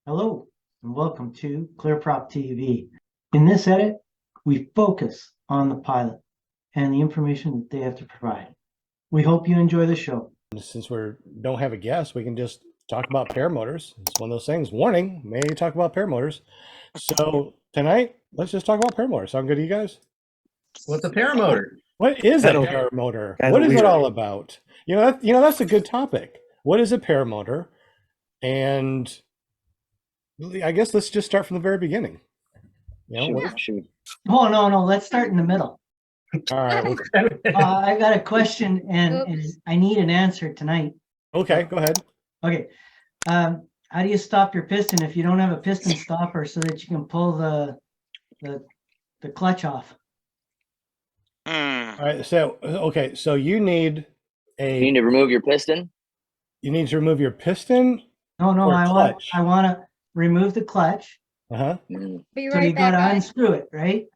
Hello, and welcome to ClearPropTV. In this edit, we focus on the pilot and the information that they have to provide. We hope you enjoy the show. Since we don't have a guest, we can just talk about paramotors. It's one of those things. Warning, may talk about paramotors. So tonight, let's just talk about paramotors. Sound good to you guys? What's a paramotor? What is a paramotor? What is it all about? That's a good topic. What is a paramotor? And I guess let's just start from the very beginning. Oh, no, let's start in the middle. All right. I got a question and I need an answer tonight. Okay, go ahead. Okay. How do you stop your piston if you don't have a piston stopper so that you can pull the clutch off? All right. So you need You need to remove your piston? You need to remove your piston? No, I want to remove the clutch. Uh-huh. So you got to unscrew it, right?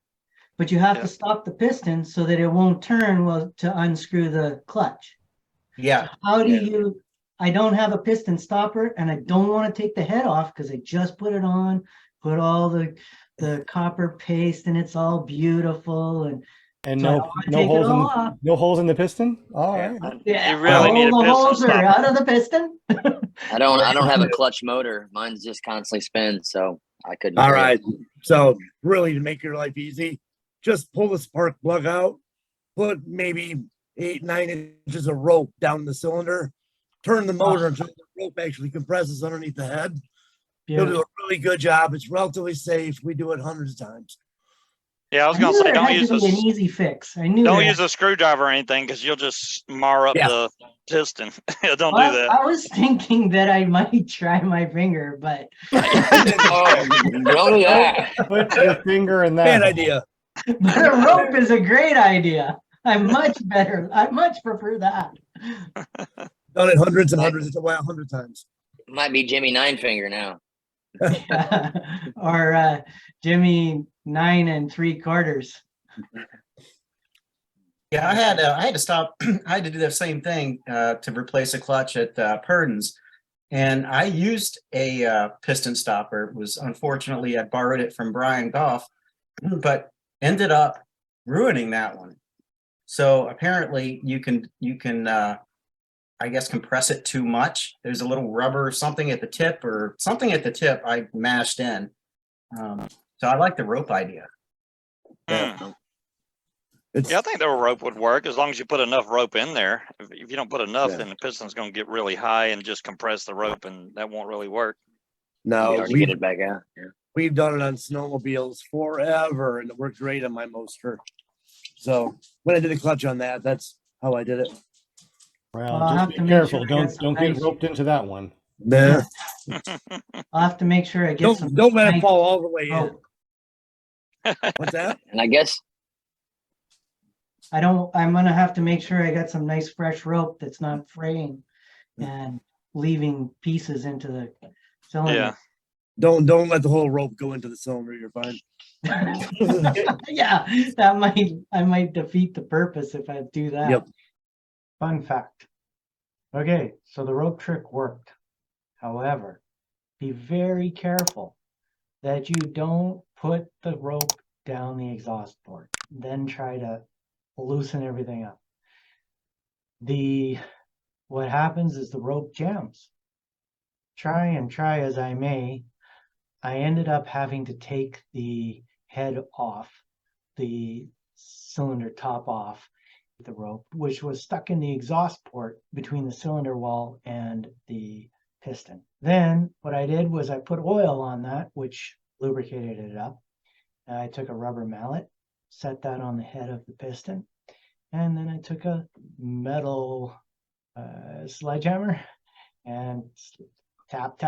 But you have to stop the piston so that it won't turn to unscrew the clutch. Yeah. How do you, I don't have a piston stopper and I don't want to take the head off because I just put it on, put all the copper paste and it's all beautiful and so no holes in the piston? All right. Yeah. You really need a the piston holes are stopper. out of the piston. I don't have a clutch motor. Mine's just constantly spins, so I couldn't. All right. So really, to make your life easy, just pull the spark plug out, put maybe 8-9 inches of rope down the cylinder, turn the motor until the rope actually compresses underneath the head. You'll do a really good job. It's relatively safe. We do it hundreds of times. Yeah, I was gonna say don't use an easy fix. I knew don't use a screwdriver or anything because you'll just mar up the piston. Don't do that. I was thinking that I might try my finger, but Oh yeah. Put your finger in that. Bad idea. but a rope is a great idea. I much prefer that. Done it hundreds and hundreds, 100 times. Might be Jimmy Nine Finger now. Yeah. Or Jimmy 9 3/4. Yeah, I had to stop. I had to do the same thing to replace a clutch at Purdon's, and I used a piston stopper. It was unfortunately I borrowed it from Brian Goff, but ended up ruining that one. So apparently you can I guess compress it too much. There's a little rubber something at the tip I mashed in. So I like the rope idea. Yeah, I think the rope would work as long as you put enough rope in there. If you don't put enough, then the piston's going to get really high and just compress the rope, and that won't really work. No, we get it back out. Yeah. We've done it on snowmobiles forever, and it works great on my Moster. So when I did a clutch on that, that's how I did it. Well, just be careful. Don't get roped into that one. Nah. I'll have to make sure I get don't let it fall all the way in. What's that? And I guess I'm gonna have to make sure I got some nice fresh rope that's not fraying and leaving pieces into the cylinder. Yeah. Don't let the whole rope go into the cylinder. You're fine. Yeah, I might defeat the purpose if I do that. Yep. Fun fact. Okay, so the rope trick worked. However, be very careful that you don't put the rope down the exhaust port, then try to loosen everything up. What happens is the rope jams. Try as I may, I ended up having to take the head off, the cylinder top off the rope, which was stuck in the exhaust port between the cylinder wall and the piston. Then what I did was I put oil on that, which lubricated it up. And I took a rubber mallet, set that on the head of the piston, and then I took a metal sledgehammer and tap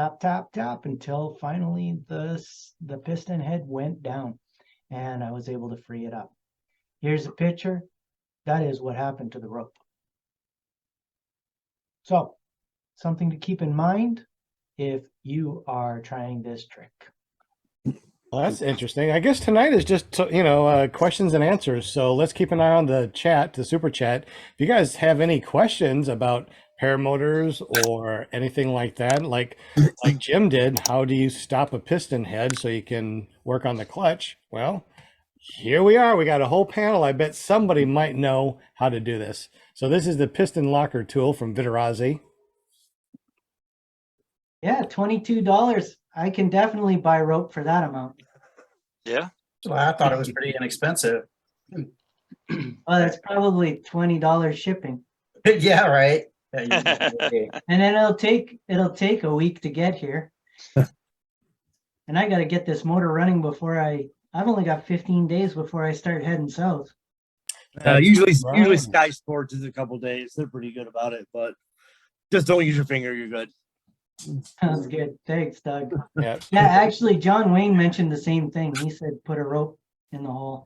until finally the piston head went down and I was able to free it up. Here's a picture. That is what happened to the rope. So, something to keep in mind if you are trying this trick. Well, that's interesting. I guess tonight is just, questions and answers. So let's keep an eye on the chat, the super chat. If you guys have any questions about paramotors or anything like that, like Jim did, how do you stop a piston head so you can work on the clutch? Well, here we are. We got a whole panel. I bet somebody might know how to do this. So this is the piston locker tool from Viterazzi. Yeah, $22. I can definitely buy rope for that amount. Yeah. Well, I thought it was pretty inexpensive. Well, that's probably $20 shipping. Yeah, right. And then it'll take a week to get here. And I got to get this motor running before I've only got 15 days before I start heading south. Usually Right. Sky Sports is a couple days. They're pretty good about it, but just don't use your finger. You're good. Sounds good. Thanks, Doug. Yeah. Yeah, actually, John Wayne mentioned the same thing. He said put a rope in the hole.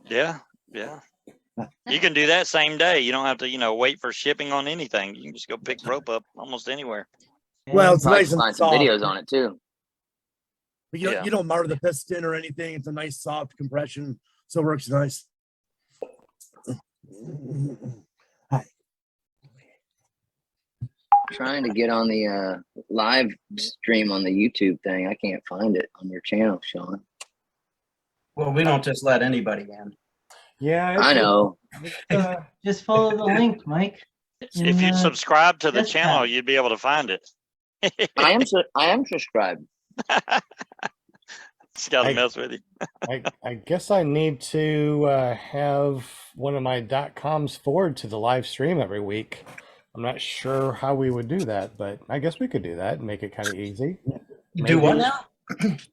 Yeah. Yeah. You can do that same day. You don't have to, wait for shipping on anything. You can just go pick rope up almost anywhere. Well, it's Probably nice and find some soft. videos on it too. But you Yeah. don't mar the piston or anything. It's a nice soft compression, so it works nice. Hi. Trying to get on the live stream on the YouTube thing. I can't find it on your channel, Sean. Well, we don't just let anybody in. Yeah. I know. Just follow the link, Mike. If you subscribe to the yes, channel, Pat. you'd be able to find it. I am subscribed. Just got to I- mess with you. I guess I need to have one of my .coms forward to the live stream every week. I'm not sure how we would do that, but I guess we could do that and make it kind of easy. Do what Maybe- now?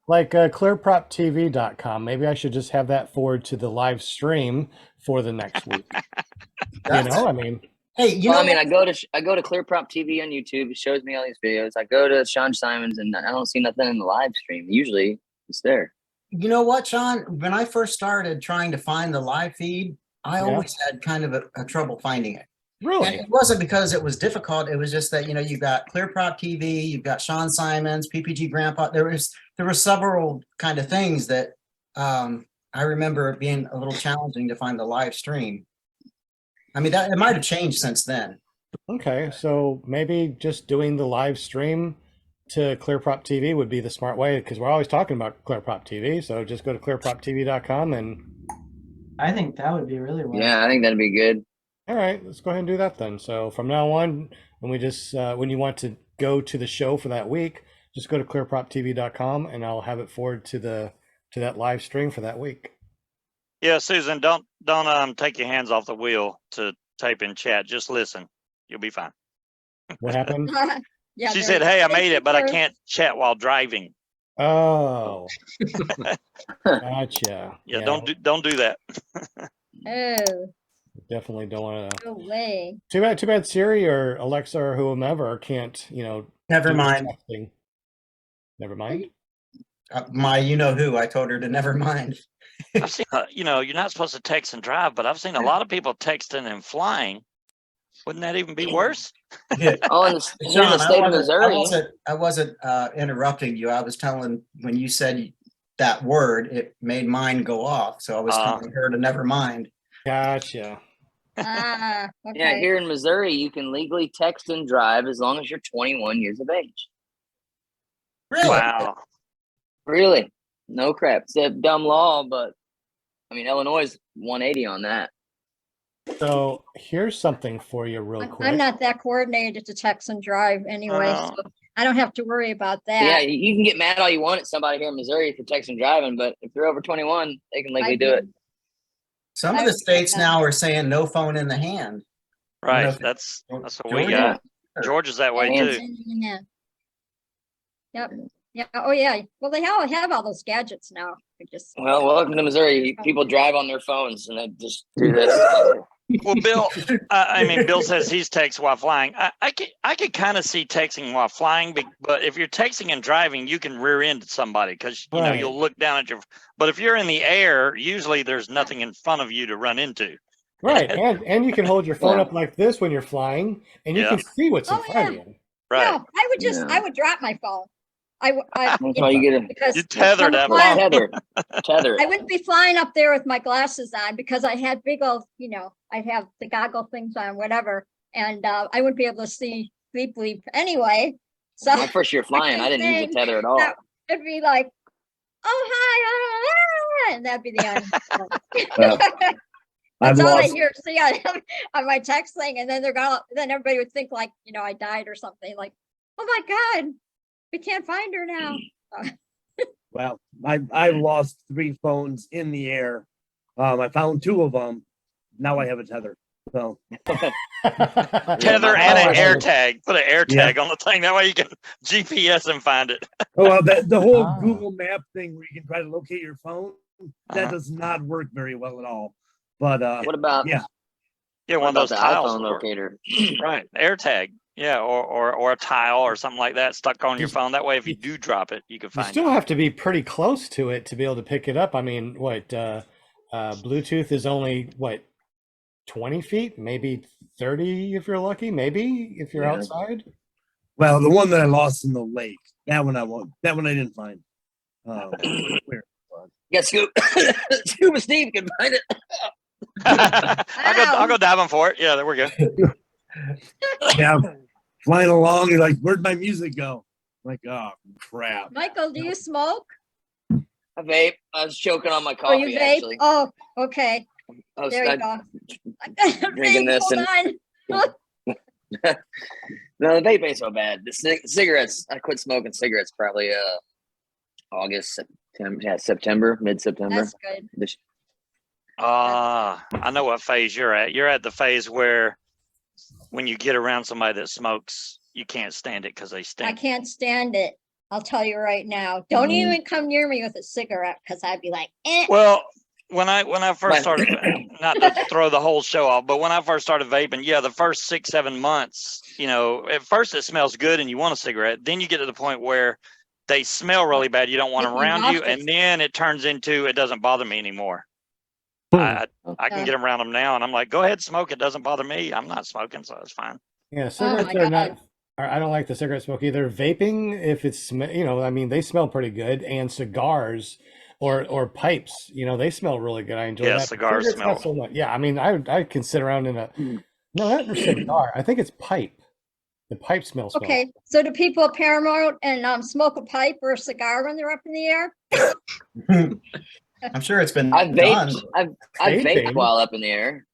Like ClearPropTV.com. Maybe I should just have that forward to the live stream for the next week. I mean, Hey, you Well, know, I go to ClearProp TV on YouTube. It shows me all these videos. I go to Sean Simons and I don't see nothing in the live stream. Usually it's there. you know what, Sean? When I first started trying to find the live feed, I Yeah. always had kind of a trouble finding it. And really? it wasn't because it was difficult. It was just that, you got ClearProp TV, you've got Sean Simons, PPG Grandpa. There were several kind of things that I remember it being a little challenging to find the live stream. I mean, it might have changed since then. Okay, so maybe just doing the live stream to ClearProp TV would be the smart way, because we're always talking about ClearProp TV. So just go to ClearPropTV.com and I think that would be really well. Yeah, I think that'd be good. all right, let's go ahead and do that then. So from now on, when we just when you want to go to the show for that week, just go to ClearPropTV.com and I'll have it forward to that live stream for that week. Yeah, Susan, don't take your hands off the wheel to type in chat. Just listen. You'll be fine. What happened? Yeah, She there said, you "Hey, I go. made it, but I Thank you can't chat while driving." Oh, gotcha. Yeah, don't do that. for- Oh, Definitely don't want to. no way. Too bad Siri or Alexa or whomever can't, Never do mind. texting. Never mind. My you-know-who, I told her to never mind. I've seen, you're not supposed to text and drive, but I've seen a lot of people texting and flying. Wouldn't that even be worse? Oh, in the, here in John, the state of Missouri. I wasn't interrupting you. I was telling, when you said that word, it made mine go off. So I was telling her to never mind. Gotcha. Ah, Yeah, okay. here in Missouri, you can legally text and drive as long as you're 21 years of age. Really? Wow. Really? No crap. It's a dumb law, but I mean, Illinois is 180 on that. So here's something for you real quick. I'm not that coordinated to text and drive anyway, Oh. so I don't have to worry about Yeah, that. you can get mad all you want at somebody here in Missouri for text and driving, but if they're over 21, they can legally do it. Some of the states now are saying no phone in the hand. I don't know Right. if That's what Georgia? we got. Georgia's that way Hands. too. Yeah. Yep. Yeah. Oh, yeah. Well, they all have all those gadgets now. They just Well, welcome to Missouri. People drive on their phones and they just do this. Well, Bill, Bill says he's texting while flying. I could kind of see texting while flying, but if you're texting and driving, you can rear end somebody because Right. you'll look down at your. But if you're in the air, usually there's nothing in front of you to run into. Right, and you can hold your phone Yeah. up like this when you're flying, and you Yeah. can see what's in Oh, front of you. Right. No, I would just, Yeah. I would drop my phone. That's why you get a because You tethered I'm up. flying- tether. I wouldn't be flying up there with my glasses on because I had big old, I'd have the goggle things on, whatever. and I wouldn't be able to see bleep anyway. So My first year flying, I didn't use the tether at all. it'd be like, oh hi, and that'd be the end. I've That's all I lost, hear. See on my text thing, and then then everybody would think like, you know, I died or something. Like, oh my God, we can't find her now. well, I've lost 3 phones in the air. I found 2 of them. Now I have a tether. So Tether my and an first air year- tag. Put an air tag on the thing. That way you can GPS and find it. well, the whole Ah. Google Map thing where you can try to locate your phone, that does not work very well at all. But What about yeah. Yeah, what one of about those the tiles. iPhone will work. locator? Right. Air tag. Yeah, or a tile or something like that stuck on your phone. That way, if you do drop it, you can You find still it. have to be pretty close to it to be able to pick it up. I mean, what, Bluetooth is only, what, 20 feet, maybe 30 if you're lucky, maybe if you're Yeah. outside. Well, the one that I lost in the lake, that one I didn't find. Where? Yeah, Scuba Steve can find it. I'll go diving for it. Yeah, there we go. Yeah, flying along, you're like, where'd my music go? Like, oh crap. Michael, do you smoke? I vape. I was choking on my Oh, you coffee vape? actually. Oh, okay. I was There you I- go. drinking this Hold on. No, the vape ain't so bad. The cigarettes, I quit smoking cigarettes probably August, September, mid-September. That's good. I know what phase you're at. You're at the phase where when you get around somebody that smokes, you can't stand it because they I stink. can't stand it. I'll tell you right now. Don't even come near me with a cigarette because I'd be like, eh. Well, when I first Right. started, not to throw the whole show off, but when I first started vaping, yeah, the first 6-7 months, you know, at first it smells good and you want a cigarette. Then you get to the point where they smell really bad. You don't want them Make me around you, nauseous. and then it turns into it doesn't bother me anymore. Hmm. I can get around them now, and I'm like, go ahead, smoke. It doesn't bother me. I'm not smoking, so it's fine. Yeah, cigarettes my are not. God. I don't like the cigarette smoke either. Vaping, if it's, you know, I mean, they smell pretty good, and cigars or pipes, you know, they smell really good. I enjoy Yeah, that. cigars Cigarettes, not smell- so much. Yeah, I mean, I can sit around in a no, not a cigar. I think it's pipe. The pipe smells. Okay, so do people Paramotor and smoke a pipe or a cigar when they're up in the air? I'm sure it's been I've done. vaped. I've Vaping? vaped while up in the air.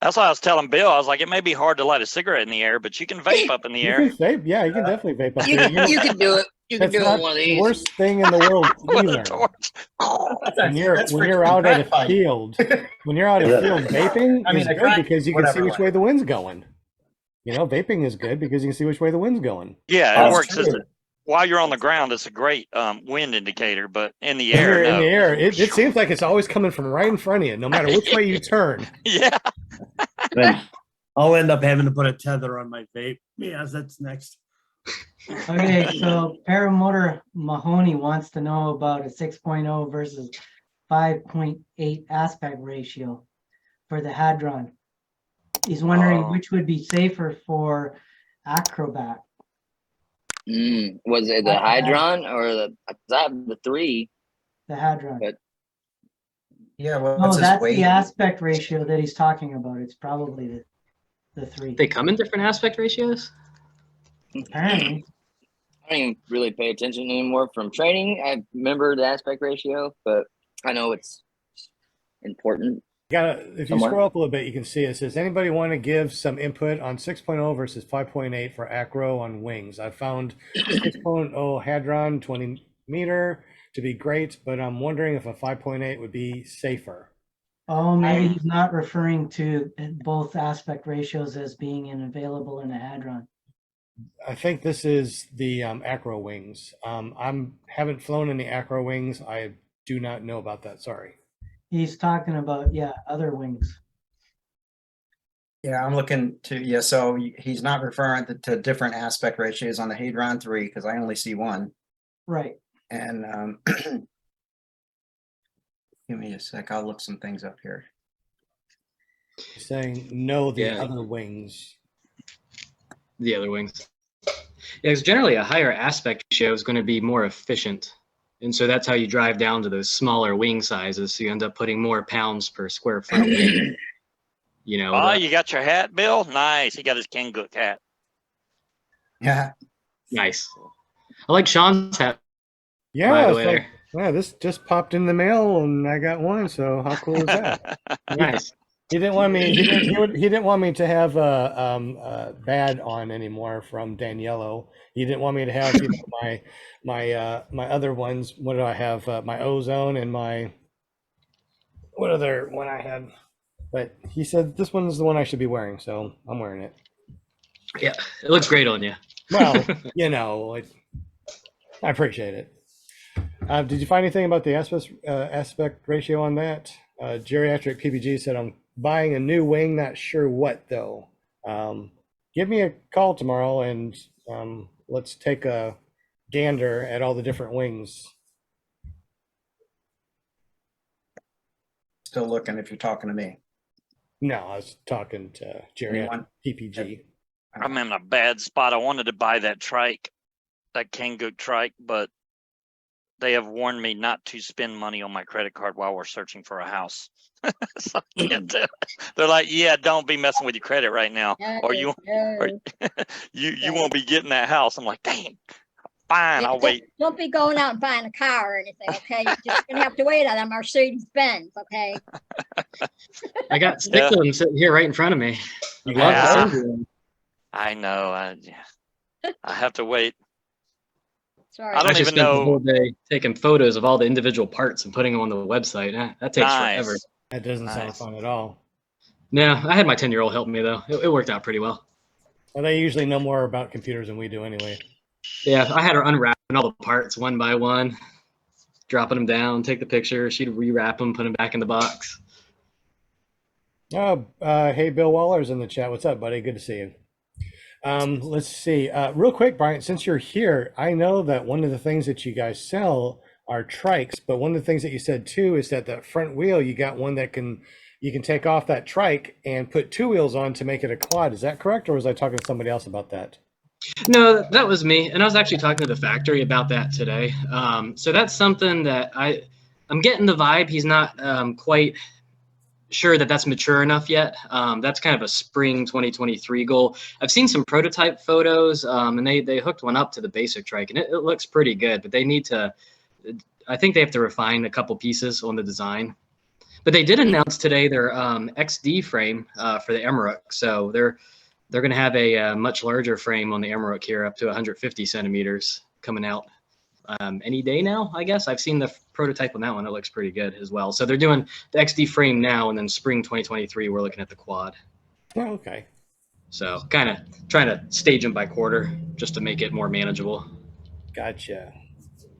That's why I was telling Bill. I was like, it may be hard to light a cigarette in the air, but you can vape up in the You air. can vape. Yeah, you can definitely vape up You, there. You know, you can do it. You can that's do it not with one of the these. worst thing in the world With a either. torch. When you're freaking out at a crack pipe. field, when you're out at field, vaping I mean, is a good crack, because you can see whatever which way. way the wind's going. You know, vaping is good because you can see which way the wind's going. Yeah, it That's works. true. While you're on the ground, it's a great wind indicator, but in the When air, you're in no. the air, it seems like it's always coming from right in front of you, no matter which way you turn. Yeah. Then I'll end up having to put a tether on my vape. Yes, that's next. Okay, so Paramotor Mahoney wants to know about a 6.0 versus 5.8 aspect ratio for the Hadron. He's wondering Oh. which would be safer for Acrobat. Was it the Hydron or the 3? The Hadron. But- Yeah, well, No, what's his that's weight? the aspect ratio that he's talking about. It's probably the 3. They come in different aspect ratios? Apparently. I don't even really pay attention anymore from training. I remember the aspect ratio, but I know it's important. If you Somewhere. scroll up a little bit, you can see it says, anybody want to give some input on 6.0 versus 5.8 for acro on wings? I found 6.0 Hadron 20 meter to be great, but I'm wondering if a 5.8 would be safer. Oh, maybe he's not referring to both aspect ratios as being available in a Hadron. I think this is the acro wings. Haven't flown any acro wings. I do not know about that. Sorry. He's talking about, yeah, other wings. Yeah, I'm looking to, so he's not referring to different aspect ratios on the Hadron 3 because I only see one. Right. And give me a sec, I'll look some things up here. Saying no, the Yeah. other wings. The other wings. Yeah, because generally a higher aspect ratio is going to be more efficient. And so that's how you drive down to those smaller wing sizes. So you end up putting more pounds per square foot. you know. Oh, you got your hat, Bill? Nice. He got his Kangook hat. Yeah. Nice. I like Sean's hat, Yeah, by the it's way. like, yeah, this just popped in the mail and I got one. So how cool is that? Nice. He didn't want me. He didn't want me to have a bad on anymore from Daniello. He didn't want me to have my other ones. What do I have? My ozone and my what other one I had? But he said this one's the one I should be wearing, so I'm wearing it. Yeah, it looks great on you. Well, you know, I appreciate it. Did you find anything about the aspect ratio on that? Geriatric PPG said, I'm buying a new wing, not sure what though. Give me a call tomorrow and let's take a gander at all the different wings. Still looking if you're talking to me. No, I was talking to Geriatric Anyone? PPG. I'm in a bad spot. I wanted to buy that trike, that Kangook trike, but they have warned me not to spend money on my credit card while we're searching for a house. So I can't do it. They're like, yeah, don't be messing with your credit right now, or you won't be getting that house. I'm like, dang, fine, I'll wait. Don't be going out and buying a car or anything, okay? You're just gonna have to wait on a Mercedes Benz, okay? I got six of them sitting here right in front of me. I'd love to send you them. I know. I have to wait. Sorry. I don't actually even spent the know. whole day taking photos of all the individual parts and putting them on the website. That takes forever. Nice. That doesn't sound Nice. fun at all. No, I had my 10-year-old help me though. It worked out pretty well. Well, they usually know more about computers than we do anyway. Yeah, I had her unwrapping all the parts one by one, dropping them down, take the picture. She'd rewrap them, put them back in the box. Oh, hey, Bill Waller's in the chat. What's up, buddy? Good to see you. Let's see. Real quick, Brian, since you're here, I know that one of the things that you guys sell are trikes, but one of the things that you said too is that that front wheel, you got one that you can take off that trike and put two wheels on to make it a quad. Is that correct, or was I talking to somebody else about that? No, that was me, and I was actually talking to the factory about that today. So that's something that I'm getting the vibe. He's not quite sure that that's mature enough yet. That's kind of a spring 2023 goal. I've seen some prototype photos, and they hooked one up to the basic trike, and it looks pretty good. But they need to, I think they have to refine a couple pieces on the design. But they did announce today their XD frame for the Emerald. So they're going to have a much larger frame on the Emerald here, up to 150 centimeters, coming out any day now, I guess. I've seen the prototype on that one. It looks pretty good as well. So they're doing the XD frame now, and then spring 2023, we're looking at the quad. Oh, okay. So kind of trying to stage them by quarter just to make it more manageable. Gotcha.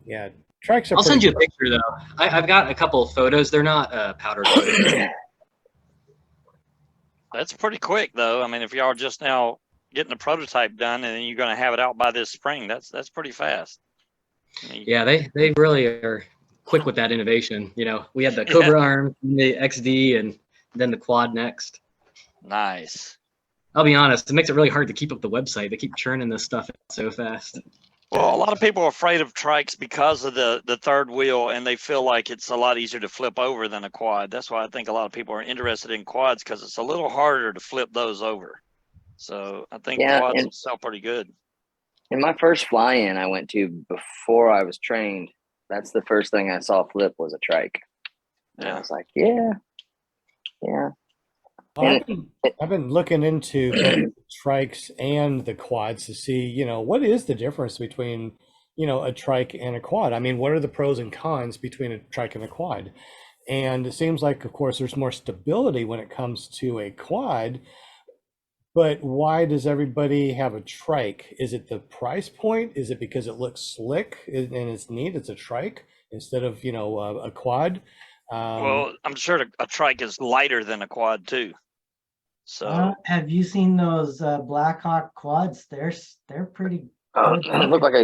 Yeah, trikes are. I'll send you a picture though. I've got a couple of photos. They're not powder coated. That's pretty quick though. I mean, if y'all are just now getting the prototype done and then you're going to have it out by this spring, that's pretty fast. I mean, Yeah, they really are quick with that innovation. You know, we had the Cobra arm, the XD, and then the quad next. Nice. I'll be honest, it makes it really hard to keep up the website. They keep churning this stuff so fast. Well, a lot of people are afraid of trikes because of the third wheel, and they feel like it's a lot easier to flip over than a quad. That's why I think a lot of people are interested in quads, because it's a little harder to flip those over. So I think quads will sell pretty good. In my first fly-in I went to before I was trained, that's the first thing I saw flip was a trike. And I was like, yeah. Well, I've been looking into both the trikes and the quads to see, you know, what is the difference between, you know, a trike and a quad? I mean, what are the pros and cons between a trike and a quad? And it seems like, of course, there's more stability when it comes to a quad. But why does everybody have a trike? Is it the price point? Is it because it looks slick and it's neat? It's a trike instead of, you know, a quad. Well, I'm sure a trike is lighter than a quad too. So have you seen those Blackhawk quads? They're pretty good. They look like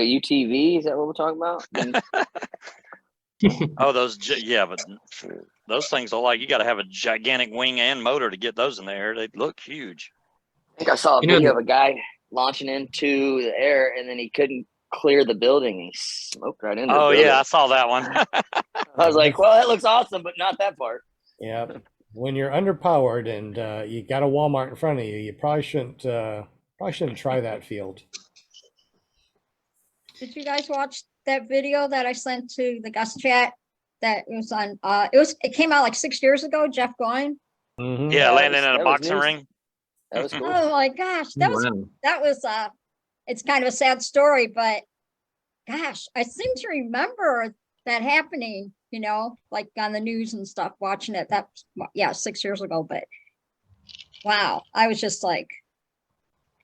a UTV. Is that what we're talking about? oh, but those things are like, you got to have a gigantic wing and motor to get those in the air. They look huge. I think I saw a video of a guy launching into the air, and then he couldn't clear the building, and he smoked right into the building. Yeah, I saw that one. I was like, well, that looks awesome, but not that part. Yeah, when you're underpowered and you got a Walmart in front of you, you probably shouldn't try that field. Did you guys watch that video that I sent to the Gus chat? That was on, it came out like 6 years ago, Jeff Goin. Mhm. Yeah, that landing was- in a that was boxing news. ring. That was cool. Oh my gosh, that was, Wow. it's kind of a sad story, but gosh, I seem to remember that happening, you know, like on the news and stuff, watching it. That's, yeah, 6 years ago, but wow, I was just like,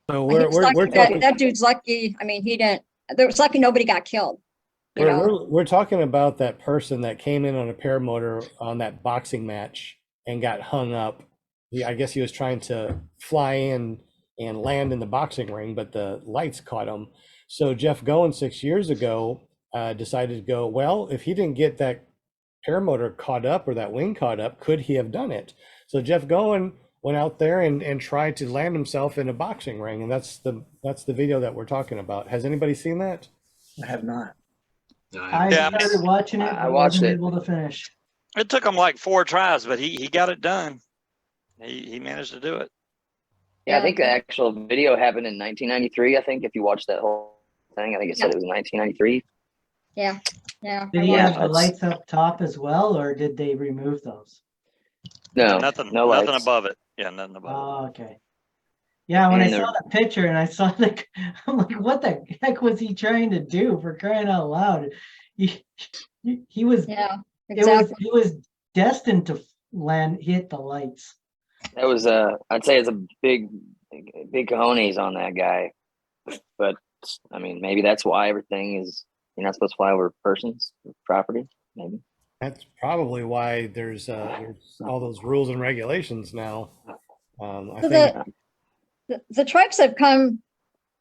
So he was lucky we're that, talking that dude's lucky. I mean, he didn't, there was lucky nobody got killed. You know, we're talking about that person that came in on a paramotor on that boxing match and got hung up. I guess he was trying to fly in and land in the boxing ring, but the lights caught him. So Jeff Goen 6 years ago decided to go, well, if he didn't get that paramotor caught up or that wing caught up, could he have done it? So Jeff Goen went out there and tried to land himself in a boxing ring, and that's the video that we're talking about. Has anybody seen that? I have not. I Yeah, started watching it, I but watched wasn't it. able to finish. It took him like 4 tries, but he got it done. He managed to do it. Yeah, I think the actual video happened in 1993. I think if you watch that whole thing, I think it said it was 1993. yeah. Did I he watched have the that's- lights up top as well, or did they remove those? No, Nothing no nothing lights. above it. Yeah, nothing above it. Oh, okay. Yeah, when I And saw they're- the picture and I saw the, I'm like, what the heck was he trying to do, for crying out loud? He was, Yeah, it was, exactly. he was destined to hit the lights. That was I'd say it's a big cojones on that guy. But I mean, maybe that's why everything is, you're not supposed to fly over persons, property, maybe. That's probably why there's all those rules and regulations now. I So think the trikes have come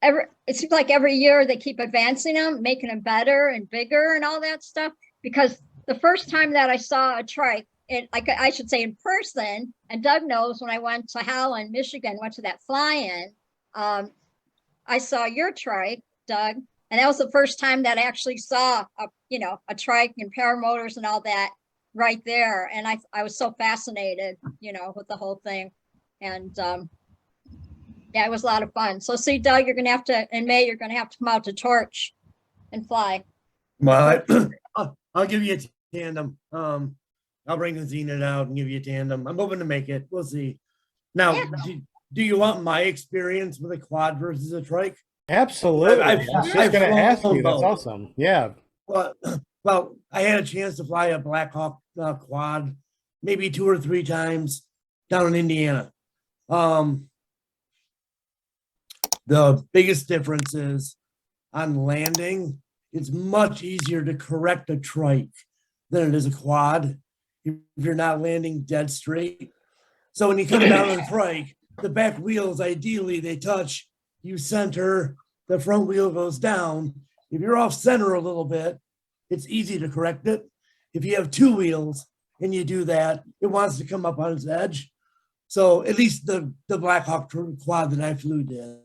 it seems like every year they keep advancing them, making them better and bigger and all that stuff. Because the first time that I saw a trike, I should say in person, and Doug knows when I went to Howland, Michigan, went to that fly-in, I saw your trike, Doug, and that was the first time that I actually saw a trike and paramotors and all that right there. And I was so fascinated, with the whole thing. And yeah, it was a lot of fun. So see, Doug, you're gonna have to, in May, you're gonna have to come out to Torch and fly. Well, I'll give you a tandem. I'll bring the Zenith out and give you a tandem. I'm hoping to make it. We'll see. Now, Yeah. do you want my experience with a quad versus a trike? absolutely. I've- I was just I've going to ask flown you. That's both. awesome. Yeah. Well, I had a chance to fly a Black Hawk quad maybe 2 or 3 times down in Indiana. The biggest difference is on landing, it's much easier to correct a trike than it is a quad if you're not landing dead straight. So when you come down on a trike, the back wheels, ideally, they touch, you center, the front wheel goes down. If you're off center a little bit, it's easy to correct it. If you have 2 wheels and you do that, it wants to come up on its edge. So at least the Black Hawk quad that I flew did.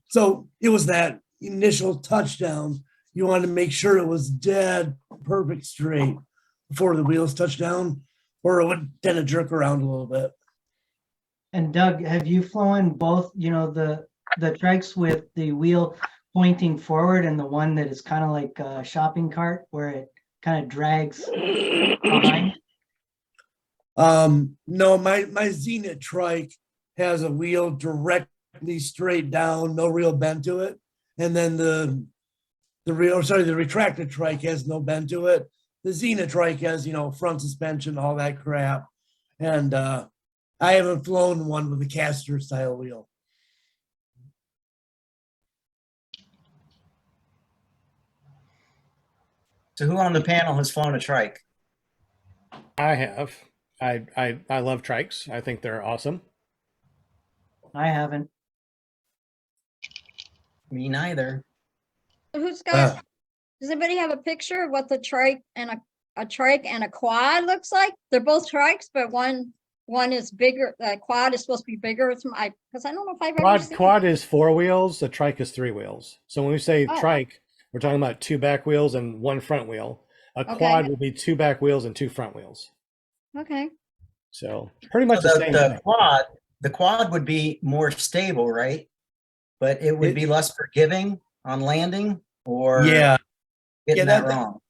So it was that initial touchdown. You wanted to make sure it was dead, perfect straight before the wheels touched down, or it would tend to jerk around a little bit. And Doug, have you flown both, the trikes with the wheel pointing forward and the one that is kind of like a shopping cart where it kind of drags behind? No, my Zenith trike has a wheel directly straight down, no real bend to it. And then the retracted trike has no bend to it. The Zenith trike has, front suspension, all that crap. And I haven't flown one with a caster style wheel. So who on the panel has flown a trike? I have. I love trikes. I think they're awesome. I haven't. Me neither. Who's got, does anybody have a picture of what the trike and a trike and a quad looks like? They're both trikes, but one is bigger. The quad is supposed to be bigger. Because I don't know if I've ever seen Quad is 4 wheels. The trike is 3 wheels. So when we say Oh. trike, we're talking about 2 back wheels and 1 front wheel. A Okay. quad will be 2 back wheels and 2 front wheels. Okay. So pretty much So the same thing. the quad would be more stable, right? But it would be less forgiving on landing, or Yeah, getting that wrong.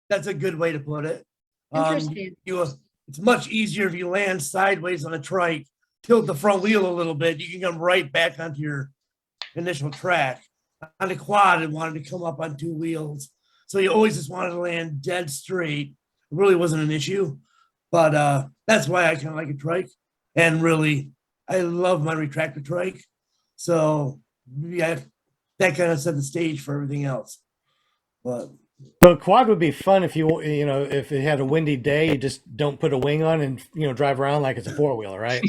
that's a good way to put it. Interesting. It's much easier if you land sideways on a trike, tilt the front wheel a little bit, you can come right back onto your initial track. On the quad, it wanted to come up on two wheels, so you always just wanted to land dead straight. It really wasn't an issue, but that's why I kind of like a trike. And really, I love my retractor trike. So yeah, that kind of set the stage for everything else. But So quad would be fun if you know, if it had a windy day, you just don't put a wing on and, you know, drive around like it's a four-wheeler, right?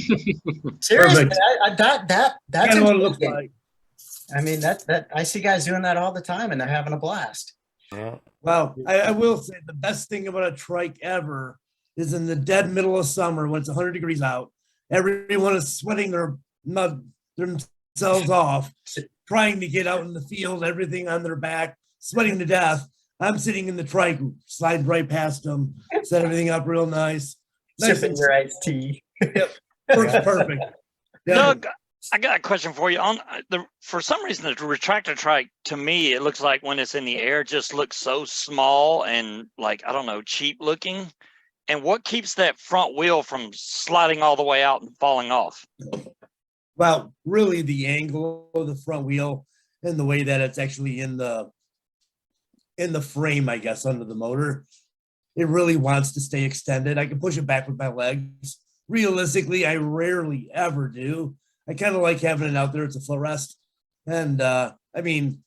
Seriously, Perfect. that's kind of what it looks intriguing. like. I mean, that I see guys doing that all the time, and they're having a blast. Yeah. Well, I will say the best thing about a trike ever is in the dead middle of summer when it's 100 degrees out. Everyone is sweating themselves off, trying to get out in the field, everything on their back, sweating to death. I'm sitting in the trike, slide right past them, set everything up real nice. Sipping your iced tea. Works perfect. Yeah. Doug, I got a question for you. On for some reason, the retractor trike, to me, it looks like when it's in the air, just looks so small and like, I don't know, cheap looking. And what keeps that front wheel from sliding all the way out and falling off? Well, really the angle of the front wheel and the way that it's actually in the frame, I guess, under the motor. It really wants to stay extended. I can push it back with my legs. Realistically, I rarely ever do. I kind of like having it out there. It's a footrest. And I mean,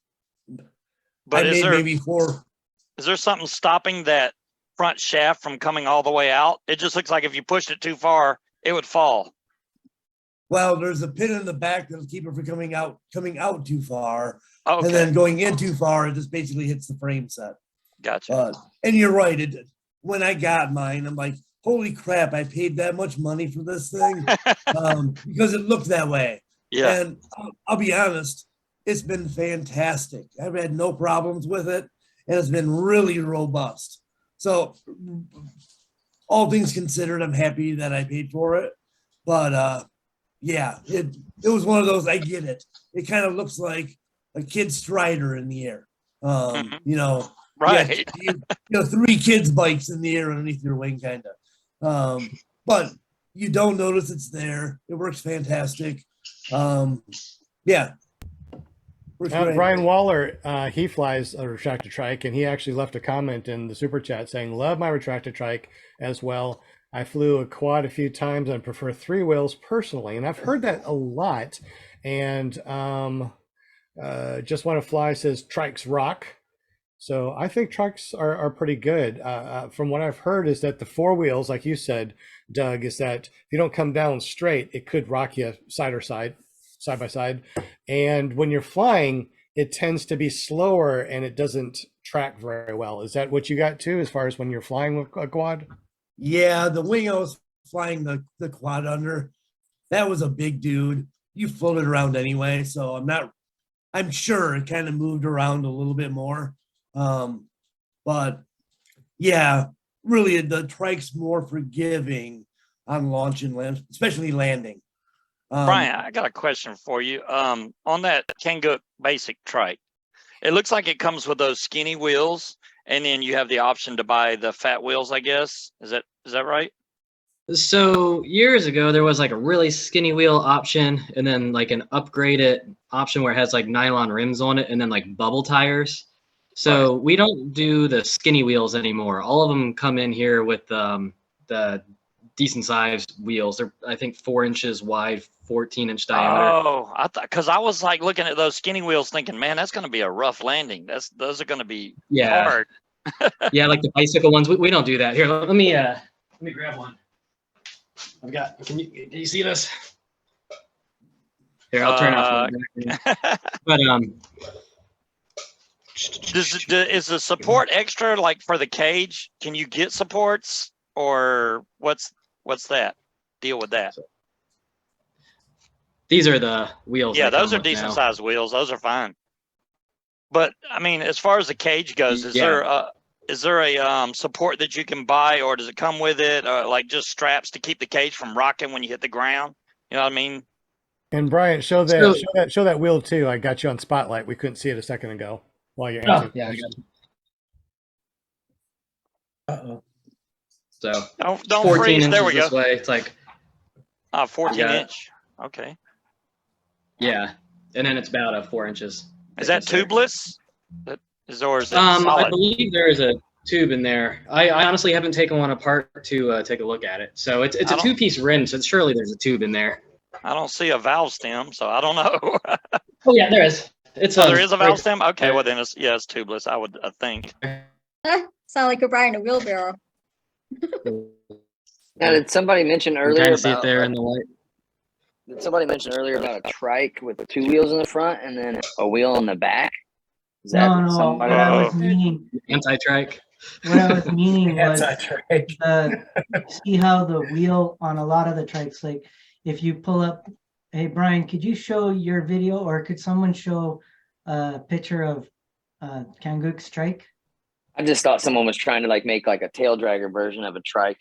But is there something stopping that front shaft from coming all the way out? It just looks like if you pushed it too far, it would fall. Well, there's a pin in the back that'll keep it from coming out too far. Okay. And then going in too far, it just basically hits the frame set. Gotcha. And you're right. When I got mine, I'm like, holy crap, I paid that much money for this thing because it looked that way. Yeah. And I'll be honest, it's been fantastic. I've had no problems with it, and it's been really robust. So all things considered, I'm happy that I paid for it. But yeah, it was one of those, I get it. It kind of looks like a kid strider in the air. You know, Right. you know, 3 kids' bikes in the air underneath your wing, kind of. But you don't notice it's there. It works fantastic. Yeah. Works great. Brian Waller, he flies a retractor trike, and he actually left a comment in the super chat saying, "Love my retractor trike as well. I flew a quad a few times and prefer 3 wheels personally." And I've heard that a lot. And Just Want to Fly says trikes rock. So I think trikes are pretty good. From what I've heard is that the 4 wheels, like you said, Doug, is that if you don't come down straight, it could rock you side by side. And when you're flying, it tends to be slower and it doesn't track very well. Is that what you got too, as far as when you're flying with a quad? Yeah, the wing I was flying the quad under, that was a big dude. You floated around anyway, so I'm sure it kind of moved around a little bit more. But yeah, really the trike's more forgiving on launch and land, especially landing. Brian, I got a question for you. On that Kangook basic trike, it looks like it comes with those skinny wheels, and then you have the option to buy the fat wheels, I guess. Is that right? So years ago, there was like a really skinny wheel option, and then like an upgraded option where it has like nylon rims on it, and then like bubble tires. So we don't do the skinny wheels anymore. All of them come in here with the decent sized wheels. They're, I think, 4 inches wide, 14-inch diameter. Oh, I thought, because I was like looking at those skinny wheels thinking, man, that's going to be a rough landing. Those are going to be hard. Yeah, like the bicycle ones. We don't do that. Here, let me grab one. I've got, can you see this? Here, I'll turn off. But is the support extra, like for the cage? Can you get supports, or what's that deal with that? These are the wheels. Yeah, those are decent sized wheels. Those are fine. But I mean, as far as the cage goes, is there is there a support that you can buy, or does it come with it, like just straps to keep the cage from rocking when you hit the ground? You know what I mean? And Brian, show that, So- show that wheel too. I got you on spotlight. We couldn't see it a second ago while you're Oh, answering. yeah, I got you. Uh-oh. So Don't 14 freeze. inches There we this go. way. It's like, 14 got it. inch. Okay. yeah. And then it's about 4 inches. Is that thickness there. tubeless? Or is it I solid? believe there is a tube in there. I honestly haven't taken one apart to take a look at it. So it's I a don't- 2-piece rim, so surely there's a tube in there. I don't see a valve stem, so I don't know. Oh yeah, there is. It's Oh, there is a valve right stem? Okay, well then it's tubeless, I think. Sound like you're buying a wheelbarrow. Now, did somebody mention You earlier kind of see it about there in the light. did somebody mention earlier about a trike with 2 wheels in the front and then a wheel in the back? Is that No, somebody? what I was Oh. meaning, Anti-trike. what I was meaning was Anti-trike. see how the wheel on a lot of the trikes, like if you pull up, hey, Brian, could you show your video, or could someone show a picture of Kangook's trike? I just thought someone was trying to like make like a tail dragger version of a trike,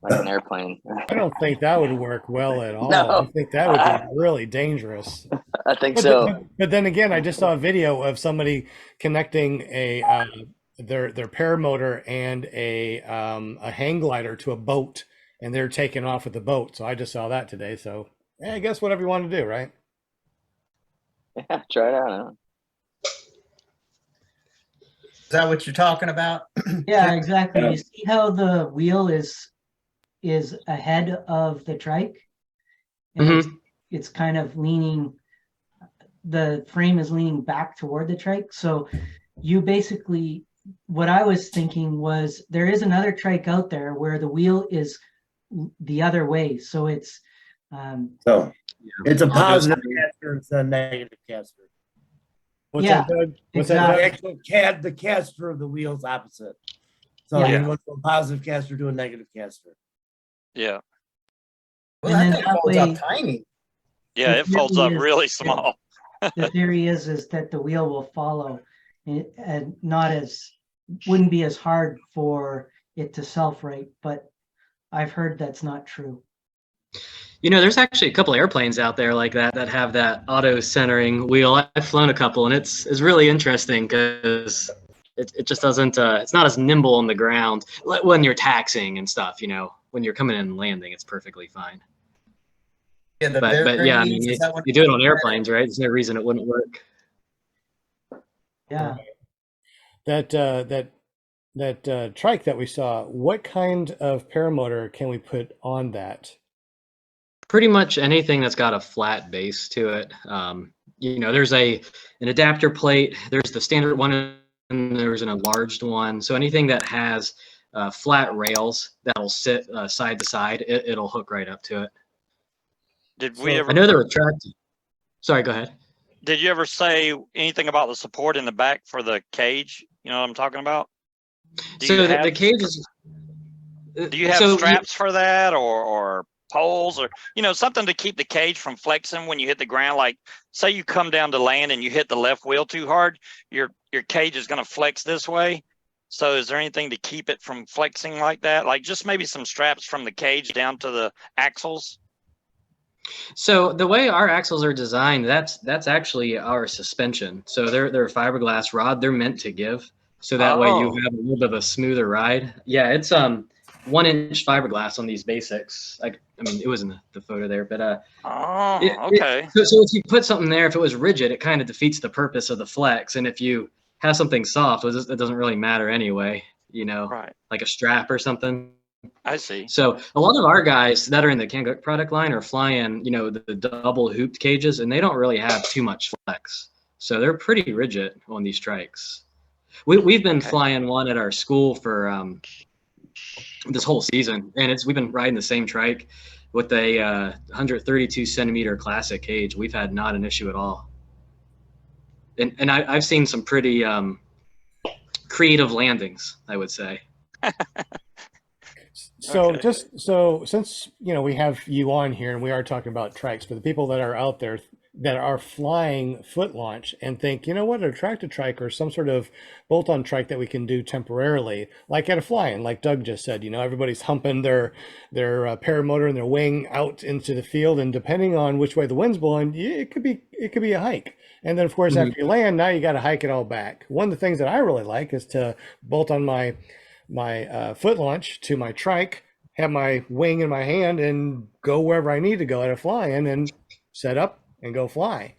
like an airplane. I don't think that would work well at all. No. I think that would be really dangerous. I think But, so. but then again, I just saw a video of somebody connecting a their paramotor and a hang glider to a boat, and they're taking off with the boat. So I just saw that today. So I guess whatever you want to do, right? Yeah, try it out. Huh? Is that what you're talking about? Yeah, exactly. You see how the wheel is ahead of the trike? And it's kind of leaning, the frame is leaning back toward the trike. So you basically, what I was thinking was there is another trike out there where the wheel is the other way. So it's So it's a I'll do positive something. caster instead of negative caster. What's Yeah, that, Doug? What's The that, Doug? actual the caster of the wheel's opposite. So Yeah. you went from a positive caster to a negative caster. Yeah. Well, And that then thing that folds way- up tiny. Yeah, It it folds really up is- really small. the theory is that the wheel will follow and wouldn't be as hard for it to self-right, but I've heard that's not true. You know, there's actually a couple airplanes out there like that have that auto centering wheel. I've flown a couple, and it's really interesting because it just doesn't it's not as nimble on the ground when you're taxiing and stuff. You know, when you're coming in and landing, it's perfectly fine. Yeah, the But yeah, I mean, bearings, is that what- you do it on airplanes, right? There's no reason it wouldn't work. Yeah. That trike that we saw, what kind of paramotor can we put on that? Pretty much anything that's got a flat base to it. You know, there's an adapter plate. There's the standard one, and there's an enlarged one. So anything that has flat rails that'll sit side to side, it'll hook right up to it. Did we So- ever I know they're retracted. Sorry, go ahead. did you ever say anything about the support in the back for the cage? You know what I'm talking about? Do So you the have- cage is. Do you have so straps for that, or poles, or something to keep the cage from flexing when you hit the ground? Like, say you come down to land and you hit the left wheel too hard, your cage is going to flex this way. So is there anything to keep it from flexing like that? Like just maybe some straps from the cage down to the axles? So the way our axles are designed, that's actually our suspension. So they're a fiberglass rod. They're meant to give, so that way you Oh. have a little bit of a smoother ride. Yeah, it's 1-inch fiberglass on these basics. I mean, it was in the photo there, but Oh, It- okay. so if you put something there, if it was rigid, it kind of defeats the purpose of the flex. And if you have something soft, it doesn't really matter anyway. You know, Right. like a strap or something. I see. So a lot of our guys that are in the Kangook product line are flying, the double hooped cages, and they don't really have too much flex. So they're pretty rigid on these trikes. We've been Okay. flying one at our school for this whole season, and we've been riding the same trike with a 132 centimeter classic cage. We've had not an issue at all. And I've seen some pretty creative landings, I would say. So Okay. since we have you on here and we are talking about trikes, for the people that are out there that are flying foot launch and think, you know what, a tractor trike or some sort of bolt-on trike that we can do temporarily, like at a fly-in, like Doug just said. Everybody's humping their paramotor and their wing out into the field, and depending on which way the wind's blowing, it could be a hike. And then, of course, after you land, now you got to hike it all back. One of the things that I really like is to bolt on my foot launch to my trike, have my wing in my hand, and go wherever I need to go at a fly-in, and set up and go fly.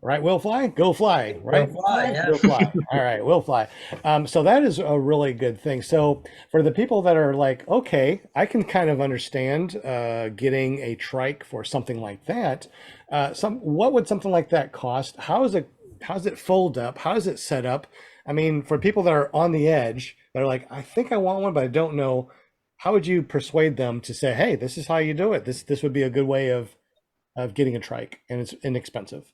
Right, Will Fly? Go fly, right? Go fly, yeah. Go fly. All right, Will Fly. So that is a really good thing. So for the people that are like, okay, I can kind of understand getting a trike for something like that. What would something like that cost? How's it fold up? How is it set up? I mean, for people that are on the edge, that are like, I think I want one, but I don't know, how would you persuade them to say, hey, this is how you do it? This would be a good way of getting a trike, and it's inexpensive.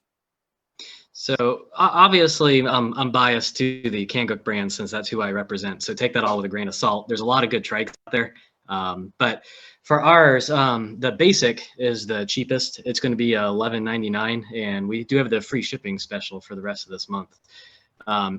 So obviously, I'm biased to the Kangook brand since that's who I represent. So take that all with a grain of salt. There's a lot of good trikes out there, but for ours, the basic is the cheapest. It's going to be $11.99, and we do have the free shipping special for the rest of this month.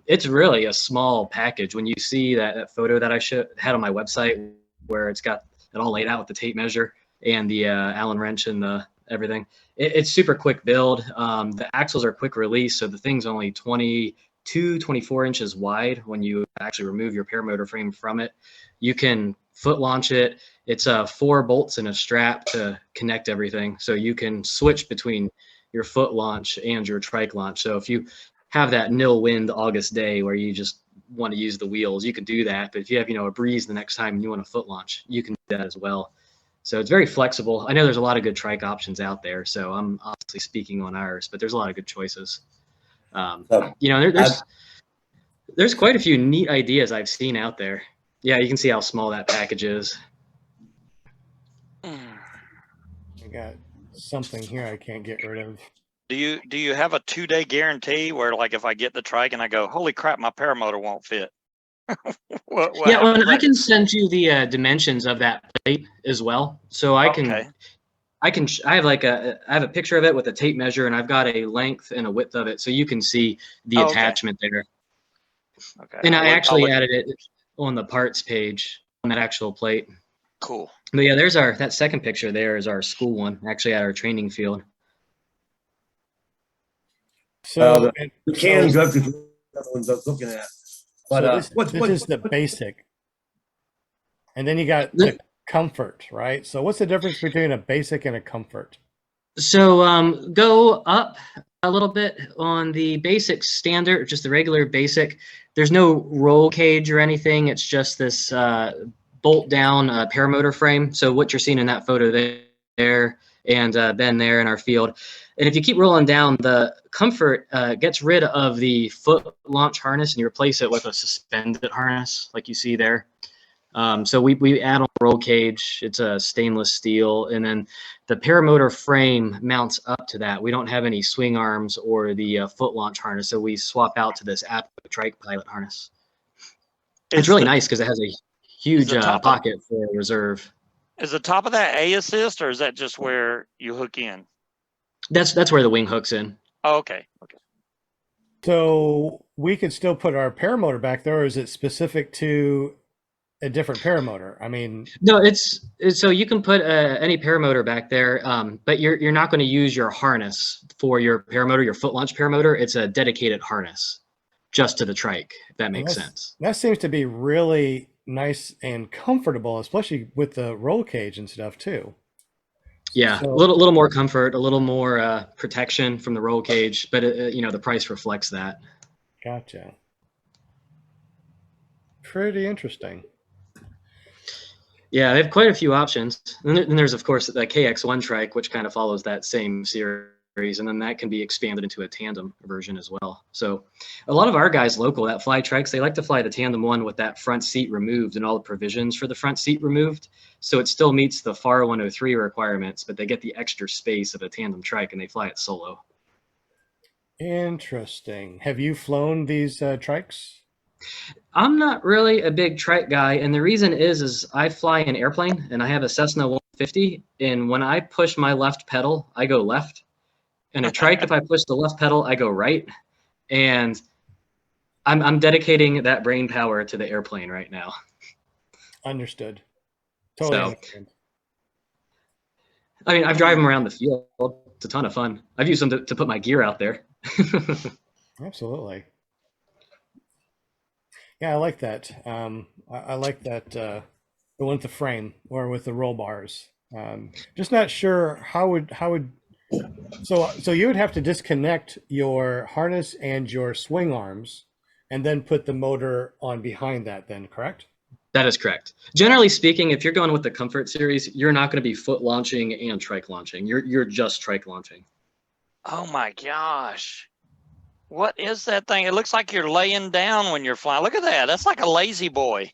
It's really a small package. When you see that photo that I had on my website, where it's got it all laid out with the tape measure and the Allen wrench and the everything. It's super quick build. The axles are quick release, so the thing's only 24 inches wide when you actually remove your paramotor frame from it. You can foot launch it. It's 4 bolts and a strap to connect everything, so you can switch between your foot launch and your trike launch. So if you have that nil wind August day where you just want to use the wheels, you can do that. But if you have a breeze the next time and you want a foot launch, you can do that as well. So it's very flexible. I know there's a lot of good trike options out there, so I'm obviously speaking on ours, but there's a lot of good choices. There's quite a few neat ideas I've seen out there. Yeah, you can see how small that package is. I got something here I can't get rid of. Do you have a 2-day guarantee where, like, if I get the trike and I go, holy crap, my paramotor won't fit? Yeah, well, and I can send you the dimensions of that plate as well. So I have a picture of it with a tape measure, and I've got a length and a width of it, so you can see the attachment there. Okay. And I actually added it on the parts page on that actual plate. Cool. But yeah, there's that second picture there is our school one, actually at our training field. So the Kangook is the ones I was looking at. But so this is the basic, and then you got the comfort, right? So what's the difference between a basic and a comfort? So go up a little bit on the basic standard, just the regular basic. There's no roll cage or anything. It's just this bolt down paramotor frame. So what you're seeing in that photo there and Ben there in our field. And if you keep rolling down, the comfort gets rid of the foot launch harness and you replace it with a suspended harness like you see there. So we add on roll cage. It's a stainless steel, and then the paramotor frame mounts up to that. We don't have any swing arms or the foot launch harness, so we swap out to this Trike pilot harness. It's really nice because it has a huge pocket for reserve. Is the top of that A assist, or is that just where you hook in? That's where the wing hooks in. Oh, okay. Okay. So we could still put our paramotor back there, or is it specific to a different paramotor? I mean, no, it's so you can put any paramotor back there, but you're not going to use your harness for your paramotor, your foot launch paramotor. It's a dedicated harness just to the trike, if that makes sense. That seems to be really nice and comfortable, especially with the roll cage and stuff too. Yeah, so, a little more comfort, a little more protection from the roll cage, but the price reflects that. Gotcha. Pretty interesting. Yeah, they have quite a few options. And then there's, of course, the KX1 trike, which kind of follows that same series, and then that can be expanded into a tandem version as well. So a lot of our guys local that fly trikes, they like to fly the tandem one with that front seat removed and all the provisions for the front seat removed. So it still meets the FAR 103 requirements, but they get the extra space of a tandem trike and they fly it solo. Interesting. Have you flown these trikes? I'm not really a big trike guy, and the reason is I fly an airplane and I have a Cessna 150, and when I push my left pedal, I go left. And a trike, if I push the left pedal, I go right. And I'm dedicating that brain power to the airplane right now. Understood. Totally So, understand. I mean, I've driven them around the field. It's a ton of fun. I've used them to put my gear out there. Absolutely. Yeah, I like that. I like that the one with the frame or with the roll bars. Just not sure how would so you would have to disconnect your harness and your swing arms and then put the motor on behind that then, correct? That is correct. Generally speaking, if you're going with the Comfort series, you're not going to be foot launching and trike launching. You're just trike launching. Oh my gosh. What is that thing? It looks like you're laying down when you're flying. Look at that. That's like a lazy boy.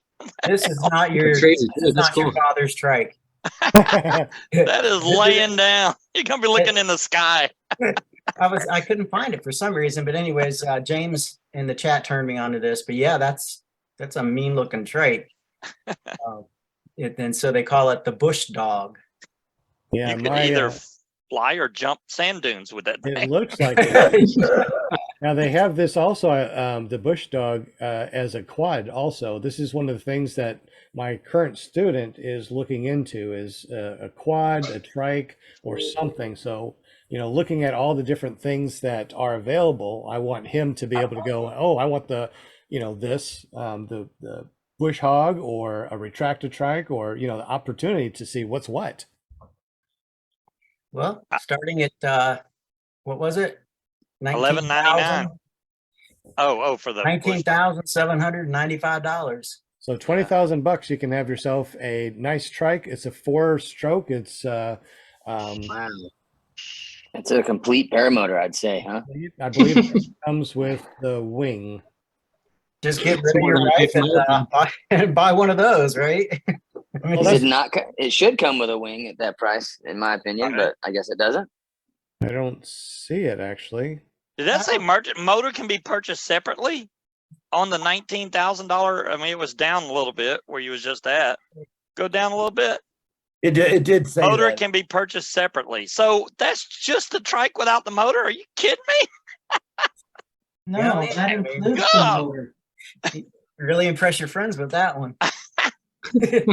This is not your, It's crazy. this is That's not your cool. father's trike. That is laying down. You're gonna be looking in the sky. I couldn't find it for some reason, but anyways, James in the chat turned me onto this. But yeah, that's a mean looking trike. And so they call it the bush dog. Yeah, You could either fly or jump sand dunes with that it thing. looks like it. Now they have this also, the bush dog as a quad also. This is one of the things that my current student is looking into is a quad, a trike, or something. So, you know, looking at all the different things that are available, I want him to be able to go, oh, I want the, you know, this, the bush hog or a retractor trike or, you know, the opportunity to see what's what. Well, starting at what was it? $11.99. Oh, for the bush dog. $19,795. So $20,000 you can have yourself a nice trike. It's a 4-stroke. It's Wow. It's a complete paramotor, I'd say, huh? I believe it comes with the wing. Just get rid of your wife and buy one of those, right? I mean, Well, It did not. It should come with a wing at that price, in my opinion, Okay. but I guess it doesn't. I don't see it actually. Did that say motor can be purchased separately on the $19,000? I mean, it was down a little bit where you was just at. Go down a little bit. It did say Motor that. can be purchased separately. So that's just the trike without the motor. Are you kidding me? No, Yeah, that man. includes the Go! motor. really impress your friends with that one. I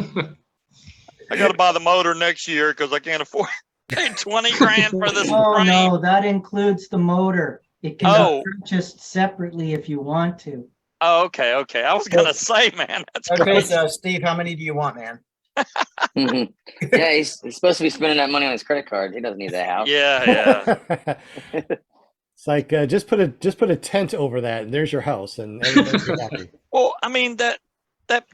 got to buy the motor next year because I can't afford pay 20 grand for this Oh, frame. no, that includes the motor. It can Oh. be purchased separately if you want to. Oh, okay. I was gonna say, man, that's Okay, crazy. so Steve, how many do you want, man? Yeah, he's supposed to be spending that money on his credit card. He doesn't need that house. Yeah. It's like just put a tent over that and there's your house and everybody's happy. Well, I mean that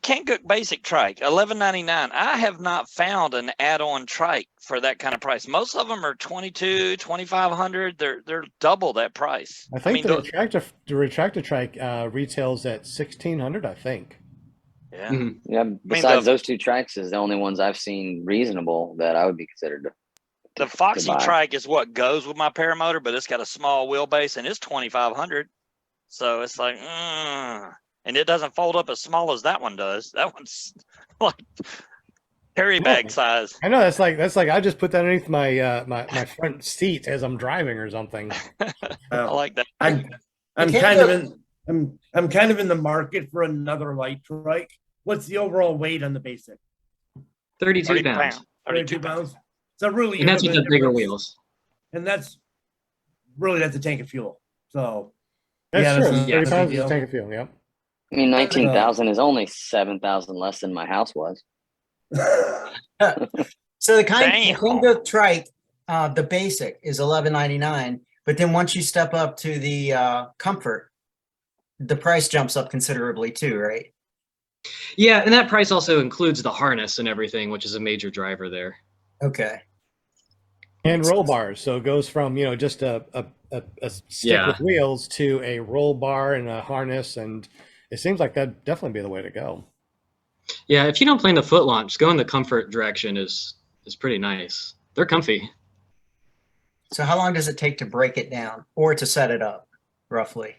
Kangook basic trike, $11.99. I have not found an add-on trike for that kind of price. Most of them are $2,200, $2,500. They're double that price. I think mean, the retractor trike retails at $1,600, I think. yeah. Mhm. Yeah. Besides those two trikes is the only ones I've seen reasonable that I would be considered to. The Foxy buy. trike is what goes with my paramotor, but it's got a small wheelbase and it's $2,500. So it's like, and it doesn't fold up as small as that one does. That one's like carry bag size. I know that's like I just put that underneath my my front seat as I'm driving or something. I like that. I'm kind of in the market for another light trike. What's the overall weight on the basic? 32 pounds. 32 pounds. So really, And that's with the bigger difference. wheels. And that's a tank of fuel. So That's yeah, true. that's 30 a big pounds is deal. a tank of fuel. Yep. I mean, 19,000 is only 7,000 less than my house was. So the Damn. Kangook trike, the basic is $11.99, but then once you step up to the comfort, the price jumps up considerably too, right? Yeah, and that price also includes the harness and everything, which is a major driver there. Okay. And roll bars. So it goes from, you know, just a stick Yeah. with wheels to a roll bar and a harness. And it seems like that'd definitely be the way to go. Yeah, if you don't plan the foot launch, going the comfort direction is pretty nice. They're comfy. So how long does it take to break it down or to set it up, roughly?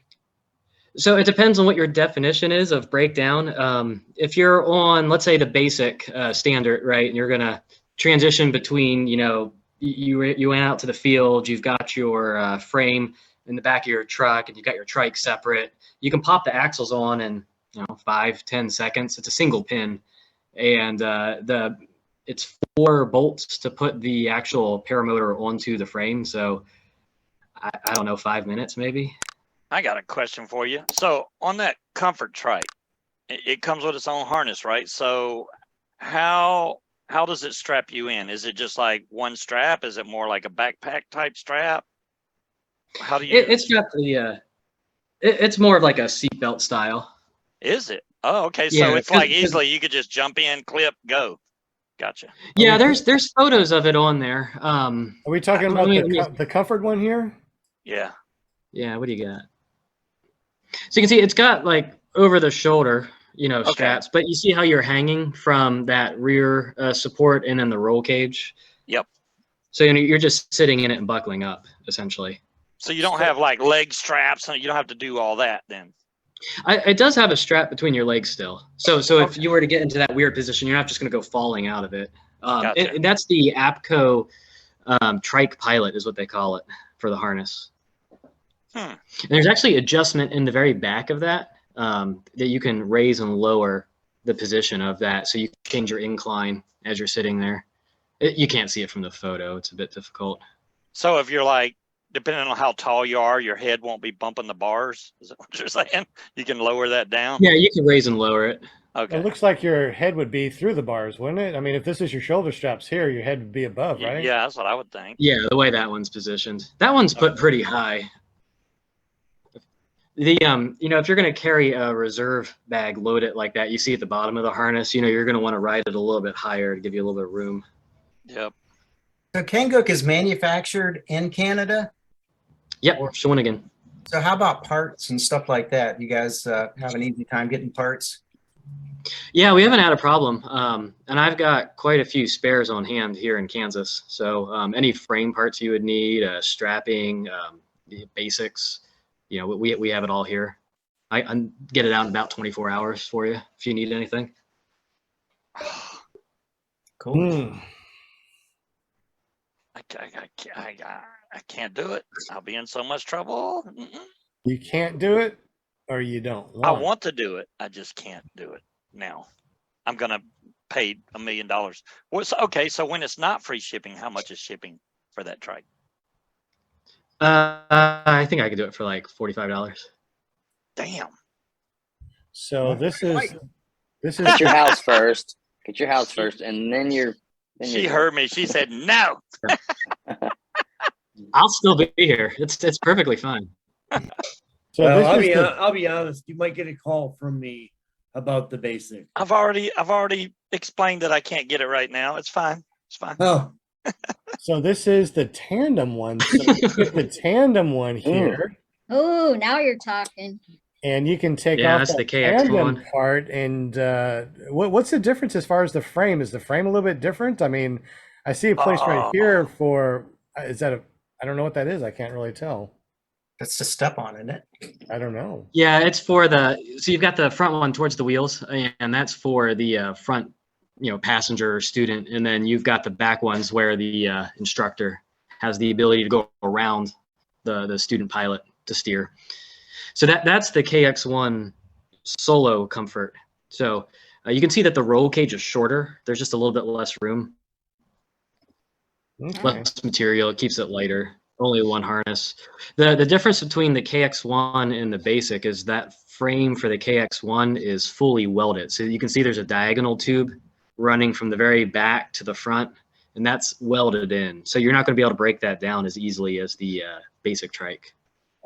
So it depends on what your definition is of breakdown. If you're on, let's say, the basic standard, right, and you're going to transition between, you know, you went out to the field, you've got your frame in the back of your truck, and you've got your trike separate. You can pop the axles on in 5-10 seconds. It's a single pin, and it's 4 bolts to put the actual paramotor onto the frame. So I don't know, 5 minutes maybe. I got a question for you. So on that comfort trike, it comes with its own harness, right? So how does it strap you in? Is it just like one strap? Is it more like a backpack type strap? How do you? It's got the it's more of like a seatbelt style. Is it? Oh, okay. Yeah, So it's like easily you could just jump in, clip, go. Gotcha. Yeah, there's photos of it on there. Are we talking about the comfort one here? Yeah. Yeah, what do you got? So you can see it's got like over the shoulder, straps, but you see how you're hanging from that rear support and then the roll cage. Yep. So you're just sitting in it and buckling up essentially. So you don't have like leg straps, and you don't have to do all that then. It does have a strap between your legs still. So if you were to get into that weird position, you're not just going to go falling out of it. Gotcha. That's the APCO Trike Pilot is what they call it for the harness. And there's actually adjustment in the very back of that that you can raise and lower the position of that. So you change your incline as you're sitting there. You can't see it from the photo. It's a bit difficult. So if you're like, depending on how tall you are, your head won't be bumping the bars. Is that what you're saying? You can lower that down? Yeah, you can raise and lower it. Okay. It looks like your head would be through the bars, wouldn't it? I mean, if this is your shoulder straps here, your head would be above, right? Yeah, that's what I would think. Yeah, the way that one's positioned. That one's put pretty high. The if you're going to carry a reserve bag, load it like that, you see at the bottom of the harness, you're going to want to ride it a little bit higher to give you a little bit of room. Yep. So Kangook is manufactured in Canada. Yep, Shawinigan. So how about parts and stuff like that? You guys have an easy time getting parts? Yeah, we haven't had a problem. And I've got quite a few spares on hand here in Kansas. So any frame parts you would need, strapping, the basics, we have it all here. I get it out in about 24 hours for you if you need anything. Cool. I can't do it. I'll be in so much trouble. You can't do it, or you don't want. I want to do it. I just can't do it now. I'm gonna pay $1 million. Okay, so when it's not free shipping, how much is shipping for that trike? I think I could do it for like $45. Damn. So this is Get your house first. Get your house first, and then you're. She heard me. She said no. I'll still be here. It's perfectly fine. So Well, this I'll be honest. You might get a call from me about the basic. I've already explained that I can't get it right now. It's fine. It's fine. Oh, So this is the tandem one. So you get the tandem one here, Oh, now you're talking. and you can take Yeah, off that's the the KX tandem one. part. And what's the difference as far as the frame? Is the frame a little bit different? I mean, I see a place right here for. Is that a? I don't know what that is. I can't really tell. That's to step on, isn't it? I don't know. Yeah, it's for so you've got the front one towards the wheels, and that's for the front, passenger or student. And then you've got the back ones where the instructor has the ability to go around the student pilot to steer. So that's the KX1 Solo Comfort. So you can see that the roll cage is shorter. There's just a little bit less room, Okay. less material. It keeps it lighter. Only one harness. The difference between the KX1 and the basic is that frame for the KX1 is fully welded. So you can see there's a diagonal tube running from the very back to the front, and that's welded in. So you're not going to be able to break that down as easily as the basic trike.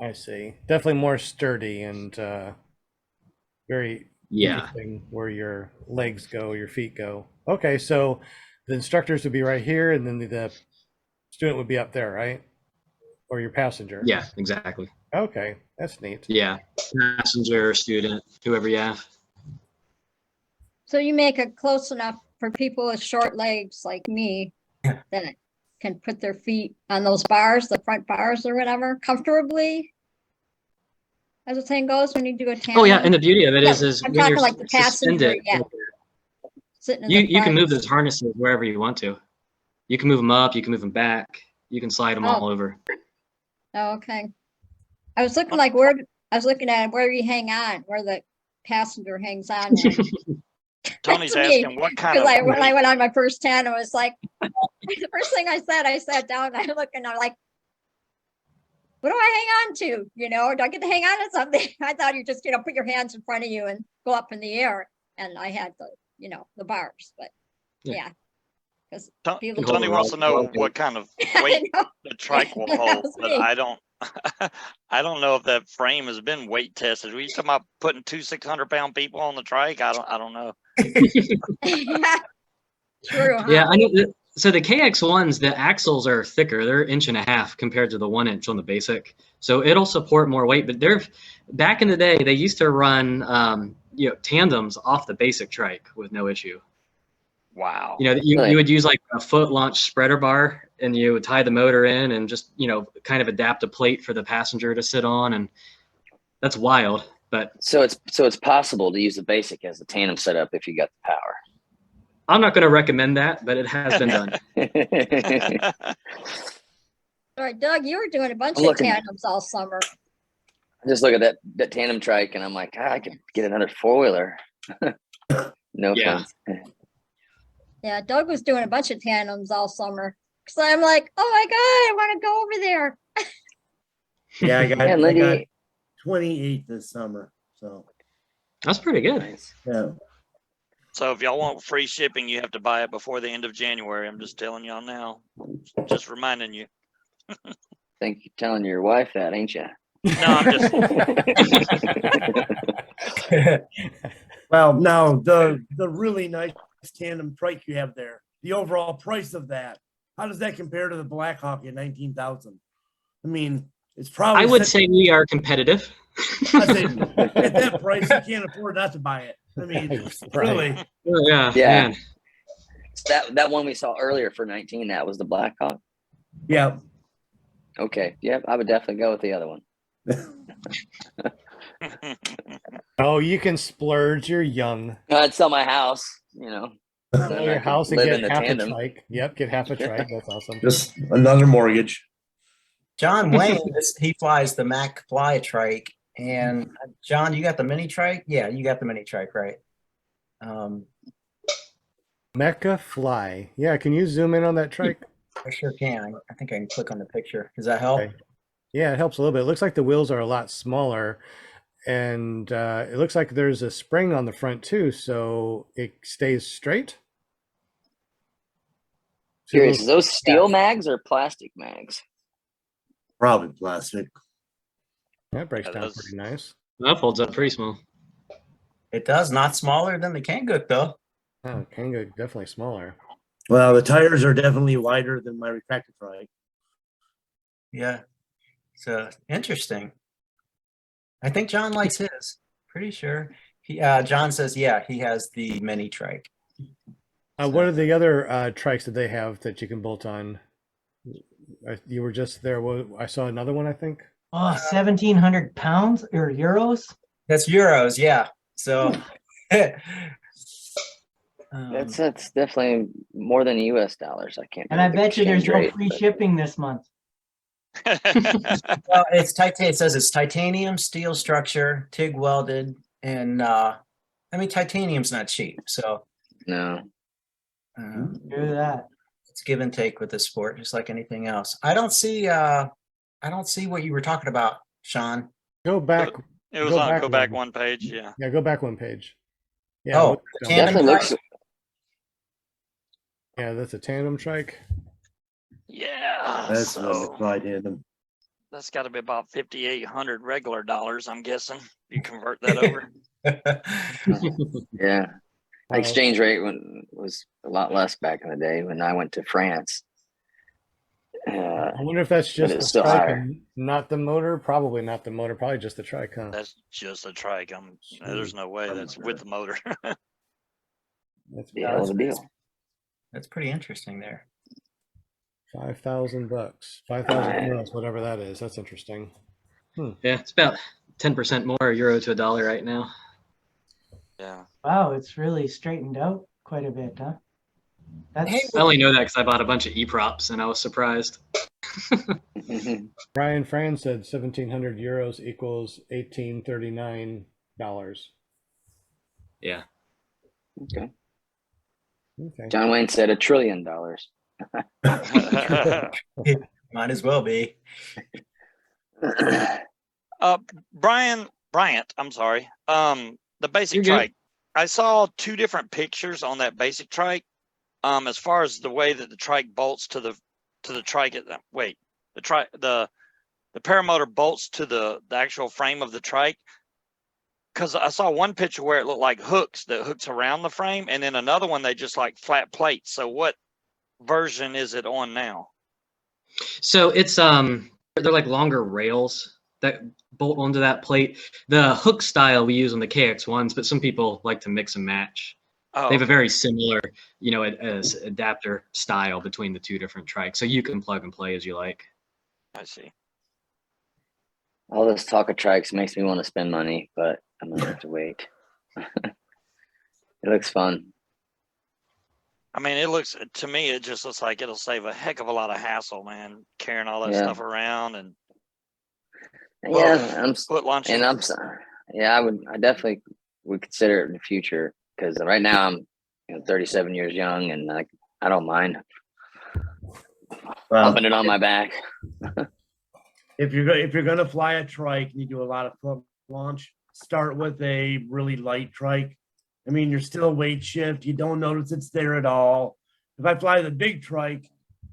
I see. Definitely more sturdy and very interesting where your legs go, your feet go. Okay, so the instructors would be right here, and then the student would be up there, right? Or your passenger. Yeah, exactly. Okay, that's neat. Yeah, passenger, student, whoever you have. So you make it close enough for people with short legs like me that it can put their feet on those bars, the front bars or whatever, comfortably. As the saying goes, when you do a tandem. Oh yeah, and the beauty of it is I'm when talking you're like the passenger, suspended, yeah. Sitting in you the can front. move those harnesses wherever you want to. You can move them up, you can move them back, you can slide them all over. Oh, okay. I was looking like where I was looking at where you hang on, where the passenger hangs on. Tony's That's me, asking what kind of Because when I weight- went on my first tan, it was like the first thing I said. I sat down, I looked, and I'm like, "What do I hang on to? You know, do I get to hang on to something?" I thought you just, put your hands in front of you and go up in the air, and I had the, the bars, but yeah. Because people Tony wants to know what kind of weight know. the trike will That hold, was but me. I don't. I don't know if that frame has been weight tested. Were you talking about putting 2 600-pound people on the trike? I don't know. True. Huh? Yeah, I know. So the KX1s, the axles are thicker. They're 1.5 inches compared to the 1 inch on the basic. So it'll support more weight. But back in the day, they used to run tandems off the basic trike with no issue. Wow. You would use like a foot launch spreader bar, and you would tie the motor in and just kind of adapt a plate for the passenger to sit on, and that's wild. But So it's possible to use the basic as a tandem setup if you got the power. I'm not going to recommend that, but it has been done. All right, Doug, you were doing a bunch I'm of looking- tandems all summer. I just look at that tandem trike and I'm like, I could get another 4-wheeler. No Yeah. offense. Yeah, Doug was doing a bunch of tandems all summer. So I'm like, oh my God, I want to go over there. Yeah, I Yeah, got Lindy. 28 this summer. So That's pretty good. Nice. yeah. So if y'all want free shipping, you have to buy it before the end of January. I'm just telling y'all now. Just reminding you. Think you're telling your wife that, ain't you? No, I'm just. Well, now the really nice tandem trike you have there, the overall price of that, how does that compare to the Blackhawk at 19,000? I mean, it's probably. I would say we are competitive. I say at that price, you can't afford not to buy it. I mean, really. Yeah. Yeah. Man. That one we saw earlier for 19, that was the Blackhawk. Yeah. Okay. Yep. I would definitely go with the other one. Oh, you can splurge. You're young. I'd sell my house, Sell then your I could house and live get in the half tandem. a trike. Yep, get half a trike. That's awesome. Just another mortgage. John Wayne, he flies the Mac Fly trike. And John, you got the mini trike? Yeah, you got the mini trike, right? Mecha Fly. Yeah, can you zoom in on that trike? I sure can. I think I can click on the picture. Does that help? Okay. Yeah, it helps a little bit. It looks like the wheels are a lot smaller, and it looks like there's a spring on the front too, so it stays straight. See Curious, those- is those steel mags or plastic mags? Probably plastic. That breaks Yeah, down those- pretty nice. That folds up pretty small. It does. Not smaller than the Kangook, though. Oh, Kangook definitely smaller. Well, the tires are definitely wider than my retractor trike. Yeah. So interesting. I think John likes his. Pretty sure. John says, yeah, he has the mini trike. What are the other trikes that they have that you can bolt on? You were just there. I saw another one, I think. Oh, 1,700 pounds or euros? That's euros, yeah. So That's definitely more than US dollars. I can't. And I remember the bet you there's exchange no rate, free but- shipping this month. well, it says it's titanium steel structure, TIG welded, and titanium's not cheap. So No. Do that. it's give and take with this sport, just like anything else. I don't see what you were talking about, Sean. Go back. It was Go on back go back one. one page. Yeah. Yeah, go back one page. Yeah. Oh, look the down. tandem Definitely trike? looks. Yeah, that's a tandem trike. Yeah. That's what So I did. that's got to be about 5,800 regular dollars, I'm guessing. You convert that over. Yeah. Uh, Exchange rate was a lot less back in the day when I went to France. I wonder if that's just the it's still trike higher. and not the motor. Probably not the motor. Probably just the trike, huh? That's just a trike. There's no way that's with the motor. That's Yeah, hell of a deal. That's pretty interesting there. $5,000, 5,000 euros, whatever that is. That's interesting. Yeah, it's about 10% more euro to a dollar right now. Yeah. Wow, it's really straightened out quite a bit, huh? That's I only know that because I bought a bunch of e-props and I was surprised. Brian Fran said 1,700 euros equals $1839. Yeah. Okay. Okay. John Wayne said $1 trillion. Might as well be. Bryant, I'm sorry. The basic You're good. trike. I saw two different pictures on that basic trike. As far as the way that the trike bolts to the trike. The paramotor bolts to the actual frame of the trike. Because I saw one picture where it looked like hooks around the frame, and then another one they just like flat plates. So what version is it on now? So it's they're like longer rails that bolt onto that plate. The hook style we use on the KX1s, but some people like to mix and match. Oh, They have a okay. very similar, as adapter style between the two different trikes. So you can plug and play as you like. I see. All this talk of trikes makes me want to spend money, but I'm gonna have to wait. It looks fun. I mean, to me, it just looks like it'll save a heck of a lot of hassle, man, carrying all that Yeah. stuff around and Yeah, foot launching. I definitely would consider it in the future, because right now I'm 37 years young, and I don't mind Well, pumping it on my back. if you're gonna fly a trike and you do a lot of foot launch, start with a really light trike. I mean, you're still weight shift. You don't notice it's there at all. If I fly the big trike,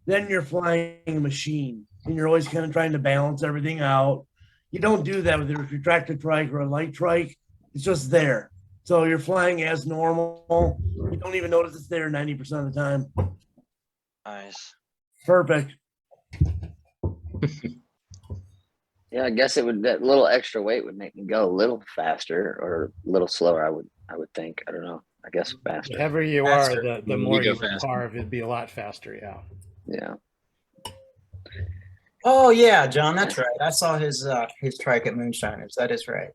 then you're flying a machine, and you're always kind of trying to balance everything out. You don't do that with a retracted trike or a light trike. It's just there. So you're flying as normal. You don't even notice it's there 90% of the time. Nice. Perfect. Yeah, I guess that little extra weight would make me go a little faster or a little slower. I would think. I don't know. I guess The faster. heavier you Faster. are, the You more go you faster. carve, it'd be a lot faster. Yeah. Yeah. Oh yeah, John, that's right. I saw his trike at Moonshiners. That is right.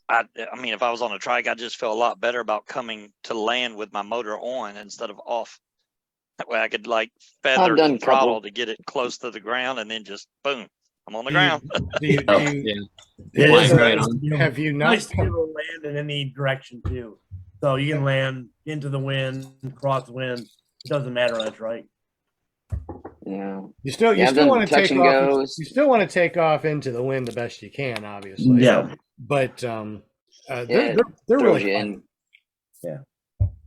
I mean, if I was on a trike, I just feel a lot better about coming to land with my motor on instead of off. That way I could like feather done the a throttle couple. to get it close to the ground, and then just boom, I'm on the Do you- ground. Do you, Oh, do you, yeah. It Flying is right nice on. to be able- have you nice not? to be able to land in any direction too. So you can land into the wind, cross the wind. It doesn't matter on a trike. Yeah. You still I've done want to touch take and off. goes. You still want to take off into the wind the best you can, obviously. Yeah. But Yeah, they're throws really you fun. in.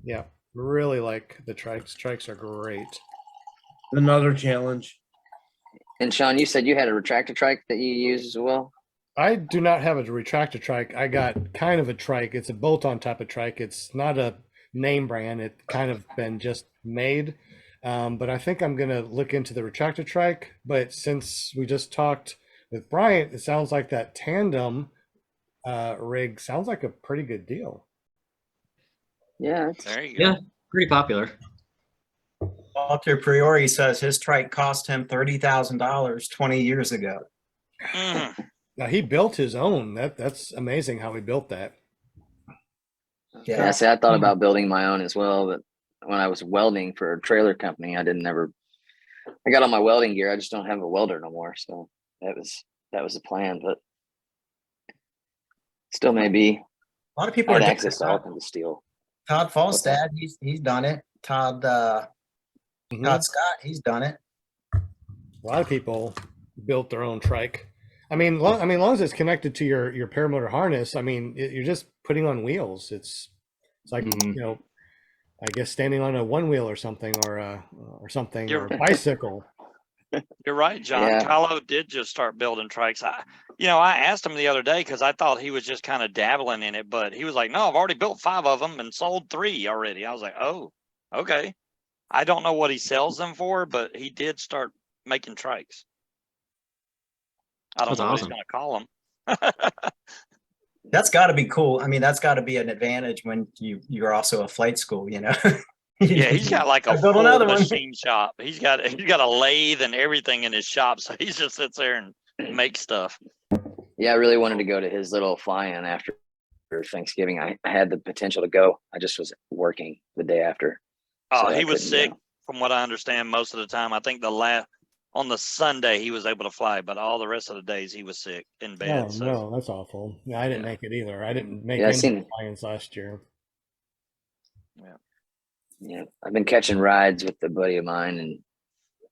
Yeah, really like the trikes. Trikes are great. Another challenge. And Sean, you said you had a retractor trike that you use as well. I do not have a retractor trike. I got kind of a trike. It's a bolt-on type of trike. It's not a name brand. It kind of been just made. But I think I'm gonna look into the retractor trike. But since we just talked with Bryant, it sounds like that tandem rig sounds like a pretty good deal. Yeah. There you go. Yeah, pretty popular. Walter Priori says his trike cost him $30,000 20 years ago. Mhm. Now he built his own. That's amazing how he built that. Yeah. See, I thought about building my own as well, but when I was welding for a trailer company, I got all my welding gear. I just don't have a welder no more. So that was the plan, but still maybe A lot of people I are had doing access it. to all kinds of steel. Todd Falstad, he's done it. Todd Scott, he's done it. A lot of people built their own trike. I mean, long as it's connected to your paramotor harness, I mean, you're just putting on wheels. It's like Mhm. I guess standing on a one wheel or something, or a You're- bicycle. You're right, John. Yeah. Kylo did just start building trikes. I asked him the other day because I thought he was just kind of dabbling in it, but he was like, "No, I've already built 5 of them and sold 3 already." I was like, "Oh, okay." I don't know what he sells them for, but he did start making trikes. I don't That's know what he's awesome. going to call them. That's got to be cool. I mean, that's got to be an advantage when you're also a flight school, you know. Yeah, he's got like a I built full another one. machine shop. He's got a lathe and everything in his shop, so he just sits there and makes stuff. Yeah, I really wanted to go to his little fly-in after Thanksgiving. I had the potential to go. I just was working the day after. Oh, so I he was couldn't sick. go. from what I understand, most of the time. I think on the Sunday he was able to fly, but all the rest of the days he was sick in bed. Oh so no, that's awful. Yeah, I didn't make it either. I didn't make Yeah, I any seen- Lions last year. Yeah, I've been catching rides with a buddy of mine, and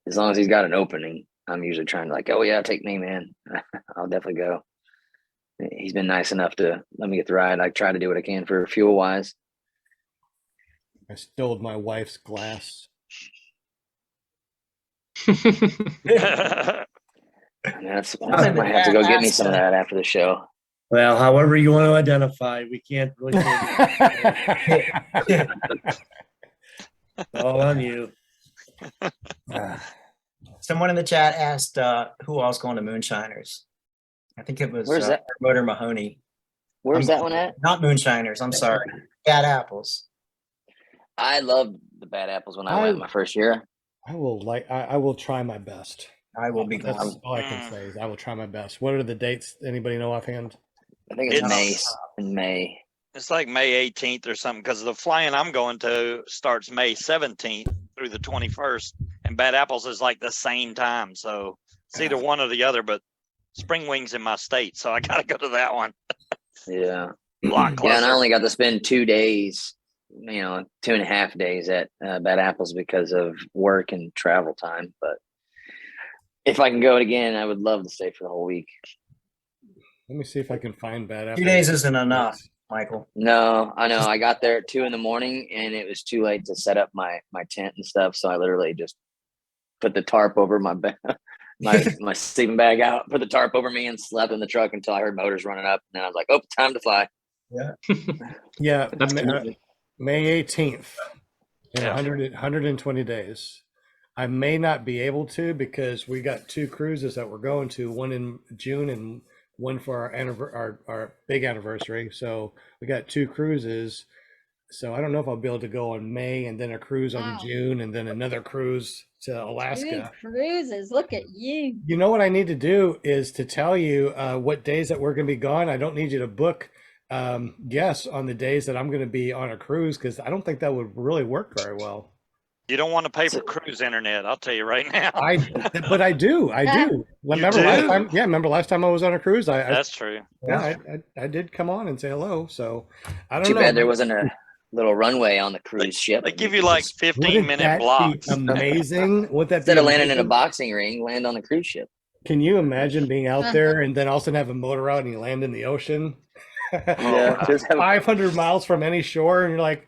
as long as he's got an opening, I'm usually trying to like, oh yeah, take me, man. I'll definitely go. He's been nice enough to let me get the ride. I try to do what I can for fuel wise. I stole my wife's glass. That's I might have to go get me some of that after the show. Well, however you want to identify, we can't really say it's all on you. Someone in the chat asked who all's going to Moonshiners. I think it was Where's that? Motor Mahoney. Where's that one at? Not Moonshiners. I'm sorry. Bad Apples. I loved the Bad Apples when I went my first year. I will try my best. I will be That's going. all I can say is I will try my best. What are the dates? Anybody know offhand? I think it's It's- May. it's like May 18th or something, because the flying I'm going to starts May 17th through the 21st, and Bad Apples is like the same time. So it's either one or the other, but Spring Wings in my state, so I got to go to that one. Yeah. A lot Yeah, and closer. I only got to spend 2 days, 2.5 days at Bad Apples because of work and travel time. But if I can go again, I would love to stay for the whole week. Let me see if I can find Bad Apples. 2 days isn't enough, Michael. No, I know. I got there at 2 a.m. and it was too late to set up my tent and stuff. So I literally just put the tarp over my bed, my sleeping bag out, put the tarp over me and slept in the truck until I heard motors running up. And then I was like, oh, time to fly. Yeah, That's commitment. May 18th in Yeah. 120 days. I may not be able to because we got 2 cruises that we're going to, one in June and one for our big anniversary. So we got 2 cruises. So I don't know if I'll be able to go on May and then a cruise on Wow. June and then another cruise to Two Alaska. cruises. Look at you. You know what I need to do is to tell you what days that we're going to be gone. I don't need you to book guests on the days that I'm going to be on a cruise because I don't think that would really work very well. You don't want to pay for cruise internet, I'll tell you right now. But I do. Remember last do? time? Yeah, remember last time I was on a cruise? That's true. I did come on and say hello. So I don't Too know. bad there wasn't a little runway on the cruise ship. They give you like Wouldn't 15-minute that be blocks. amazing? Would that Instead be of landing in a amazing? boxing ring, land on the cruise ship. Can you imagine being out there and then all of a sudden have a motor out and you land in the ocean? Yeah, just have, 500 miles from any shore, and you're like,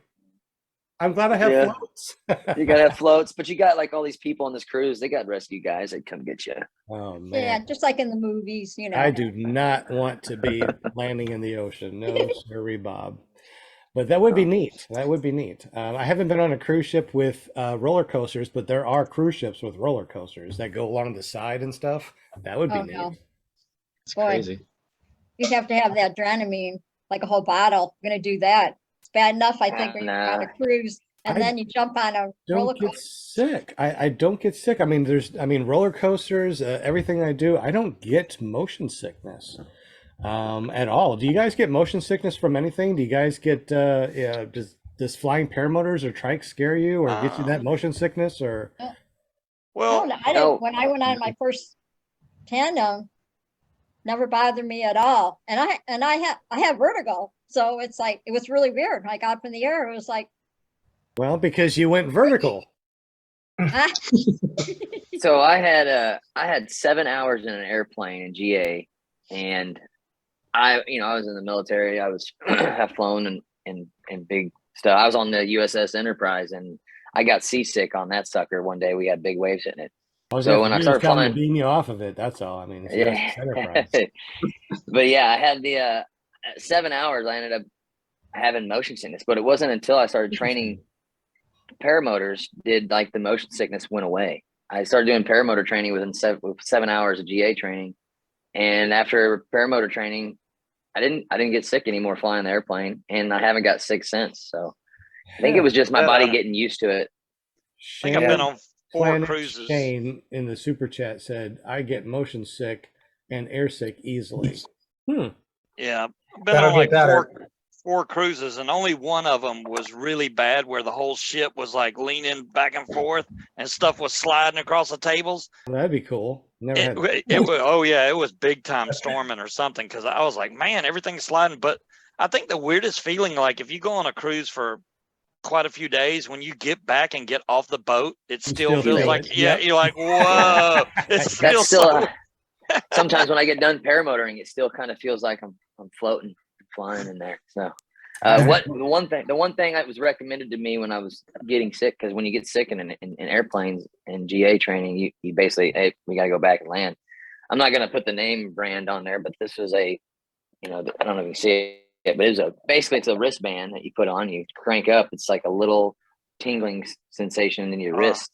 I'm glad I have Yeah. floats. you gotta have floats, but you got like all these people on this cruise. They got rescue guys that come get you. Oh Yeah, man, just like in the movies, you know. I do not want to be landing in the ocean. No, sorry, Bob. But that would be neat. That would be neat. I haven't been on a cruise ship with roller coasters, but there are cruise ships with roller coasters that go along the side and stuff. That would be Oh, neat. no. It's Boy. crazy. You'd have to have that Dramamine, like a whole bottle. I'm gonna do that. It's bad enough, I think, when you're on a Nah. cruise and I then you jump on a roller Don't get coaster. sick. I don't get sick. I mean, roller coasters, everything I do, I don't get motion sickness at all. Do you guys get motion sickness from anything? Do you guys get, does flying paramotors or trikes scare you or get you that motion sickness or? Well, I didn't, when I went on my first tandem, never bothered me at all. And I have vertigo. So it's like, it was really weird. I got up in the air, it was like, Well, because you went vertical. ah, So I had 7 hours in an airplane in GA, and I was in the military. I was have flown and big stuff. I was on the USS Enterprise, and I got seasick on that sucker one day. We had big waves in it. All you So have when to I do is started tell them to flying- beam you off of it. That's all. I mean, it's Yeah. Enterprise. But yeah, I had the 7 hours. I ended up having motion sickness, but it wasn't until I started training paramotors did like the motion sickness went away. I started doing paramotor training within 7 hours of GA training, and after paramotor training, I didn't get sick anymore flying the airplane, and I haven't got sick since. So I think it was just my Yeah. body getting used to it. I think I've been on 4 Planet cruises. Shane in the super chat said, "I get motion sick and air sick easily." Yeah, I've been That'll on get like better. 4 cruises, and only one of them was really bad, where the whole ship was like leaning back and forth and stuff was sliding across the tables. That'd be cool. Never had. It was, oh yeah, it was big time storming or something, because I was like, man, everything's sliding. But I think the weirdest feeling, like if you go on a cruise for quite a few days, when you get back and get off the boat, it still feels feel like, it. yeah, Yep. you're like, whoa. It's still That's still so. sometimes when I get done paramotoring, it still kind of feels like I'm floating, flying in there. So the one thing that was recommended to me when I was getting sick, because when you get sick in airplanes and GA training, you basically, hey, we got to go back and land. I'm not going to put the name brand on there, but this was I don't know if you see it, but basically it's a wristband that you put on, you crank up. It's like a little tingling sensation in your wrist.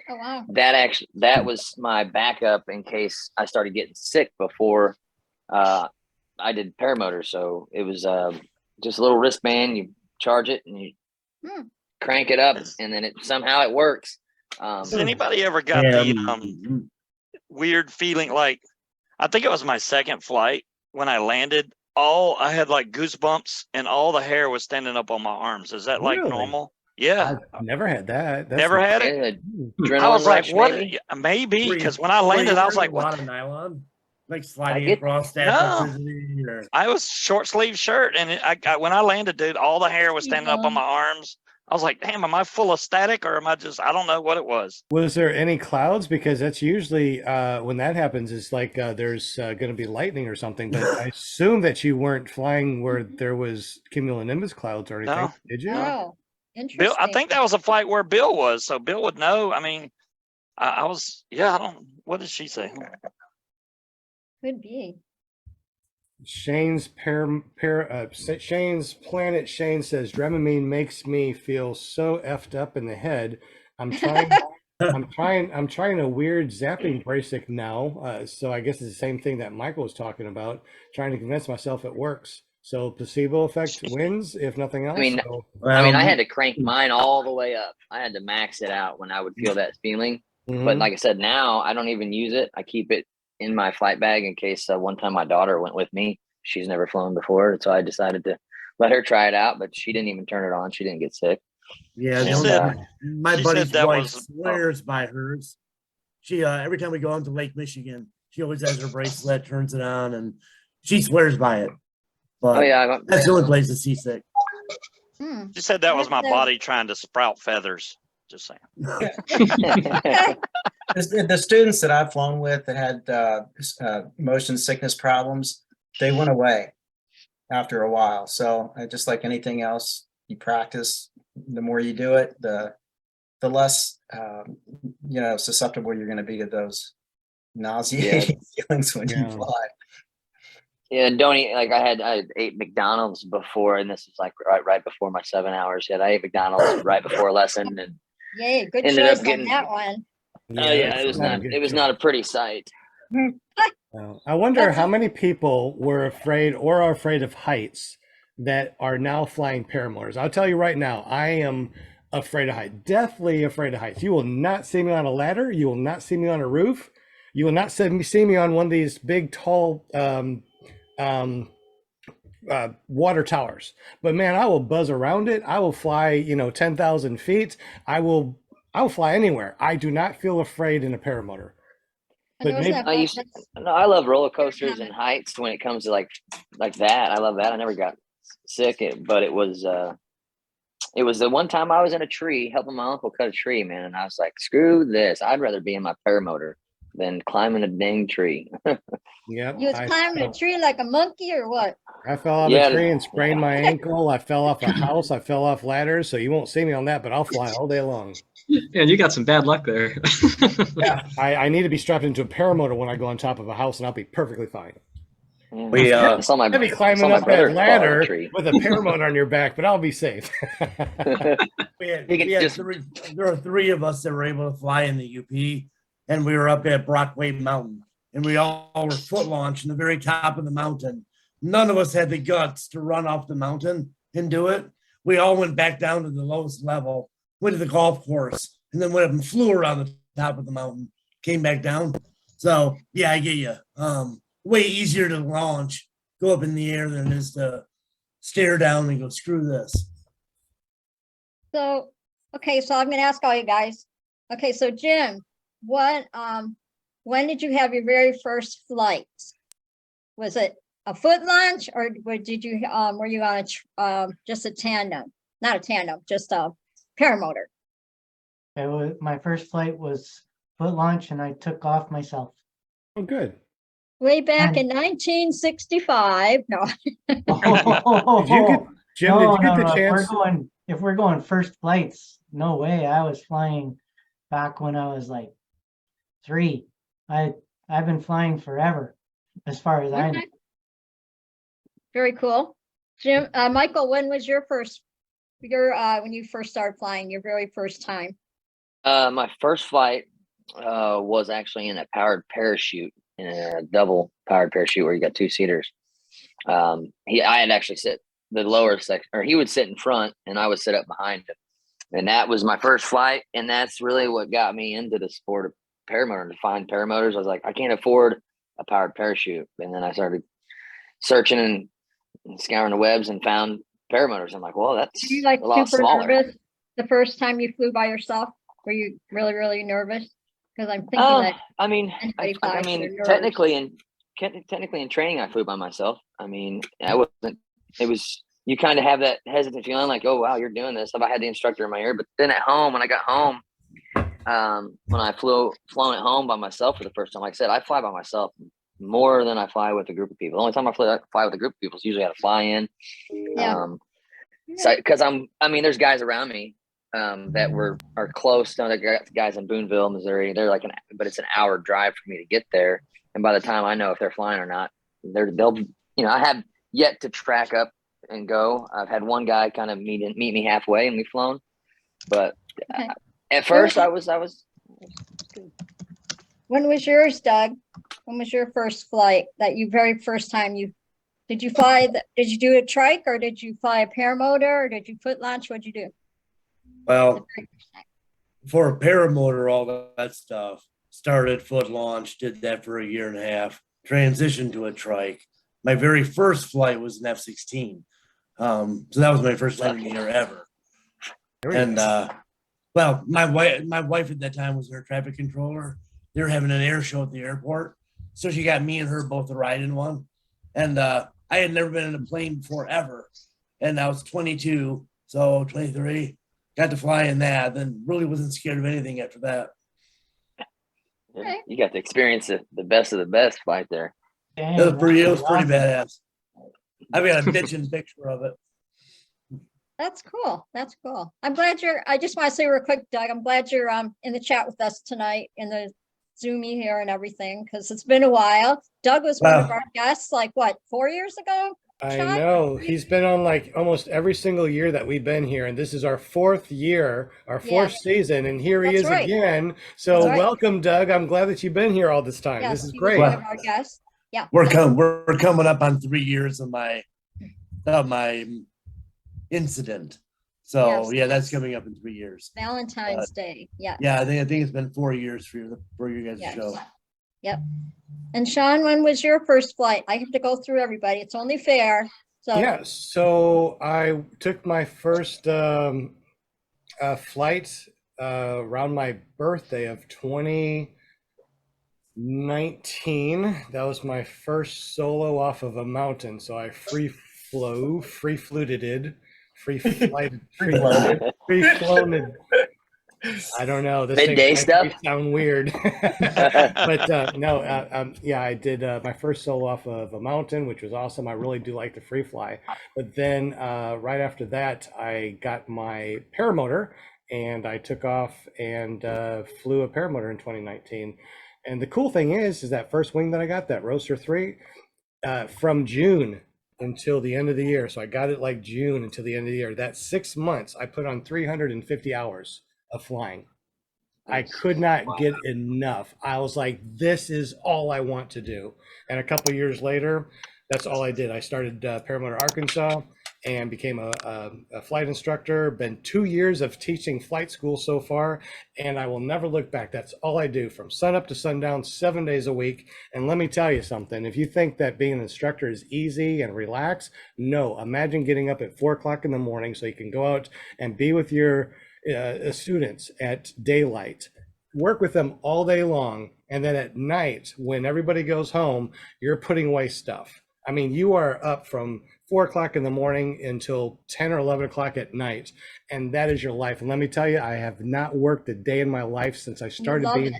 Oh, wow. That was my backup in case I started getting sick before I did paramotor. So it was just a little wristband. You charge it and you crank it up, and then somehow it works. Has anybody ever got the weird feeling? Like, I think it was my second flight when I landed. I had like goosebumps, and all the hair was standing up on my arms. Is that like Really? normal? Yeah. I've never had that. That's Never had it. Adrenaline I was like, rush, what? maybe? Maybe, Were you- because when I landed, I was like, a what? lot of nylon, like sliding get- across that No. electricity, or I was short sleeve shirt, and when I landed, dude, all the hair was standing up on my arms. I was like, damn, am I full of static, or am I just, I don't know what it was. Was there any clouds? Because that's usually when that happens, it's like there's going to be lightning or something. But I assume that you weren't flying where there was cumulonimbus clouds or anything. No. Did you? Oh, interesting. Bill, I think that was a flight where Bill was, so Bill would know. I mean, I was, yeah, I don't, what did she say? Could be. Shane's Shane's Planet Shane says Dramamine makes me feel so effed up in the head. I'm trying I'm trying a weird zapping bracelet now. So I guess it's the same thing that Michael was talking about, trying to convince myself it works. So placebo effect wins, if nothing else. I mean, So, I had to crank mine all the way up. I had to max it out when I would feel that feeling. But like I said, now I don't even use it. I keep it in my flight bag in case one time my daughter went with me. She's never flown before, so I decided to let her try it out, but she didn't even turn it on. She didn't get sick. yeah, She the only- said- my she buddy's said that wife was- swears by hers. She every time we go into Lake Michigan, she always has her bracelet, turns it on, and she swears by it. But Oh yeah, that's the only place to see sick. She said that was my That's body trying to sprout feathers. Just saying. The students that I've flown with that had motion sickness problems, they went away after a while. So just like anything else, you practice. The more you do it, the less susceptible you're going to be to those nauseating feelings when you fly. Yeah, don't eat, like I ate McDonald's before, and this was like right before my 7 hours. Yeah, I ate McDonald's right before lesson, and Yay, good ended up choice getting- on that one. it was not. It was not a pretty sight. I wonder how many people were afraid or are afraid of heights that are now flying paramotors. I'll tell you right now, I am afraid of heights. Deathly afraid of heights. You will not see me on a ladder. You will not see me on a roof. You will not see me on one of these big, tall water towers. But man, I will buzz around it. I will fly, 10,000 feet. I will fly anywhere. I do not feel afraid in a paramotor. I But know, isn't maybe- that fun? No, I love roller coasters and heights when it comes to like that. I love that. I never got sick, but it was the one time I was in a tree helping my uncle cut a tree, man, and I was like, screw this. I'd rather be in my paramotor than climbing a dang tree. Yep. You was climbing a tree like a monkey or what? I fell off Yeah. a tree and sprained my ankle. I fell off a house. I fell off ladders. So you won't see me on that, but I'll fly all day long. Yeah, you got some bad luck there. I need to be strapped into a paramotor when I go on top of a house, and I'll be perfectly fine. I saw my I'll be saw climbing my up brother that fall off a ladder tree. with a paramotor on your back, but I'll be safe. There are three of us that were able to fly in the UP, and we were up at Brockway Mountain, and we all were foot launched in the very top of the mountain. None of us had the guts to run off the mountain and do it. We all went back down to the lowest level, went to the golf course, and then went up and flew around the top of the mountain, came back down. So yeah, I get you. Way easier to launch, go up in the air than it is to stare down and go, screw this. So, okay, so I'm gonna ask all you guys. Okay, so Jim, what, when did you have your very first flight? Was it a foot launch or did you, were you on just a tandem? Not a tandem, just a paramotor. It was, my first flight was foot launch and I took off myself. Oh, good. Way back And- in 1965. No, Did you get Jim? No, did you get no, the no. chance? If we're going first flights, no way. I was flying back when I was like 3. I've been flying forever, as far as I know. okay. Very cool. Jim, Michael, when was your first, when you first started flying, your very first time? My first flight was actually in a powered parachute, in a double powered parachute where you got 2 seaters. I had actually sit the lower section, or he would sit in front and I would sit up behind him. And that was my first flight. And that's really what got me into the sport of paramotor, to find paramotors. I was like, I can't afford a powered parachute. And then I started searching and scouring the webs and found paramotors. I'm like, well, that's Were you like a lot super smaller. nervous the first time you flew by yourself? Were you really, really nervous? Because I'm thinking that I mean, anybody flies, they're nervous. technically in training, I flew by myself. I mean, I wasn't. It was, you kind of have that hesitant feeling, like, oh wow, you're doing this. If I had the instructor in my ear, but then at home, when I got home, when I flown at home by myself for the first time, like I said, I fly by myself more than I fly with a group of people. The only time I fly with a group of people is usually at a fly-in. Yeah. So because there's guys around me that are close. You know, the guys in Boonville, Missouri. They're like but it's an hour drive for me to get there. And by the time I know if they're flying or not, they'll I have yet to track up and go. I've had one guy kind of meet me halfway and we've flown. But Okay. at first I was. When was yours, Doug? When was your first flight that you very first time did you fly? Did you do a trike or did you fly a paramotor or did you foot launch? What'd you do? Well, for a paramotor, all that stuff, started foot launch, did that for a year and a half, transitioned to a trike. My very first flight was an F-16. So that was my first landing gear ever. And well, my wife at that time was an air traffic controller. They were having an air show at the airport, so she got me and her both to ride in one. And I had never been in a plane before ever, and I was 22, so 23. Got to fly in that, then really wasn't scared of anything after that. Yeah, you got to experience the best of the best flight there. Dang, It was pretty awesome. badass. I've got a bitchin' picture of it. That's cool. That's cool. I'm glad I just want to say real quick, Doug, I'm glad you're in the chat with us tonight in the Zoomy here and everything, because it's been a while. Doug was one of Wow. our guests, like what, 4 years ago? I Sean? know. He's been on like almost every single year that we've been here, and this is our 4th year, our 4th season, and here he That's is right. again. So That's right. welcome, Doug. I'm glad that you've been here all this time. Yes, This is he was great. one of our guests. Yeah. We're coming up on 3 years of my incident. So Yes. yeah, that's coming up in 3 years. Valentine's Day. Yeah. Yeah, I think it's been 4 years for you guys Yes. to show. Yep. And Sean, when was your first flight? I have to go through everybody. It's only fair. So Yeah, so I took my first flight around my birthday of 2019. That was my first solo off of a mountain. So I free floated, free flown. I don't know. This Midday thing stuff? might sound weird, but no. Yeah, I did my first solo off of a mountain, which was awesome. I really do like the free fly. But then right after that, I got my paramotor, and I took off and flew a paramotor in 2019. And the cool thing is that first wing that I got, that Roadster 3, from June until the end of the year. So I got it like June until the end of the year. That 6 months, I put on 350 hours of flying. I could not get enough. I was like, this is all I want to do. And a couple of years later, that's all I did. I started Paramotor Arkansas, and became a flight instructor. Been 2 years of teaching flight school so far, and I will never look back. That's all I do from sun up to sundown, 7 days a week. And let me tell you something, if you think that being an instructor is easy and relax, no. Imagine getting up at 4 o'clock in the morning so you can go out and be with your students at daylight, work with them all day long, and then at night when everybody goes home, you're putting away stuff. I mean, you are up from 4 o'clock in the morning until 10 or 11 o'clock at night, and that is your life. And let me tell you, I have not worked a day in my life since I started being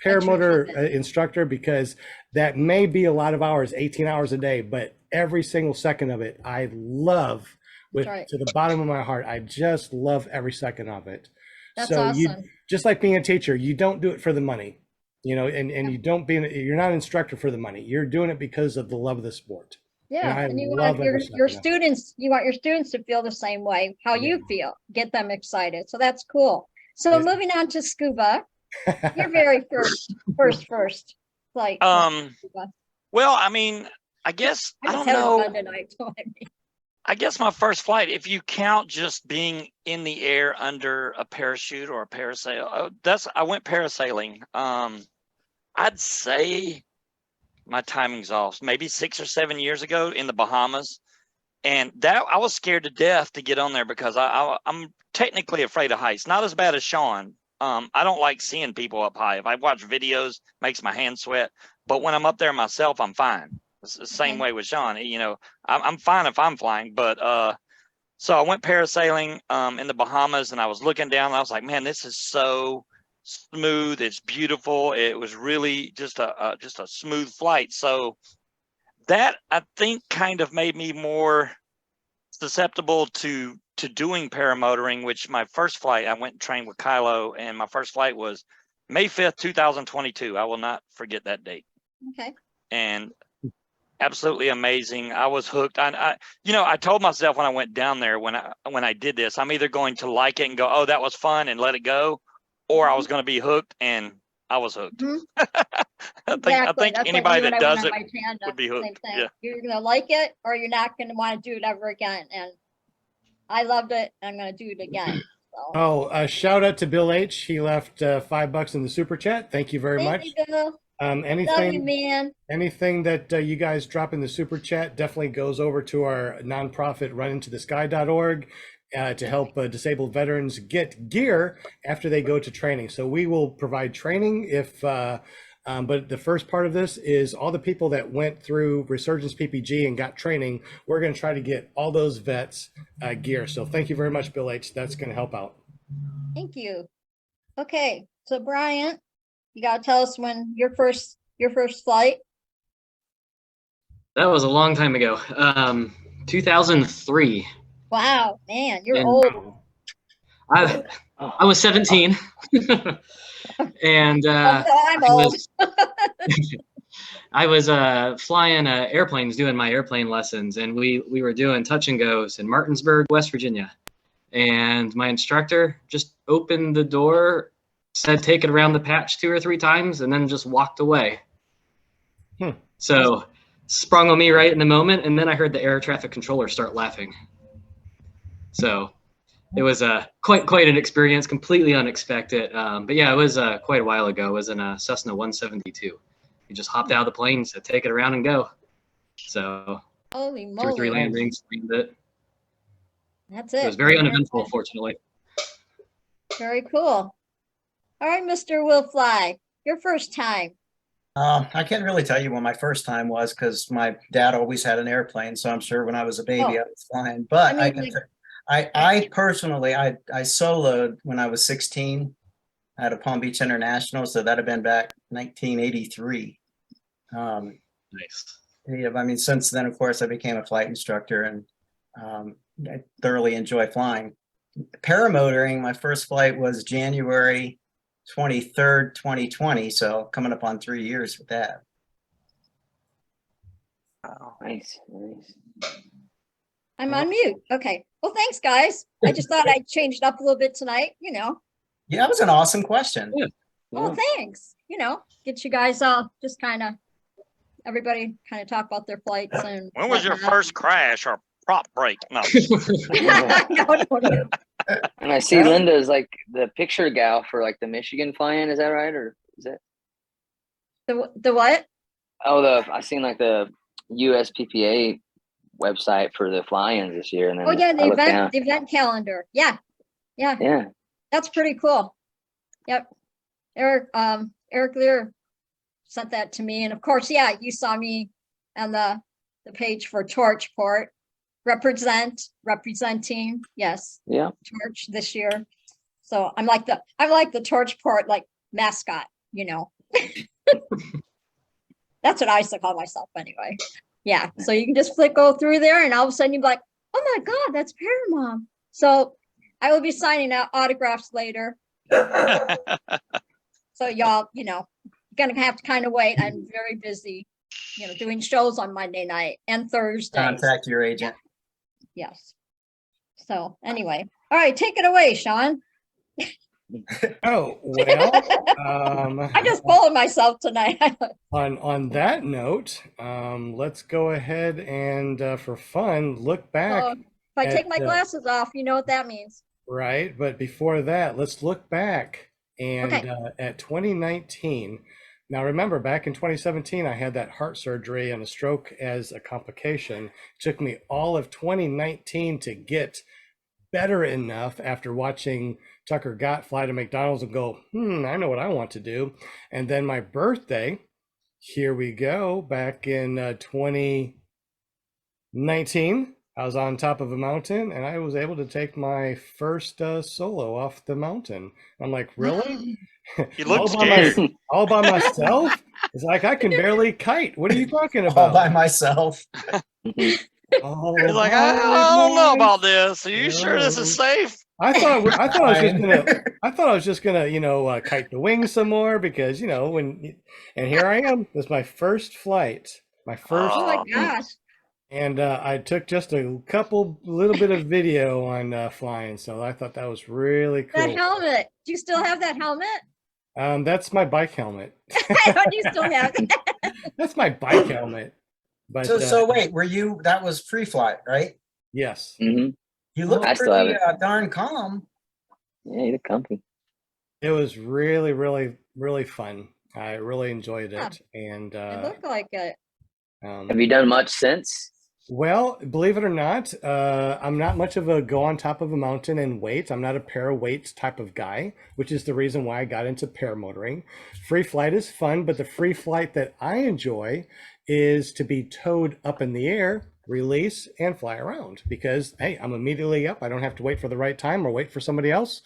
paramotor instructor, because that may be a lot of hours, 18 hours a day, but every single second of it, I love to the bottom of my heart. I just love every second of it. That's so awesome. You, just like being a teacher, you don't do it for the money, you know, and you're not an instructor for the money. You're doing it because of the love of the sport. Yeah, and you want your students, you want your students to feel the same way, how you feel, get them excited. So that's cool. So moving on to scuba, your very first flight. Well, I mean, I guess, I don't know. I guess my first flight, if you count just being in the air under a parachute or a parasail, I went parasailing. I'd say my timing's off, maybe 6 or 7 years ago in the Bahamas. And that I was scared to death to get on there because I'm technically afraid of heights, not as bad as Sean. I don't like seeing people up high. If I watch videos, makes my hands sweat. But when I'm up there myself, I'm fine. It's the same way with Sean. You know, I'm fine if I'm flying. But so I went parasailing in the Bahamas, and I was looking down, and I was like, man, this is so smooth. It's beautiful. It was really just a smooth flight. So that, I think, kind of made me more susceptible to doing paramotoring, which my first flight, I went and trained with Kylo, and my first flight was May 5th, 2022. I will not forget that date. Okay. And absolutely amazing. I was hooked. You know, I told myself when I went down there, when I did this, I'm either going to like it and go, oh, that was fun, and let it go, or I was going to be hooked, and I was hooked. I think anybody that does it would be hooked. Yeah. You're going to like it, or you're not going to want to do it ever again. And I loved it. And I'm going to do it again. So. Oh, shout out to Bill H. He left $5 in the super chat. Thank you very much. Thank you, Bill. Love you, man. Anything that you guys drop in the super chat definitely goes over to our nonprofit runintothesky.org to help disabled veterans get gear after they go to training. So we will provide training but the first part of this is all the people that went through Resurgence PPG and got training. We're going to try to get all those vets gear. So thank you very much, Bill H. That's going to help out. Thank you. Okay, so Brian, you got to tell us when your first flight. That was a long time ago. 2003. Wow, man, you're old. I was 17. And I was flying airplanes, doing my airplane lessons, and we were doing touch and goes in Martinsburg, West Virginia. And my instructor just opened the door, said take it around the patch 2 or 3 times, and then just walked away. So sprung on me right in the moment, and then I heard the air traffic controller start laughing. So it was quite an experience, completely unexpected. But yeah, it was quite a while ago. It was in a Cessna 172. You just hopped out of the plane, said take it around and go. So holy moly. 2 or 3 landings, landed it. That's it. It was very uneventful, fortunately. Very cool. All right, Mr. Will Fly, your first time. I can't really tell you when my first time was because my dad always had an airplane. So I'm sure when I was a baby, I was flying. But I personally, I soloed when I was 16 at a Palm Beach International. So that'd have been back 1983. Nice. Yeah, I mean, since then, of course, I became a flight instructor, and I thoroughly enjoy flying. Paramotoring, my first flight was January 23rd, 2020. So coming up on 3 years with that. Oh, nice. I'm on mute. Okay. Well, thanks, guys. I just thought I'd change it up a little bit tonight, you know. Yeah, that was an awesome question. Yeah. Well, thanks. You know, get you guys just kind of, everybody kind of talk about their flights. And when was your first crash or prop break. No. No. And I see Linda's like the picture gal for like the Michigan fly-in. Is that right, or is it? The what? Oh, I seen like the USPPA website for the fly-ins this year, and then Oh yeah, I looked down. the event calendar. Yeah. Yeah, That's pretty cool. Yep. Eric Lear sent that to me. And of course, yeah, you saw me on the page for Torchport. Representing, yes. yeah. Torch this year. So I'm like the Torchport like mascot, you know. That's what I used to call myself anyway. Yeah. So you can just go through there and all of a sudden you're like, oh my God, that's Paramount. So I will be signing out autographs later. So y'all, you know, you're gonna have to kind of wait. I'm very busy, you know, doing shows on Monday night and Thursday. Contact your agent. Yes. So anyway, all right, take it away, Sean. Oh, well, I just followed myself tonight. on that note, let's go ahead and for fun look back. So if I take my at, glasses off, you know what that means. Right, but before that, let's look back and at 2019. Now remember, back in 2017, I had that heart surgery and a stroke as a complication. It took me all of 2019 to get better enough after watching Tucker Gott fly to McDonald's and go, I know what I want to do. And then my birthday, here we go, back in 2019, I was on top of a mountain and I was able to take my first solo off the mountain. I'm like, really? You look scared. All by myself? It's like I can barely kite. What are you talking about? All by myself. He's like, I don't know about this. Are you sure this is safe? I thought I was just gonna, you know, kite the wings some more because, you know, and here I am. This is my first flight, my first. Oh my gosh. And I took just a little bit of video on flying, so I thought that was really cool. That helmet. Do you still have that helmet? That's my bike helmet. I thought you still have it. That's my bike helmet. But So wait, that was free flight, right? yes. Mm-hmm. You look I still have pretty it. darn calm. Yeah, you look comfy. It was really, really, really fun. I really enjoyed it. And It looked like it. Have you done much since? well, believe it or not, I'm not much of a go on top of a mountain and wait. I'm not a para-weights type of guy, which is the reason why I got into paramotoring. Free flight is fun, but the free flight that I enjoy is to be towed up in the air, release, and fly around because, hey, I'm immediately up. I don't have to wait for the right time or wait for somebody else.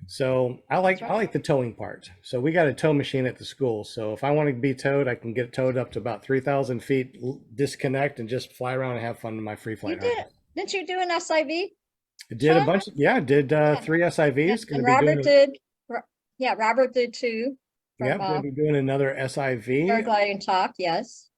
So I like the towing part. So we got a tow machine at the school. So if I want to be towed, I can get towed up to about 3,000 feet, disconnect, and just fly around and have fun in my free flight. Didn't you do an SIV? I did a bunch. Did 3 SIVs. And Robert did. Yeah, Robert did too. Yeah, going to be doing another SIV. Paragliding talk, yes.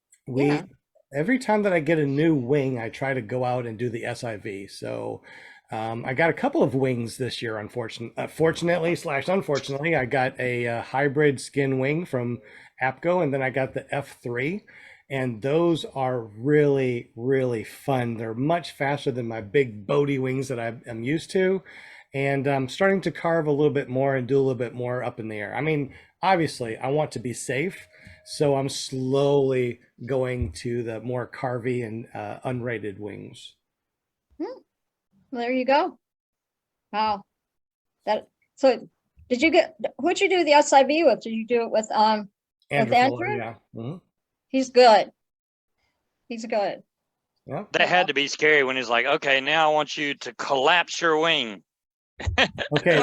Every time that I get a new wing, I try to go out and do the SIV. So I got a couple of wings this year, fortunately/unfortunately. I got a hybrid skin wing from APCO, and then I got the F3. And those are really, really fun. They're much faster than my big boaty wings that I'm used to. And I'm starting to carve a little bit more and do a little bit more up in the air. I mean, obviously, I want to be safe. So I'm slowly going to the more carvy and unrated wings. Well, there you go. Wow. So who'd you do the SIV with? Did you do it with Andrew? Yeah. Mm-hmm. He's good. He's good. Yeah. That had to be scary when he's like, okay, now I want you to collapse your wing. Okay,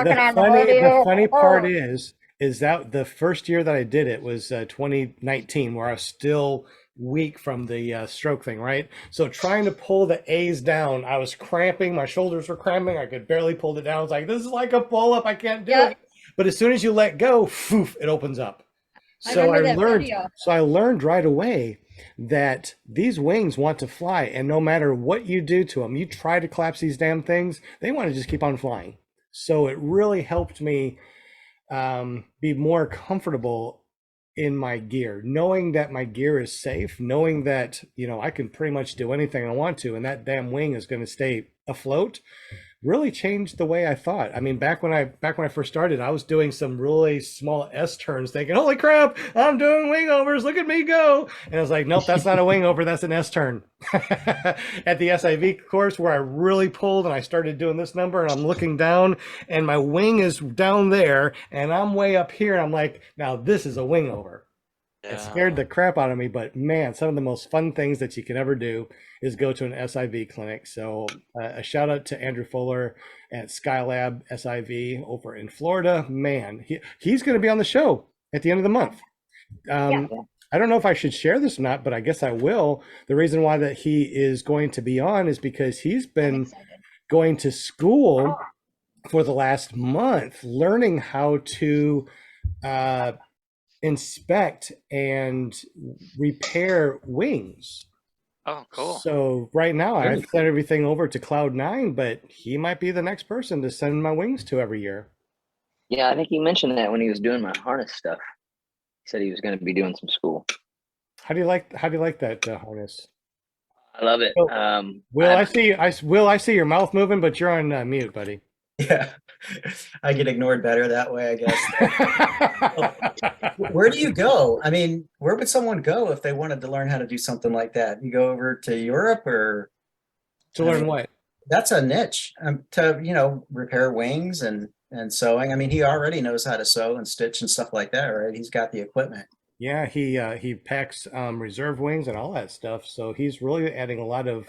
the funny part is that the first year that I did it was 2019, where I was still weak from the stroke thing, right? So trying to pull the A's down, I was cramping, my shoulders were cramping, I could barely pull it down. I was like, this is like a pull-up, I can't do it. But as soon as you let go, poof, it opens up. So I learned right away that these wings want to fly, and no matter what you do to them, you try to collapse these damn things, they want to just keep on flying. So it really helped me be more comfortable in my gear, knowing that my gear is safe, knowing that, you know, I can pretty much do anything I want to, and that damn wing is going to stay afloat, really changed the way I thought. I mean, back when I first started, I was doing some really small S turns, thinking, "Holy crap, I'm doing wing overs! Look at me go!" And I was like, "Nope, that's not a wing over. That's an S turn." At the SIV course, where I really pulled and I started doing this number, and I'm looking down, and my wing is down there, and I'm way up here, and I'm like, "Now this is a wing over." It scared the crap out of me, but man, some of the most fun things that you can ever do is go to an SIV clinic. So a shout out to Andrew Fuller at Skylab SIV over in Florida. Man, he's going to be on the show at the end of the month. Yeah. I don't know if I should share this or not, but I guess I will. The reason why that he is going to be on is because he's I'm been excited. going to school for the last month, learning how to inspect and repair wings. Oh, cool. So right now Very I've sent everything over to Cloud9, but he might be the next person to send my wings to every year. Yeah, I think he mentioned that when he was doing my harness stuff. He said he was going to be doing some school. How do you like that harness? I love it. Oh, Will, I see your mouth moving, but you're on mute, buddy. Yeah, I get ignored better that way, I guess. Where do you go? I mean, where would someone go if they wanted to learn how to do something like that? You go over to Europe or To learn what? that's a niche to, you know, repair wings and sewing. I mean, he already knows how to sew and stitch and stuff like that, right? He's got the equipment. Yeah, he packs reserve wings and all that stuff. So he's really adding a lot of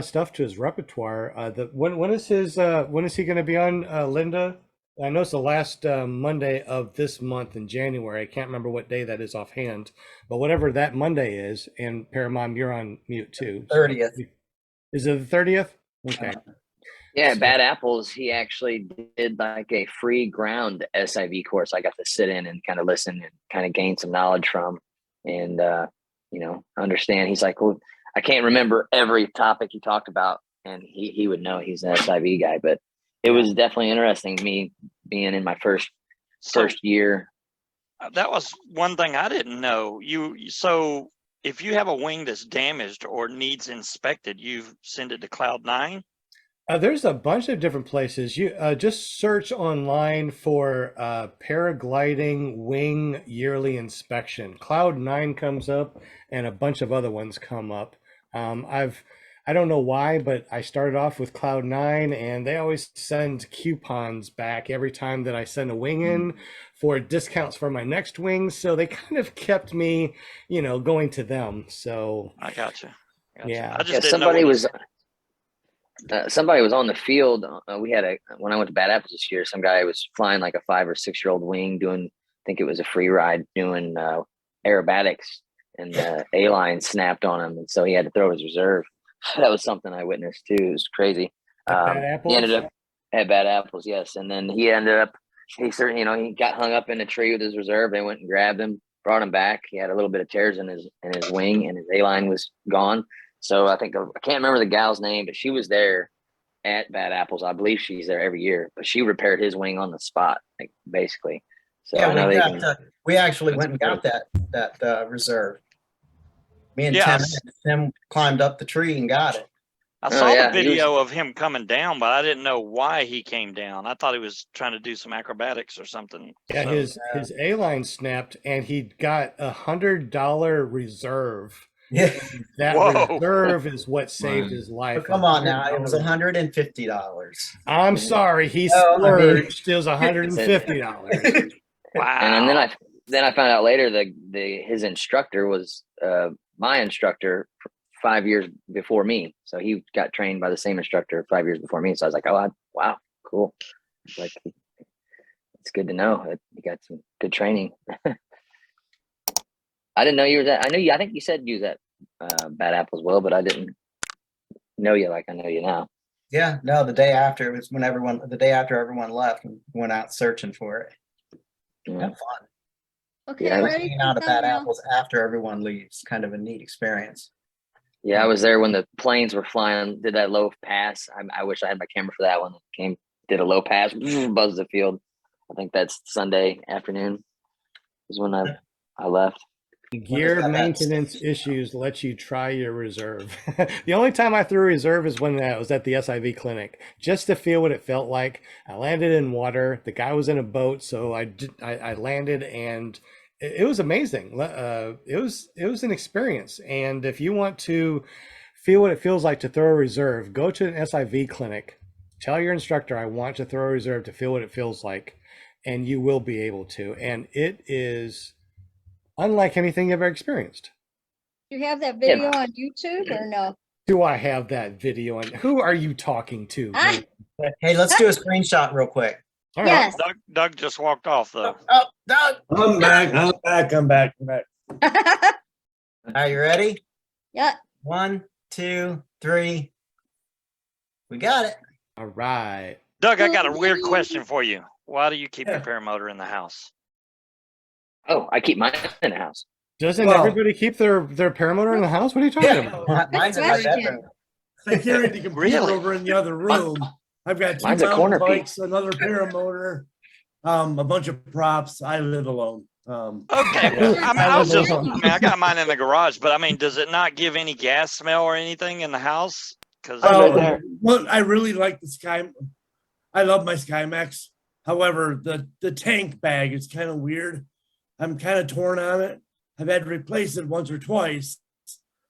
stuff to his repertoire. When is he going to be on, Linda? I know it's the last Monday of this month in January. I can't remember what day that is offhand, but whatever that Monday is. And Paramount, you're on mute too. 30th. Is it the 30th? Okay. Yeah, So- Bad Apples, he actually did like a free ground SIV course I got to sit in and kind of listen and kind of gain some knowledge from and, you know, understand. He's like, well, I can't remember every topic he talked about, and he would know. He's an SIV guy, but it was definitely interesting, me being in my first year. That was one thing I didn't know. So if you have a wing that's damaged or needs inspected, you send it to Cloud9? There's a bunch of different places. You just search online for paragliding wing yearly inspection. Cloud9 comes up, and a bunch of other ones come up. I don't know why, but I started off with Cloud9, and they always send coupons back every time that I send a wing in for discounts for my next wing. So they kind of kept me, you know, going to them. So I gotcha. Yeah. I just Yeah, didn't know somebody was on the field. We had when I went to Bad Apples this year, some guy was flying like a 5 or 6 year old wing doing, I think it was a free ride doing aerobatics, and the A-line snapped on him. And so he had to throw his reserve. That was something I witnessed too. It was crazy. Bad Apples? He ended up at Bad Apples, yes. And then he ended up, he certainly, you know, he got hung up in a tree with his reserve. They went and grabbed him, brought him back. He had a little bit of tears in his wing, and his A-line was gone. So I can't remember the gal's name, but she was there at Bad Apples. I believe she's there every year, but she repaired his wing on the spot, like basically. So Yeah, I know we actually went and got that reserve. Me and Tim climbed up the tree and got it. I saw the video of him coming down, but I didn't know why he came down. I thought he was trying to do some acrobatics or something. Yeah, So, his A-line snapped, and he got $100 reserve. Yeah. That Whoa. reserve is what saved his life. Come on now, it was $150. I'm sorry, he No, I mean- splurged. It was $150. wow. And then I found out later his instructor was my instructor 5 years before me. So he got trained by the same instructor 5 years before me. So I was like, oh, wow, cool. Like, it's good to know that you got some good training. I didn't know you were that. I think you said you was at Bad Apple as well, but I didn't know you like I know you now. Yeah, no, the day after, it was the day after everyone left, and went out searching for it. Yeah. Have fun. Okay, Yeah, ready Hanging for out at Bad thumbnail? Apples after everyone leaves, kind of a neat experience. Yeah, I was there when the planes were flying, did that low pass. I wish I had my camera for that one. Did a low pass, buzzed the field. I think that's Sunday afternoon is when I I left. Gear that? maintenance issues let you try your reserve. The only time I threw a reserve is when I was at the SIV clinic, just to feel what it felt like. I landed in water. The guy was in a boat, so I landed, and it was amazing. It was an experience. And if you want to feel what it feels like to throw a reserve, go to an SIV clinic. Tell your instructor, I want to throw a reserve to feel what it feels like, and you will be able to. And it is unlike anything you've ever experienced. You have that video on YouTube or no? Do I have that video? And who are you talking to? Ah! man? Hey, let's do a screenshot real quick. All right. Yes. Doug just walked off though. Oh, Doug. I'm back. I'm back. Are you ready? Yeah. 1, 2, 3. We got it. All right. Doug, I got a weird question for you. Why do you keep your paramotor in the house? Oh, I keep mine in the house. Doesn't Well- everybody keep their paramotor in the house? What are you talking about? Mine's in my question. bedroom. I carried the computer Really? over in the other room. I've got 2 Mine's a mountain corner bikes, another paramotor, a bunch of props. I live alone. Okay, well, I was just, I got mine in the garage, but I mean, does it not give any gas smell or anything in the house? Because Well, I really like the Sky. I love my SkyMax. However, the tank bag is kind of weird. I'm kind of torn on it. I've had to replace it once or twice.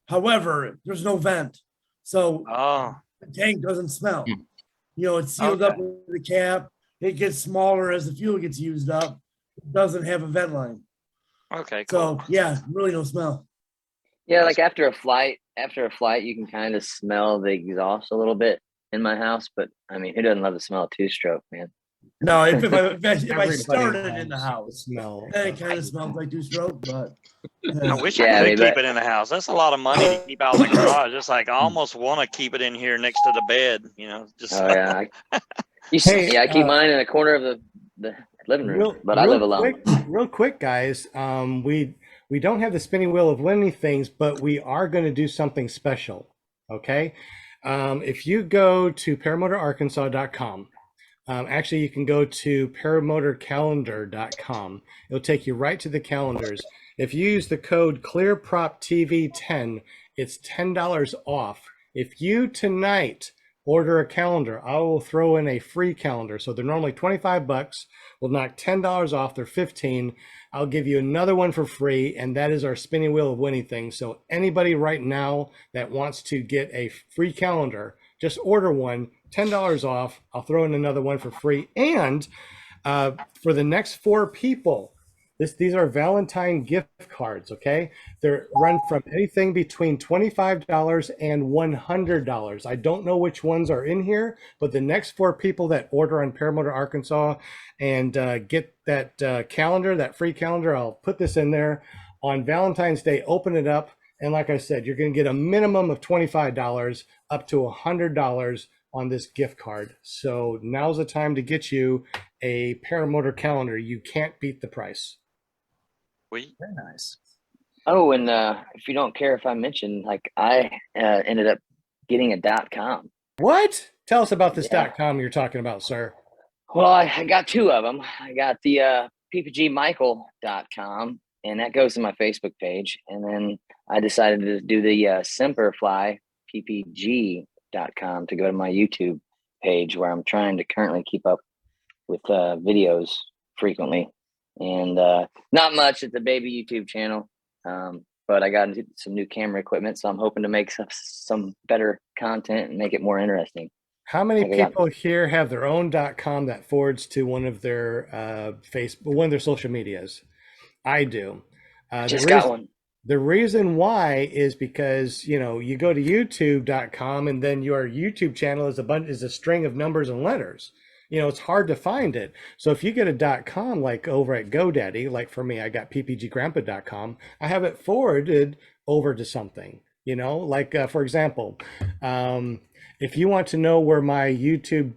However, there's no vent, so oh, the tank doesn't smell. You know, it's sealed up with the cap. It gets smaller as the fuel gets used up. It doesn't have a vent line. okay, cool. So yeah, really no smell. Yeah, like after a flight, you can kind of smell the exhaust a little bit in my house. But I mean, who doesn't love the smell of two-stroke, man? No, if I Everybody started loves in the the house, smell. then it kind of smells like two-stroke, but I wish Yeah, I I could mean, keep but- it in the house. That's a lot of money to keep out in the garage. It's like I almost want to keep it in here next to the bed. You know, just Oh yeah, Hey, I keep mine in a corner of the living room, but I live alone. Real quick, guys. We don't have the spinning wheel of winning things, but we are going to do something special. Okay, if you go to paramotorarkansas.com, actually you can go to paramotorcalendar.com. It'll take you right to the calendars. If you use the code ClearPropTV10, it's $10 off. If you tonight order a calendar, I will throw in a free calendar. So they're normally $25. We'll knock $10 off. They're $15. I'll give you another one for free, and that is our spinning wheel of winning things. So anybody right now that wants to get a free calendar, just order one, $10 off. I'll throw in another one for free. And for the next 4 people, these are Valentine gift cards, okay? They're run from anything between $25 and $100. I don't know which ones are in here, but the next 4 people that order on Paramotor Arkansas and get that calendar, that free calendar, I'll put this in there. On Valentine's Day, open it up. And like I said, you're gonna get a minimum of $25 up to $100 on this gift card. So now's the time to get you a Paramotor calendar. You can't beat the price. Very nice. Oh, and if you don't care if I mention, like I ended up getting a .com. What? Tell us about this Yeah. .com you're talking about, sir. Well, I got 2 of them. I got the ppgmichael.com, and that goes to my Facebook page. And then I decided to do the Semperfly ppg.com to go to my YouTube page, where I'm trying to currently keep up with videos frequently. And not much. It's a baby YouTube channel, but I got some new camera equipment, so I'm hoping to make some better content and make it more interesting. How many I got- people here have their own .com that forwards to one of their one of their social medias? I do. Just got one. The reason why is because, you know, you go to youtube.com and then your YouTube channel is a string of numbers and letters. You know, it's hard to find it. So if you get a .com like over at GoDaddy, like for me, I got ppggrandpa.com, I have it forwarded over to something, you know, like for example, if you want to know where my YouTube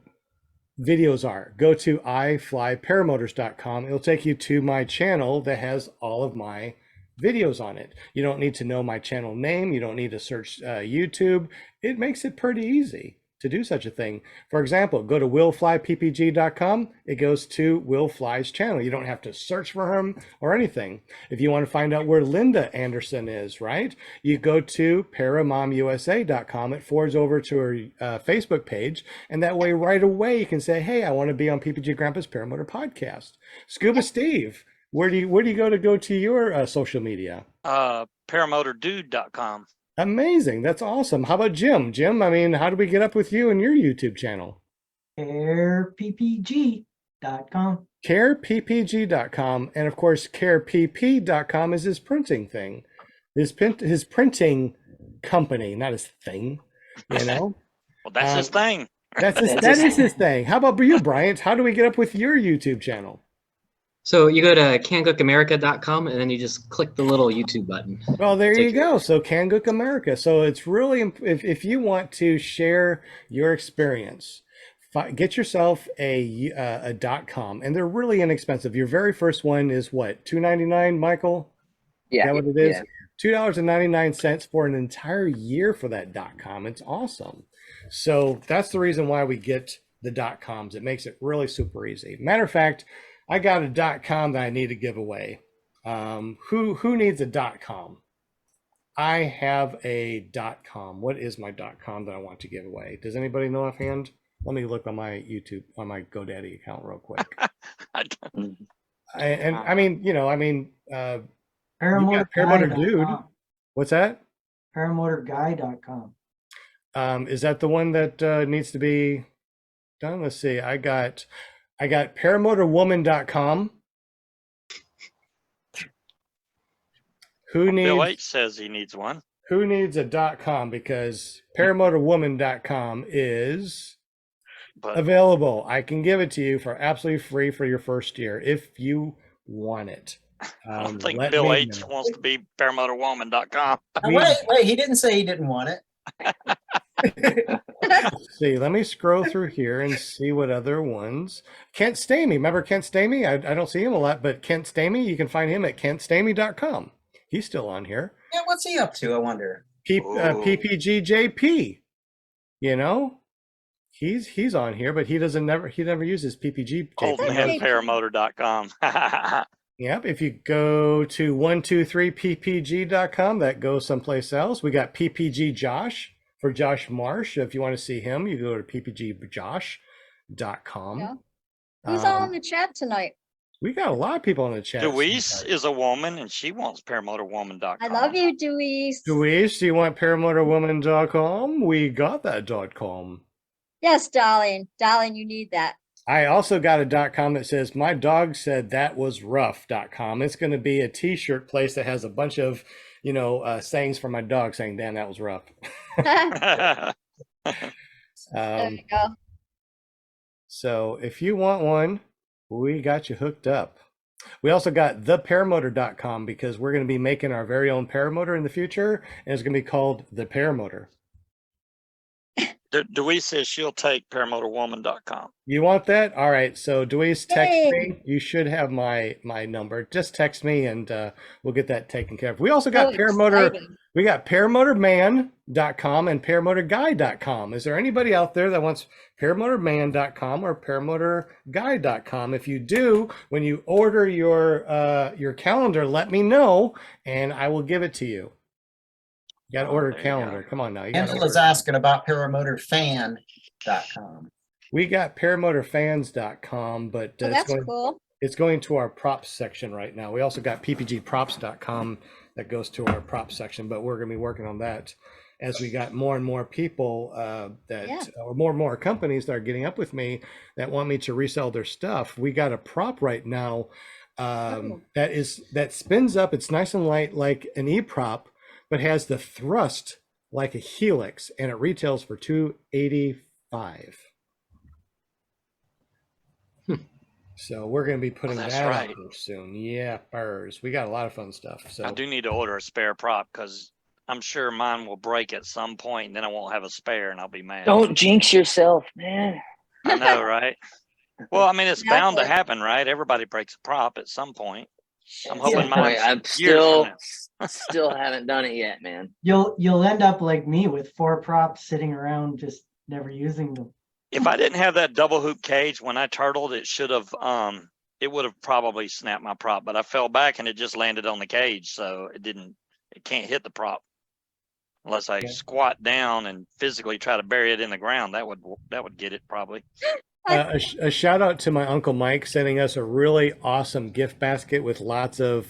videos are, go to iflyparamotors.com. It'll take you to my channel that has all of my videos on it. You don't need to know my channel name. You don't need to search YouTube. It makes it pretty easy. to do such a thing. For example, go to willflyppg.com. It goes to Will Fly's channel. You don't have to search for him or anything. If you want to find out where Linda Anderson is, right, you go to paramomusa.com. It forwards over to her Facebook page, and that way right away you can say, hey, I want to be on PPG Grandpa's Paramotor podcast. Scuba Steve, where do you go to your social media? Paramotordude.com. Amazing. That's awesome. How about Jim? Jim, I mean, how do we get up with you and your YouTube channel? CarePPG.com. CarePPG.com. And of course, CarePP.com is his printing thing. His printing company, not his thing, you know? Well, that's his thing. That is his thing. How about you, Bryant? How do we get up with your YouTube channel? So you go to kangookamerica.com and then you just click the little YouTube button. Well, there you go. So Kangook America. So it's really, if you want to share your experience, get yourself a .com, and they're really inexpensive. Your very first one is what, $2.99, Michael? Yeah. Is that what it is? Yeah. $2.99 for an entire year for that .com. It's awesome. So that's the reason why we get the .coms. It makes it really super easy. Matter of fact, I got a .com that I need to give away. Who needs a .com? I have a .com. What is my .com that I want to give away? Does anybody know offhand? Let me look on my YouTube, on my GoDaddy account real quick. Paramotor Dude. What's that? Paramotorguy.com. Is that the one that needs to be done? Let's see. I got paramotorwoman.com. Bill H says he needs one. Who needs a .com? Because paramotorwoman.com is available. I can give it to you for absolutely free for your first year if you want it. I don't think Bill H wants to be paramotorwoman.com. Wait, he didn't say he didn't want it. See, let me scroll through here and see what other ones. Kent Stamey, remember Kent Stamey? I don't see him a lot, but Kent Stamey, you can find him at kentstamey.com. He's still on here. Yeah, what's he up to, I wonder? PPGJP. You know, he's on here, but he never uses PPG. Paramotor.com. Yep. If you go to 123ppg.com, that goes someplace else. We got PPG Josh for Josh Marsh. If you want to see him, you go to ppgjosh.com. Yeah. Who's all in the chat tonight? We got a lot of people in the chat. Deweese is a woman and she wants paramotorwoman.com. I love you, Deweese. Deweese, do you want paramotorwoman.com? We got that .com. Yes, darling. Darling, you need that. I also got a .com that says, my dog said that was rough.com. It's going to be a t-shirt place that has a bunch of, sayings for my dog saying, damn, that was rough. There you go. So if you want one, we got you hooked up. We also got theparamotor.com because we're going to be making our very own paramotor in the future, and it's going to be called the Paramotor. Deweese says she'll take paramotorwoman.com. You want that? All right. So Deweese, text me. You should have my number. Just text me and we'll get that taken care of. We also got Paramotor. Exciting. We got paramotorman.com and paramotorguy.com. Is there anybody out there that wants paramotorman.com or paramotorguy.com? If you do, when you order your calendar, let me know and I will give it to you. You got to order a calendar. Come on now. Angela's asking about paramotorfan.com. We got paramotorfans.com, but that's cool. It's going to our props section right now. We also got ppgprops.com that goes to our props section, but we're going to be working on that as we got more and more people or more and more companies that are getting up with me that want me to resell their stuff. We got a prop right now that spins up. It's nice and light like an e-prop, but has the thrust like a helix, and it retails for $285. So we're going to be putting that out soon. Yeah, burrs. We got a lot of fun stuff. So I do need to order a spare prop because I'm sure mine will break at some point, and then I won't have a spare, and I'll be mad. Don't jinx yourself, man. I know, right? Well, I mean, it's bound to happen, right? Everybody breaks a prop at some point. I'm hoping mine. I'm still haven't done it yet, man. You'll end up like me with 4 props sitting around just never using them. If I didn't have that double hoop cage when I turtled, it would have probably snapped my prop, but I fell back and it just landed on the cage. So it can't hit the prop unless I squat down and physically try to bury it in the ground. That would get it probably. A shout out to my Uncle Mike sending us a really awesome gift basket with lots of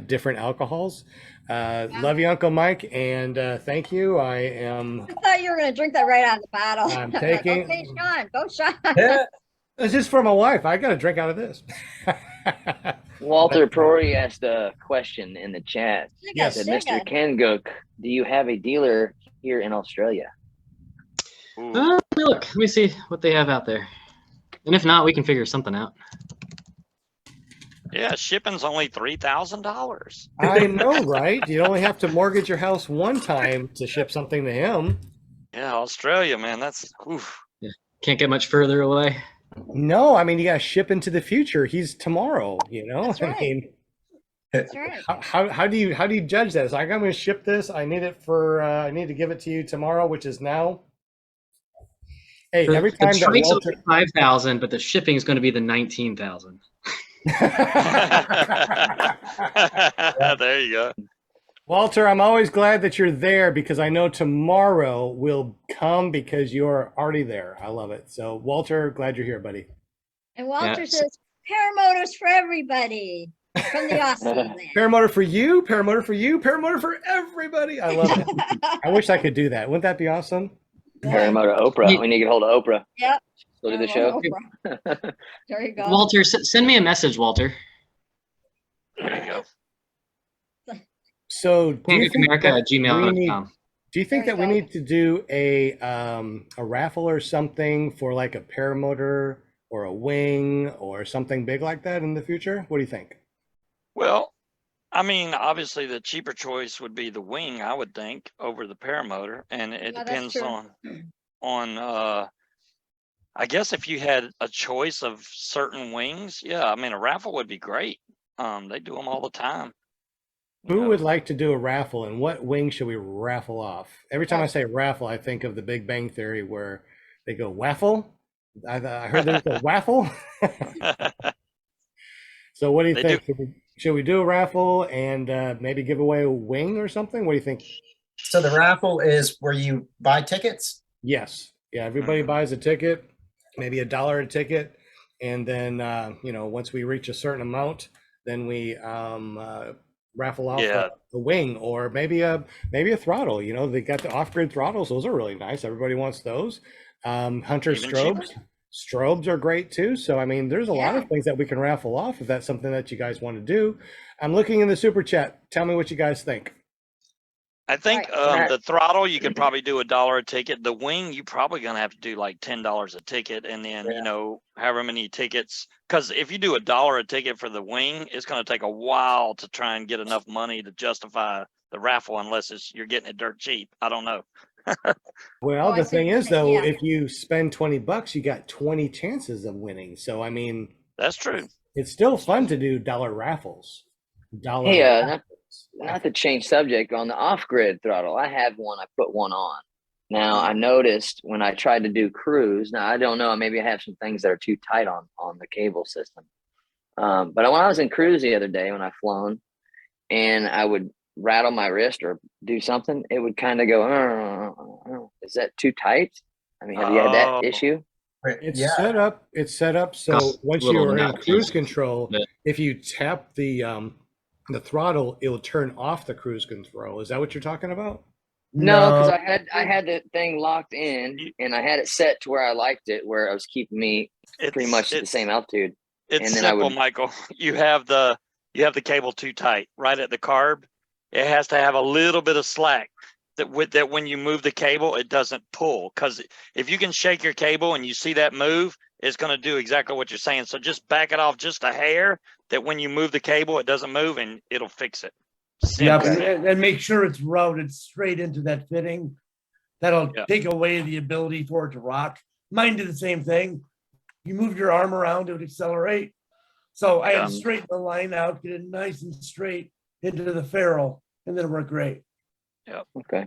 different alcohols. Love you, Uncle Mike, and thank you. I thought you were going to drink that right out of the bottle. I'm taking. Okay, Sean, go Sean. Yeah. This is for my wife. I got to drink out of this. Walter Prory asked a question in the chat. Yes. Said, Mr. Kangook, do you have a dealer here in Australia? Let me see what they have out there. And if not, we can figure something out. Yeah, shipping's only $3,000. I know, right? You only have to mortgage your house one time to ship something to him. Yeah, Australia, man, that's oof. Yeah. Can't get much further away. No, I mean, you got to ship into the future. He's tomorrow, you know? That's right. I mean, That's right. how do you judge that? It's like, I'm going to ship this. I need it for, I need to give it to you tomorrow, which is now. Hey, every time the that Trikes Walter... will be 5,000, but the shipping is going to be the 19,000. There you go. Walter, I'm always glad that you're there because I know tomorrow will come because you're already there. I love it. So, Walter, glad you're here, buddy. And Walter says, paramotors for everybody from the Aussie land. Paramotor for you, paramotor for you, paramotor for everybody. I love it. I wish I could do that. Wouldn't that be awesome? Paramotor Oprah. We need to get hold of Oprah. Yep. Still do the show. There you go. Walter, send me a message, Walter. There you go. So, do you think that America@gmail.com. do you think that we need to do a raffle or something for like a paramotor or a wing or something big like that in the future? What do you think? Well, I mean, obviously the cheaper choice would be the wing, I would think, over the paramotor, and it depends on I guess if you had a choice of certain wings, yeah, I mean a raffle would be great. They do them all the time. Who would like to do a raffle, and what wing should we raffle off? Every time I say raffle, I think of the Big Bang Theory where they go waffle. I heard there's a waffle. So what do you think? Should we do a raffle and maybe give away a wing or something? What do you think? So the raffle is where you buy tickets? Yes. Yeah, everybody buys a ticket, maybe $1 a ticket. And then, once we reach a certain amount, then we raffle off a wing or maybe a throttle. You know, they got the off-grid throttles. Those are really nice. Everybody wants those. Hunter strobes. Strobes are great too. So, I mean, there's a lot of things that we can raffle off if that's something that you guys want to do. I'm looking in the super chat. Tell me what you guys think. I think the throttle, you could probably do $1 a ticket. The wing, you probably going to have to do like $10 a ticket. And then, however many tickets, because if you do $1 a ticket for the wing, it's going to take a while to try and get enough money to justify the raffle, unless you're getting it dirt cheap. I don't know. Well, the thing is, though, if you spend $20, you got 20 chances of winning. So, I mean, that's true. It's still fun to do dollar raffles. Hey, not to change subject, on the off-grid throttle, I have one. I put one on. Now, I noticed when I tried to do cruise. Now, I don't know. Maybe I have some things that are too tight on the cable system. But when I was in cruise the other day, when I flown, and I would rattle my wrist or do something, it would kind of go, is that too tight? I mean, have you had that issue? It's set up so once you're in cruise control, if you tap the throttle, it'll turn off the cruise control. Is that what you're talking about? No, because I had the thing locked in and I had it set to where I liked it, where it was keeping me pretty much at the same altitude. It's simple, Michael. You have the cable too tight right at the carb. It has to have a little bit of slack that when you move the cable, it doesn't pull. Because if you can shake your cable and you see that move, it's going to do exactly what you're saying. So just back it off just a hair, that when you move the cable, it doesn't move, and it'll fix it. Simple. And make sure it's routed straight into that fitting. That'll take away the ability for it to rock. Mine did the same thing. You moved your arm around, it would accelerate. So I had to straighten the line out, get it nice and straight into the ferrule, and then it worked great. Yeah. Okay.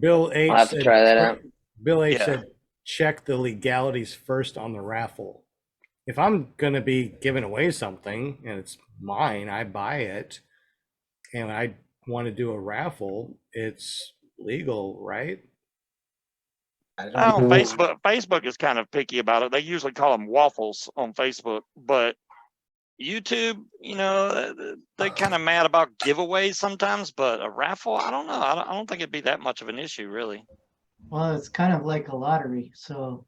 Bill H. I'll have to try that out. Bill H Yeah. said, check the legalities first on the raffle. If I'm going to be giving away something and it's mine, I buy it, and I want to do a raffle, it's legal, right? I Oh, don't know. Facebook is kind of picky about it. They usually call them waffles on Facebook, but YouTube, they kind of mad about giveaways sometimes, but a raffle, I don't know. I don't think it'd be that much of an issue, really. Well, it's kind of like a lottery, so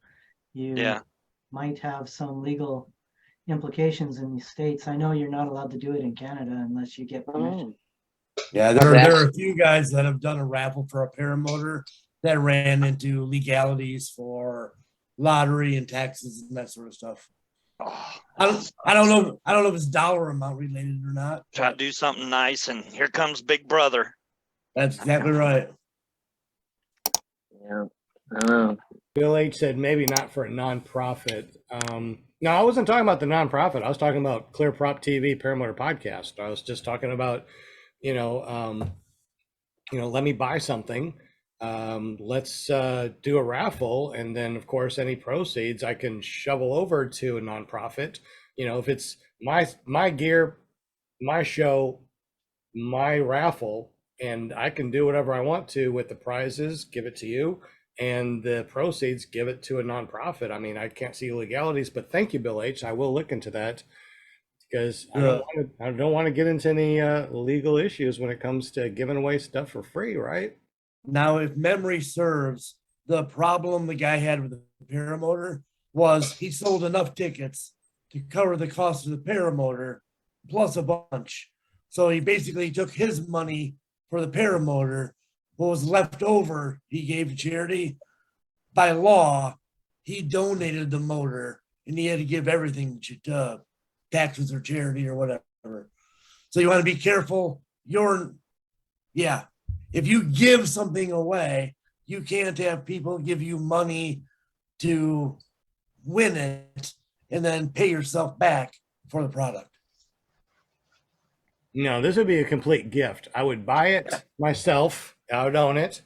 you Yeah. might have some legal implications in the States. I know you're not allowed to do it in Canada unless you get permission. Yeah, there are a few guys that have done a raffle for a paramotor that ran into legalities for lottery and taxes and that sort of stuff. Oh, I don't know if it's dollar amount related or not. try to do something nice, and here comes Big Brother. That's exactly right. Yeah, I don't know. Bill H said maybe not for a nonprofit. No, I wasn't talking about the nonprofit. I was talking about ClearPropTV Paramotor Podcast. I was just talking about, let me buy something. Let's do a raffle, and then of course any proceeds I can shovel over to a nonprofit. If it's my gear, my show, my raffle, and I can do whatever I want to with the prizes, give it to you, and the proceeds give it to a nonprofit. I mean, I can't see legalities, but thank you, Bill H. I will look into that, because I don't want to get into any legal issues when it comes to giving away stuff for free, right? Now, if memory serves, the problem the guy had with the paramotor was he sold enough tickets to cover the cost of the paramotor plus a bunch. So he basically took his money for the paramotor. What was left over, he gave to charity. By law, he donated the motor, and he had to give everything to taxes or charity or whatever. So you want to be careful. If you give something away, you can't have people give you money to win it and then pay yourself back for the product. No, this would be a complete gift. I would buy it myself. I would own it.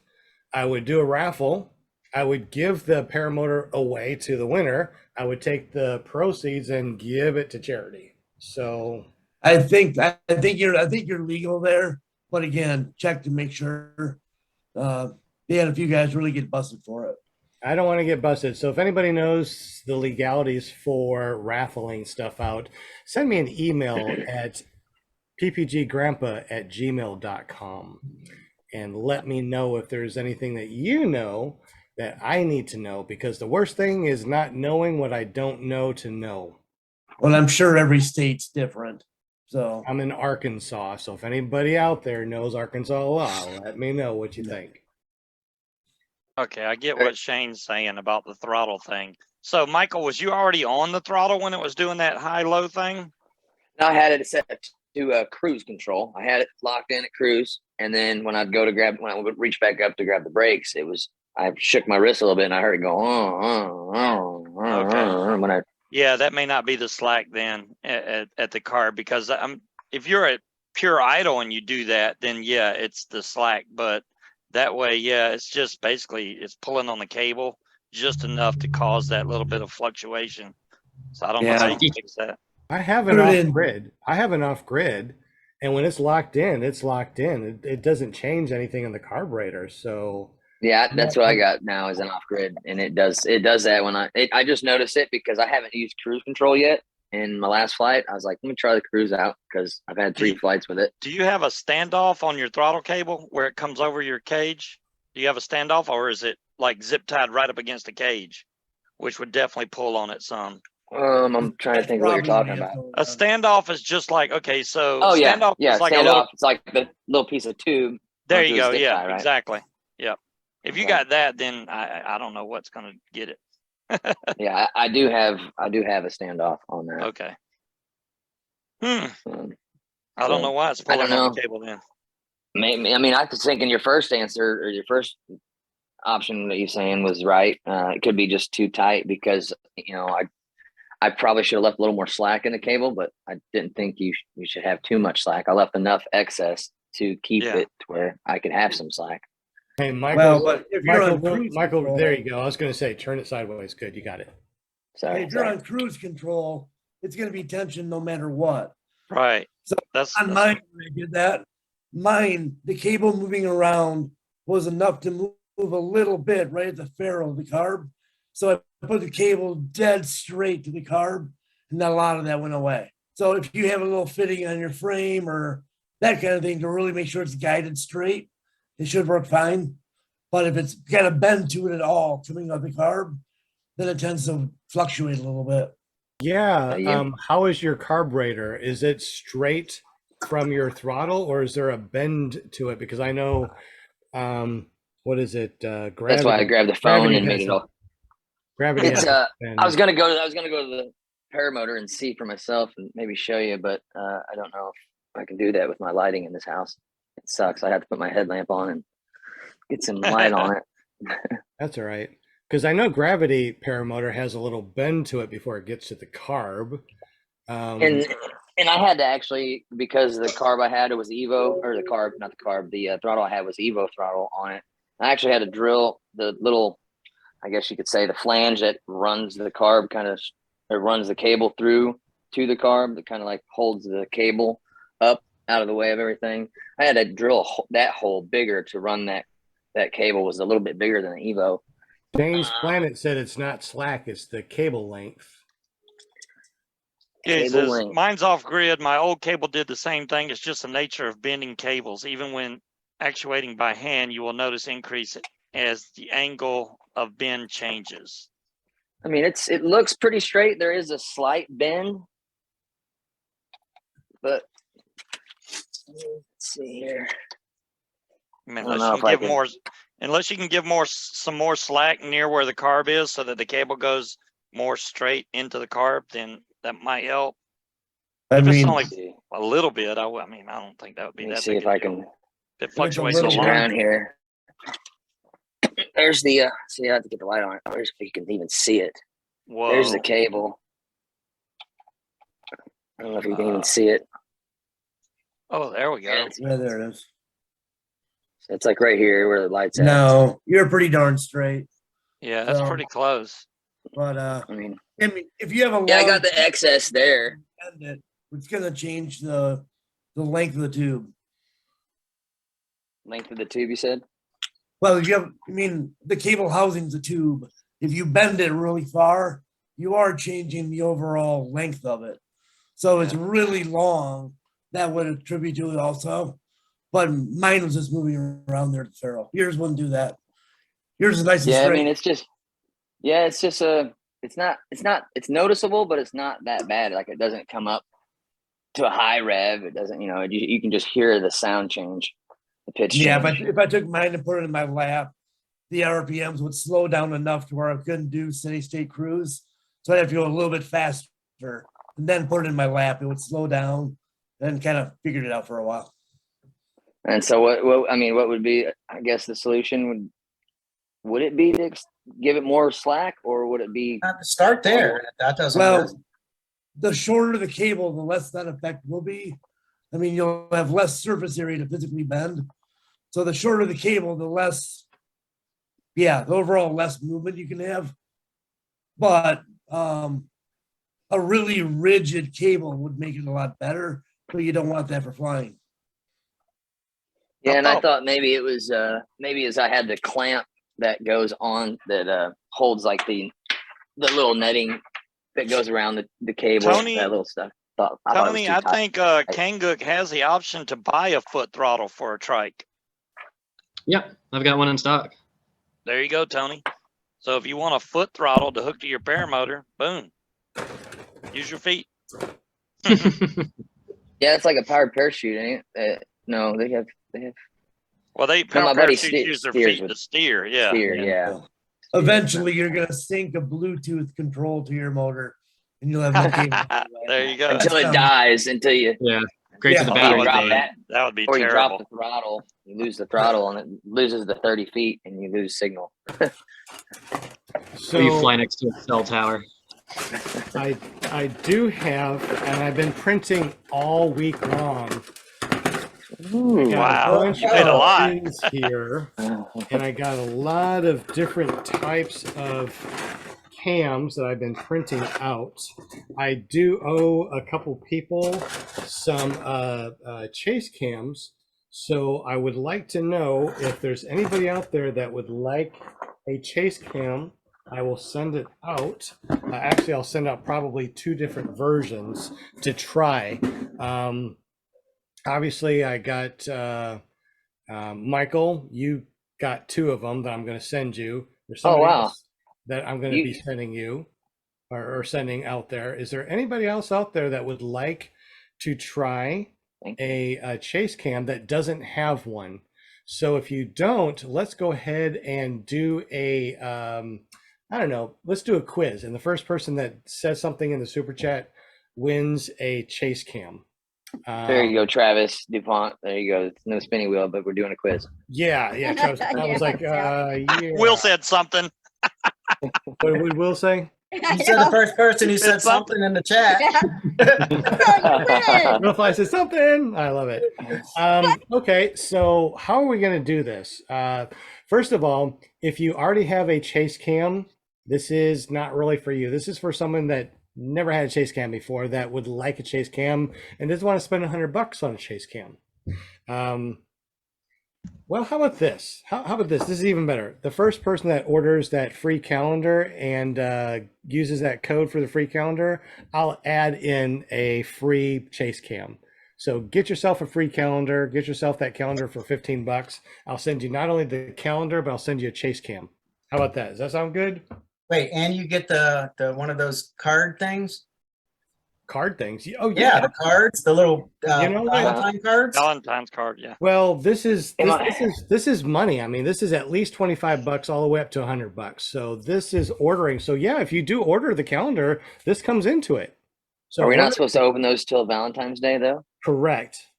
I would do a raffle. I would give the paramotor away to the winner. I would take the proceeds and give it to charity. So I think you're legal there, but again, check to make sure. They had a few guys really get busted for it. I don't want to get busted. So if anybody knows the legalities for raffling stuff out, send me an email at ppggrandpa@gmail.com and let me know if there's anything that you know that I need to know, because the worst thing is not knowing what I don't know to know. Well, I'm sure every state's different. So I'm in Arkansas, so if anybody out there knows Arkansas law, let me know what you think. Okay, I get what Shane's saying about the throttle thing. So, Michael, was you already on the throttle when it was doing that high-low thing? No, I had it set to cruise control. I had it locked in at cruise, and then when I would reach back up to grab the brakes, I shook my wrist a little bit, and I heard it go Okay. Yeah, that may not be the slack then at the car, because if you're at pure idle and you do that, then yeah, it's the slack. But that way, yeah, it's just basically it's pulling on the cable just enough to cause that little bit of fluctuation. So I don't know how you can fix that. I have an off-grid. And when it's locked in, it's locked in. It doesn't change anything in the carburetor. So yeah, that's what I got now is an off-grid, and it does that when I just noticed it because I haven't used cruise control yet. In my last flight, I was like, let me try the cruise out because I've had 3 flights with it. Do you have a standoff on your throttle cable where it comes over your cage? Do you have a standoff, or is it like zip tied right up against the cage, which would definitely pull on it some? I'm trying to think of what you're talking about. A standoff is just like, okay, so standoff is like standoff. It's like the little piece of tube. There you go. Yeah, tie, right? Exactly. Yep. If you got that, then I don't know what's going to get it. Yeah, I do have a standoff on that. Okay. I don't know why it's pulling on the cable then. Maybe, I mean, I was thinking your first answer or your first option that you're saying was right. It could be just too tight because I probably should have left a little more slack in the cable, but I didn't think you should have too much slack. I left enough excess to keep it to where I could have some slack. Hey, Michael. Well, but if you're on Michael, cruise Michael, control, there you go. I was going to say, turn it sideways. Good, you got it. Sorry. if you're sorry. on cruise control, it's going to be tension no matter what. Right. So That's on mine, when I did that, mine, the cable moving around was enough to move a little bit right at the ferrule of the carb. So I put the cable dead straight to the carb, and then a lot of that went away. So if you have a little fitting on your frame or that kind of thing to really make sure it's guided straight, it should work fine. But if it's got a bend to it at all coming off the carb, then it tends to fluctuate a little bit. Yeah. Yeah. How is your carburetor? Is it straight from your throttle, or is there a bend to it? Because I know, what is it? Gravity. That's why I grabbed the phone Gravity and made has it all. Gravity. It's has a bend. I was gonna go to the Paramotor and see for myself and maybe show you, but I don't know if I can do that with my lighting in this house. It sucks. I have to put my headlamp on and get some light on it. That's all right. Because I know Gravity Paramotor has a little bend to it before it gets to the carb. And I had to actually, because the carb I had, it was Evo, or the carb, not the carb, the throttle I had was Evo throttle on it. I actually had to drill the little, I guess you could say, the flange that runs the carb, it runs the cable through to the carb, that kind of like holds the cable up out of the way of everything. I had to drill that hole bigger to run that cable. Was a little bit bigger than the Evo. James Planet said it's not slack, it's the cable length. Yeah, he Cable says, length. mine's off grid. My old cable did the same thing. It's just the nature of bending cables. Even when actuating by hand, you will notice increase as the angle of bend changes. I mean, it looks pretty straight. There is a slight bend, but let's see here. I mean, I don't unless know you if can I give can- more, unless you can give some more slack near where the carb is, so that the cable goes more straight into the carb, then that might help. I If it's mean, only See, a little bit, I mean, I don't think that would be let me that see big if a I deal. can If it If it's a fluctuates a little switch lot. around here. There's the see, I have to get the light on it. There's, you can even see it. Whoa. There's the cable. I don't know if you can even see it. Oh, there we go. yeah, there it is. It's like right here where the light's at. No, you're pretty darn straight. Yeah, that's So- pretty close. But I mean, if you have a yeah, I long got the excess there. bend, it's gonna change the length of the tube. Length of the tube, you said? Well, if you have, I mean, the cable housing's a tube. If you bend it really far, you are changing the overall length of it. So it's really long. That would attribute to it also. But mine was just moving around there at the ferrule. Yours wouldn't do that. Yours is nice and Yeah, I straight. mean, it's noticeable, but it's not that bad. Like, it doesn't come up to a high rev. It doesn't, you can just hear the sound change, the pitch Yeah, change. if I took mine and put it in my lap, the RPMs would slow down enough to where I couldn't do steady state cruise. So I'd have to go a little bit faster and then put it in my lap. It would slow down and kind of figured it out for a while. And so what would be, I guess, the solution would it be to give it more slack, or would it be? Start there. If that doesn't work. Well, the shorter the cable, the less that effect will be. I mean, you'll have less surface area to physically bend. So the shorter the cable, the less, the overall less movement you can have. But a really rigid cable would make it a lot better, but you don't want that for flying. Yeah, and I thought maybe it was maybe as I had the clamp that goes on that holds like the little netting that goes around the cable, Tony- that little stuff. I thought it was Tony, too I tight. think Kangook has the option to buy a foot throttle for a trike. Yep, I've got one in stock. There you go, Tony. So if you want a foot throttle to hook to your paramotor, boom, use your feet. Yeah, it's like a powered parachute, ain't it? No, they have Well, they my power buddy parachutes use their steers feet with to steer. Yeah. steer, yeah. Eventually, you're going to sync a Bluetooth control to your motor and you'll have no cable. There you go. Until it dies, until you Yeah, great for the Yeah. That battery. would drop be, that, that would be or you drop terrible. the throttle, you lose the throttle, and it loses the 30 feet, and you lose signal. Or you fly next to a cell tower. I do have, and I've been printing all week long, Ooh, Got Wow, bunch you did a of lot. things here, and I got a lot of different types of cams that I've been printing out. I do owe a couple people some chase cams, so I would like to know if there's anybody out there that would like a chase cam. I will send it out. Actually, I'll send out probably 2 different versions to try. Obviously, I got Michael. You got 2 of them that I'm going to send you. There's Oh, somebody wow. else that I'm going to be You, sending you or sending out there. Is there anybody else out there that would like to try Thank a chase cam that doesn't have one? So if you don't, let's go ahead and do a I don't know, let's do a quiz. And the first person that says something in the super chat wins a chase cam. there you go, Travis DuPont. There you go. It's no spinning wheel, but we're doing a quiz. Yeah, Travis. I was like, yeah. Will said something. What did Will say? You said the first person who said something in the chat. Will Fly said something. I love it. Okay, so how are we going to do this? First of all, if you already have a chase cam, this is not really for you. This is for someone that never had a chase cam before that would like a chase cam and doesn't want to spend $100 on a chase cam. Well, how about this? How about this? This is even better. The first person that orders that free calendar and uses that code for the free calendar, I'll add in a free chase cam. So get yourself a free calendar, get yourself that calendar for $15. I'll send you not only the calendar, but I'll send you a chase cam. How about that? Does that sound good? Wait, and you get the one of those card things? Card things. Oh Yeah, the cards, the little You know what? Valentine cards. Valentine's card, yeah. Well, this is Am I- this is money. I mean, this is at least $25 all the way up to $100. So this is ordering. So yeah, if you do order the calendar, this comes into it. So Are we order- not supposed to open those till Valentine's Day, though? Correct.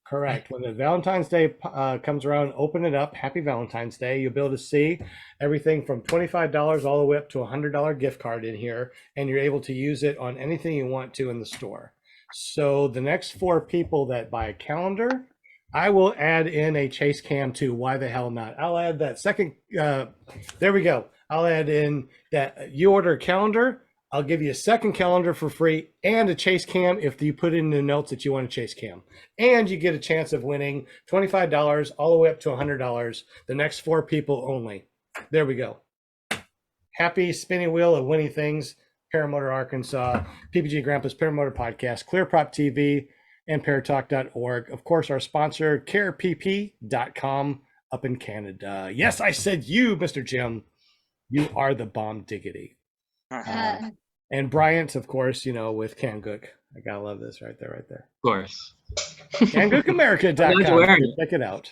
When the Valentine's Day comes around, open it up. Happy Valentine's Day. You'll be able to see everything from $25 all the way up to a $100 gift card in here, and you're able to use it on anything you want to in the store. So the next 4 people that buy a calendar, I will add in a chase cam too. Why the hell not? I'll add that second. There we go. I'll add in that you order a calendar. I'll give you a second calendar for free and a chase cam if you put in the notes that you want a chase cam. And you get a chance of winning $25 all the way up to $100. The next 4 people only. There we go. Happy spinning wheel of winning things. Paramotor Arkansas, PPG Grandpa's Paramotor Podcast, ClearPropTV, and ParaTalk.org. Of course, our sponsor, CarePP.com up in Canada. Yes, I said you, Mr. Jim. You are the bomb diggity. And Bryant, of course, with Kangook. I gotta love this right there. Of course. KangookAmerica.com. Check it out.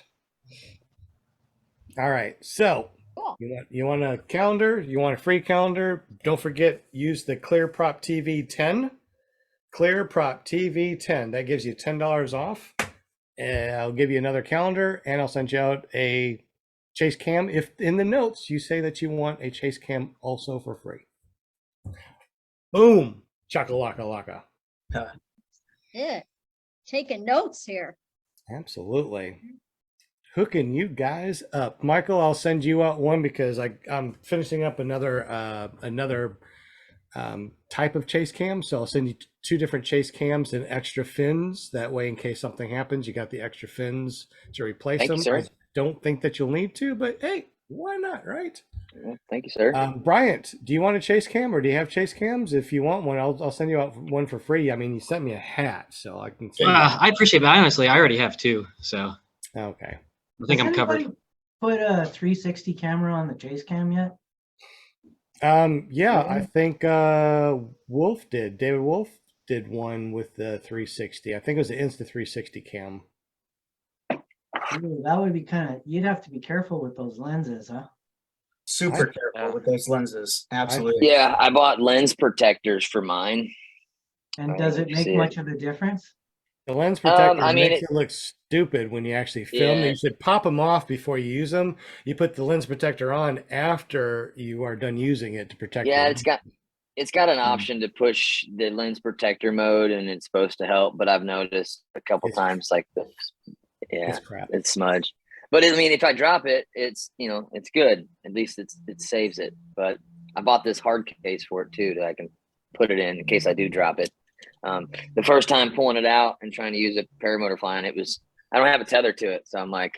All right, so Cool. you want a calendar? You want a free calendar? Don't forget, use the ClearPropTV 10. ClearPropTV 10. That gives you $10 off. And I'll give you another calendar, and I'll send you out a chase cam if in the notes you say that you want a chase cam also for free. Boom. Chakalaka-laka. Yeah. Taking notes here. Absolutely. Hooking you guys up. Michael, I'll send you out one because I'm finishing up another type of chase cam. So I'll send you 2 different chase cams and extra fins. That way, in case something happens, you got the extra fins to replace Thank them. you, sir. I don't think that you'll need to, but hey, why not, right? Thank you, sir. Bryant, do you want a chase cam or do you have chase cams? If you want one, I'll send you out one for free. I mean, you sent me a hat, so I can send you. I appreciate it, but honestly, I already have 2, so Okay. I think Has I'm covered. anybody Put a 360 camera on the chase cam yet? Yeah, I think Wolf did. David Wolf did one with the 360. I think it was the Insta360 cam. Ooh, that would be you'd have to be careful with those lenses, huh? Super careful with those lenses. Absolutely. Yeah, I bought lens protectors for mine. And does it make much of a difference? The lens protector I mean, makes it look stupid when you actually film. Yeah. You should pop them off before you use them. You put the lens protector on after you are done using it to protect. Yeah, them. it's got an option to push the lens protector mode, and it's supposed to help. But I've noticed a couple times, like Yeah, It's crap. it's smudged. But I mean, if I drop it, it's, you know, it's good. At least it saves it. But I bought this hard case for it too, that I can put it in case I do drop it. The first time pulling it out and trying to use a paramotor flying, I don't have a tether to it. So I'm like,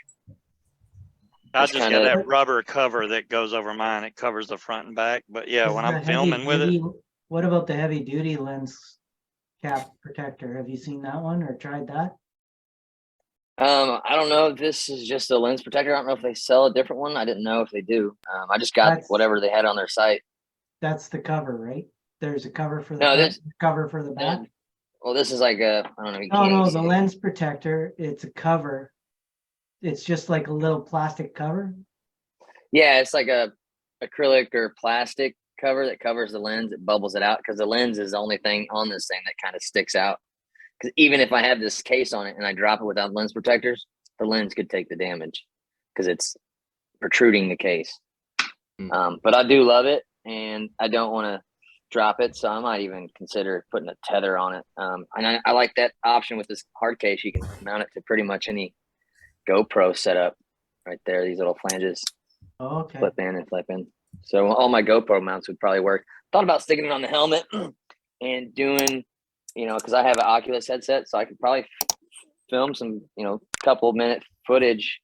I Just just got kinda- that rubber cover that goes over mine. It covers the front and back. But yeah, Is when the I'm filming with it, heavy-duty- What about the heavy duty lens cap protector? Have you seen that one or tried that? I don't know if this is just a lens protector. I don't know if they sell a different one. I didn't know if they do. I just got That's- whatever they had on their site. That's the cover, right? There's a cover for the No, front, this- cover for the back. Well, this is like I don't know. You No, can't no, even the see it. lens protector, it's a cover. It's just like a little plastic cover. Yeah, it's like a acrylic or plastic cover that covers the lens. It bubbles it out because the lens is the only thing on this thing that kind of sticks out. Because even if I have this case on it and I drop it without lens protectors, the lens could take the damage because it's protruding the case. But I do love it, and I don't want to drop it, so I might even consider putting a tether on it. And I like that option with this hard case. You can mount it to pretty much any GoPro setup right there. These little flanges Okay. flip in and flip in. So all my GoPro mounts would probably work. Thought about sticking it on the helmet and doing, you know, because I have an Oculus headset, so I could probably film some, you know, couple minute footage,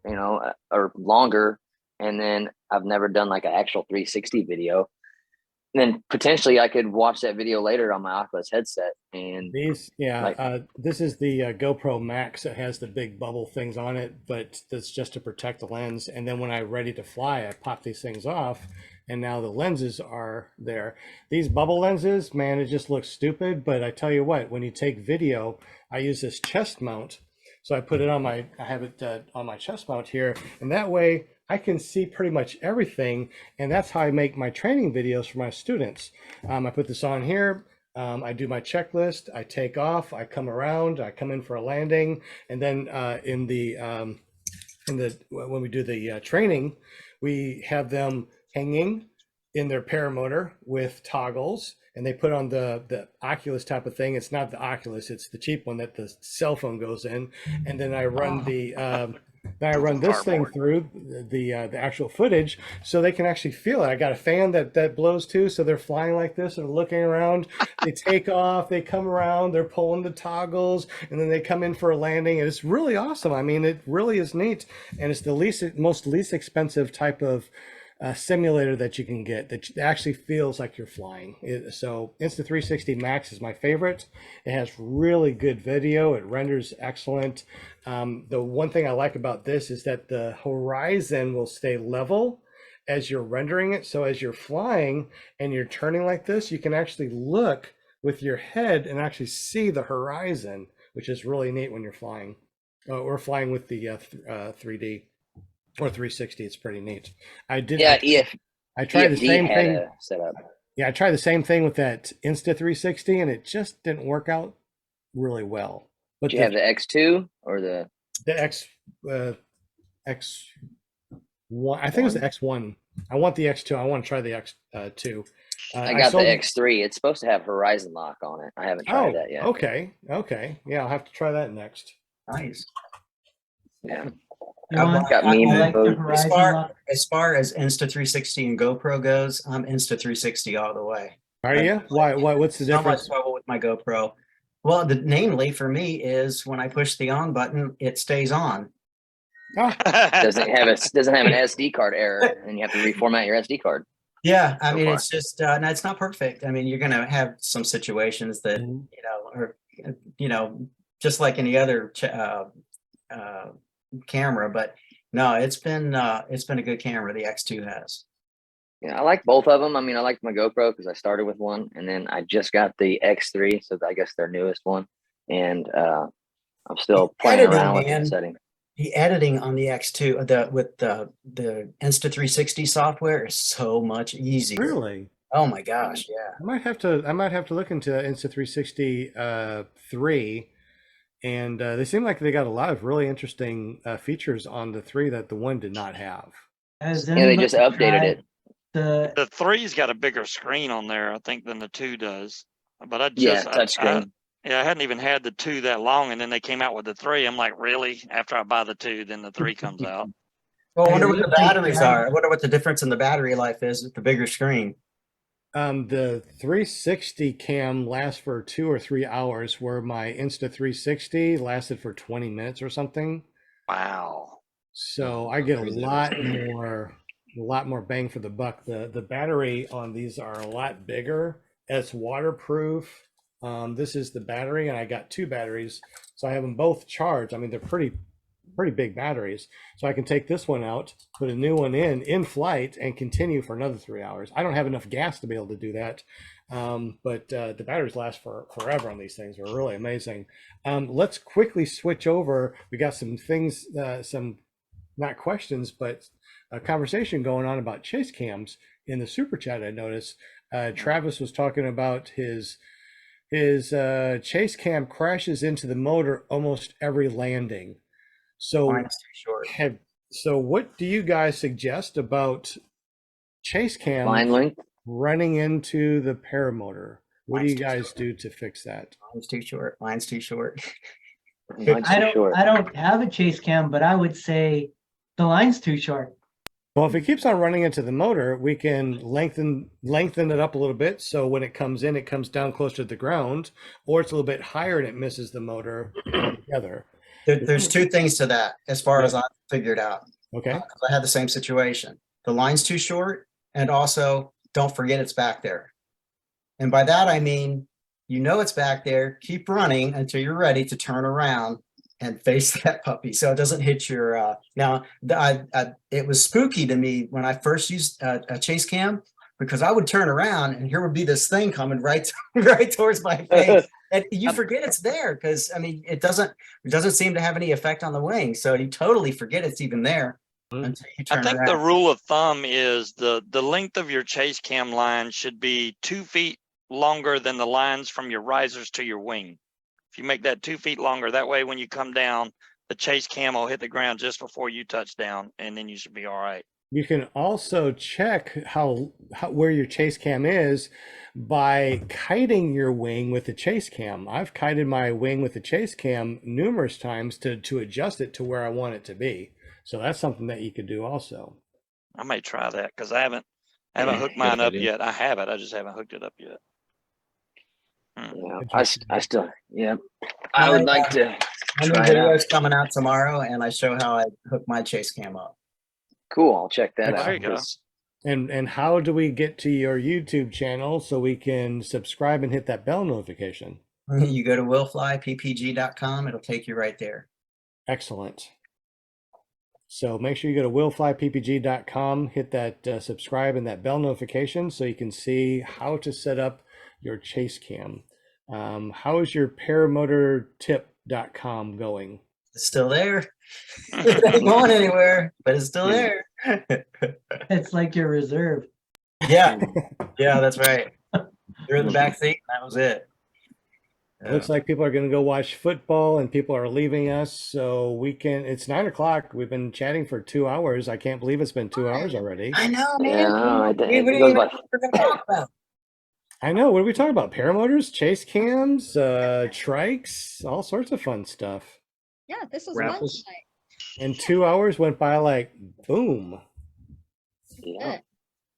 you know, or longer. And then I've never done like an actual 360 video. And then potentially I could watch that video later on my Oculus headset. And These, yeah, Like- this is the GoPro Max. It has the big bubble things on it, but that's just to protect the lens. And then when I'm ready to fly, I pop these things off, and now the lenses are there. These bubble lenses, man, it just looks stupid. But I tell you what, when you take video, I use this chest mount. So I put it on I have it on my chest mount here, and that way I can see pretty much everything. And that's how I make my training videos for my students. I put this on here. I do my checklist. I take off. I come around. I come in for a landing, and then when we do the training, we have them hanging in their paramotor with toggles, and they put on the Oculus type of thing. It's not the Oculus; it's the cheap one that the cell phone goes in, and then I run then I run this thing through the actual footage, so they can actually feel it. I got a fan that blows too, so they're flying like this and looking around. They take off, they come around, they're pulling the toggles, and then they come in for a landing. And it's really awesome. I mean, it really is neat, and it's the most least expensive type of simulator that you can get that actually feels like you're flying. So Insta360 Max is my favorite. It has really good video. It renders excellent. The one thing I like about this is that the horizon will stay level as you're rendering it. So as you're flying and you're turning like this, you can actually look with your head and actually see the horizon, which is really neat when you're flying. We're flying with the 3D. Or 360, it's pretty neat. I tried the same thing. Setup. Yeah, I tried the same thing with that Insta360, and it just didn't work out really well. But Do you have the X2 or the X1? I think it was the X1. I want the X2. I want to try the X2. I got the X3. It's supposed to have horizon lock on it. I haven't tried that yet. Okay. Yeah, I'll have to try that next. Nice. Yeah. Got me like the mode. horizon lock. As far as Insta360 and GoPro goes, I'm Insta360 all the way. Are you? Why? What's the Not much difference? trouble with my GoPro. Well, namely for me is when I push the on button, it stays on. doesn't have an SD card error, and you have to reformat your SD card. Yeah, I So mean, far. it's just no, it's not perfect. I mean, you're gonna have some situations that are just like any other camera, but no, it's been a good camera. The X2 has. Yeah, I like both of them. I mean, I like my GoPro because I started with one, and then I just got the X3, so I guess their newest one, and I'm still playing around with the setting. The editing on the X2 with the Insta360 software is so much easier. Really? Oh my gosh, yeah. I might have to look into Insta360 3, and they seem like they got a lot of really interesting features on the 3 that the 1 did not have. They just updated it. The 3's got a bigger screen on there, I think, than the 2 does. But touchscreen. Yeah, I hadn't even had the 2 that long, and then they came out with the 3. I'm like, really? After I buy the 2, then the 3 comes out. Well, I wonder Hey, what the let's see, batteries Brad. are. I wonder what the difference in the battery life is with the bigger screen. The 360 cam lasts for 2 or 3 hours, where my Insta 360 lasted for 20 minutes or something. Wow. So I get a lot more bang for the buck. The battery on these are a lot bigger. It's waterproof. This is the battery, and I got 2 batteries, so I have them both charged. I mean, they're pretty big batteries, so I can take this one out, put a new one in flight, and continue for another 3 hours. I don't have enough gas to be able to do that, but the batteries last forever on these things. They're really amazing. Let's quickly switch over. We got some things, some not questions, but a conversation going on about chase cams in the super chat. I noticed Travis was talking about his chase cam crashes into the motor almost every landing. So Mine's too short. so what do you guys suggest about chase cam Line length. running into the paramotor? What do Mine's you too guys short. do to fix that? Mine's too short. Mine's too short. Mine's too short. I don't have a chase cam, but I would say the line's too short. Well, if it keeps on running into the motor, we can lengthen it up a little bit, so when it comes in, it comes down closer to the ground, or it's a little bit higher and it misses the motor altogether. There's 2 things to that as far as I figured out. Okay. 'Cause I had the same situation. The line's too short, and also don't forget it's back there. And by that, I mean, you know it's back there, keep running until you're ready to turn around and face that puppy so it doesn't hit your, now, it was spooky to me when I first used a chase cam, because I would turn around and here would be this thing coming right towards my face. And you forget it's there because, I mean, it doesn't seem to have any effect on the wing. So you totally forget it's even there until you turn I think around. the rule of thumb is the length of your chase cam line should be 2 feet longer than the lines from your risers to your wing. If you make that 2 feet longer, that way when you come down, the chase cam will hit the ground just before you touch down, and then you should be all right. You can also check how where your chase cam is by kiting your wing with the chase cam. I've kited my wing with the chase cam numerous times to adjust it to where I want it to be. So that's something that you could do also. I may try that because I haven't hooked mine up yet. I have it. I just haven't hooked it up yet. Yeah, I still, yeah. I would like to My new try it video out. is coming out tomorrow, and I show how I hook my chase cam up. Cool. I'll check that There out. you go. 'cause And how do we get to your YouTube channel so we can subscribe and hit that bell notification? You go to willflyppg.com, it'll take you right there. Excellent. So make sure you go to willflyppg.com, hit that subscribe and that bell notification so you can see how to set up your chase cam. How is your paramotortip.com going? It's still there. It ain't going anywhere, but it's still there. It's like your reserve. Yeah, that's right. You're in the back seat, and that was it. It looks like people are going to go watch football and people are leaving us. So it's 9 o'clock. We've been chatting for 2 hours. I can't believe it's been 2 hours already. I know, man. Yeah, I know. We It didn't goes even know by. what we're gonna talk about. I know. What are we talking about? Paramotors, chase cams, trikes, all sorts of fun stuff. Yeah, this was fun Raffles. tonight. And 2 hours went by like boom. Yeah.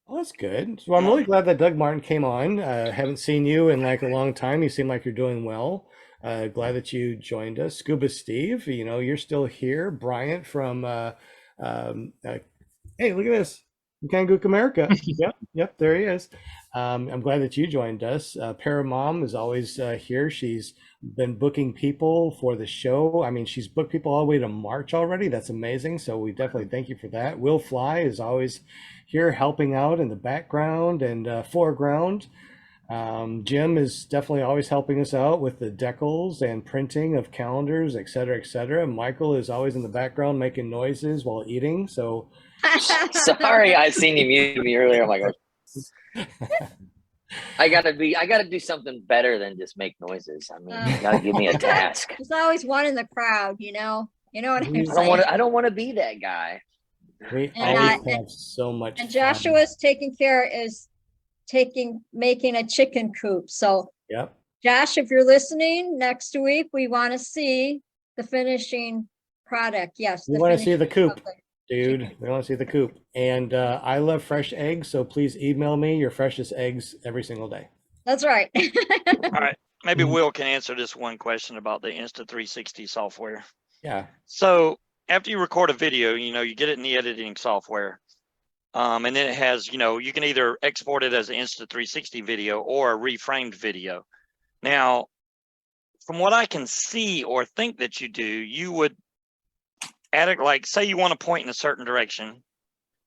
Well, that's good. So I'm really glad that Doug Martin came on. Haven't seen you in like a long time. You seem like you're doing well. Glad that you joined us. Scuba Steve, you're still here. Bryant from, hey, look at this. Kangook America. Yep, there he is. I'm glad that you joined us. Paramom is always here. She's been booking people for the show. I mean, she's booked people all the way to March already. That's amazing. So we definitely thank you for that. Will Fly is always here helping out in the background and foreground. Jim is definitely always helping us out with the decals and printing of calendars, et cetera, et cetera. Michael is always in the background making noises while eating. So Sorry, I seen you mute me earlier. I'm like, I gotta do something better than just make noises. I mean, you gotta give me a task. There's always one in the crowd, you know what I'm I saying? I don't want to be that guy. we And, always have so much And fun. Joshua's making a chicken coop. So Yep. Josh, if you're listening, next week, we want to see the finishing product. Yes. We want to see the finishing coop, product. dude. We want to see the coop. And I love fresh eggs, so please email me your freshest eggs every single day. That's right. All right. Maybe Will can answer this one question about the Insta360 software. Yeah. So after you record a video, you get it in the editing software. And then it has, you can either export it as an Insta360 video or a reframed video. Now, from what I can see or think that you do, you would add it, like, say you want to point in a certain direction.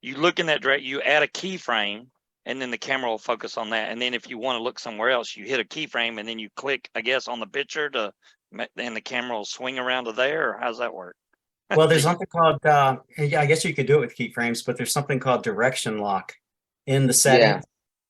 You look in that direction, you add a keyframe, and then the camera will focus on that. And then if you want to look somewhere else, you hit a keyframe and then you click, I guess, on the picture and the camera will swing around to there, or how's that work? Well, there's something called, yeah, I guess you could do it with keyframes, but there's something called direction lock in the settings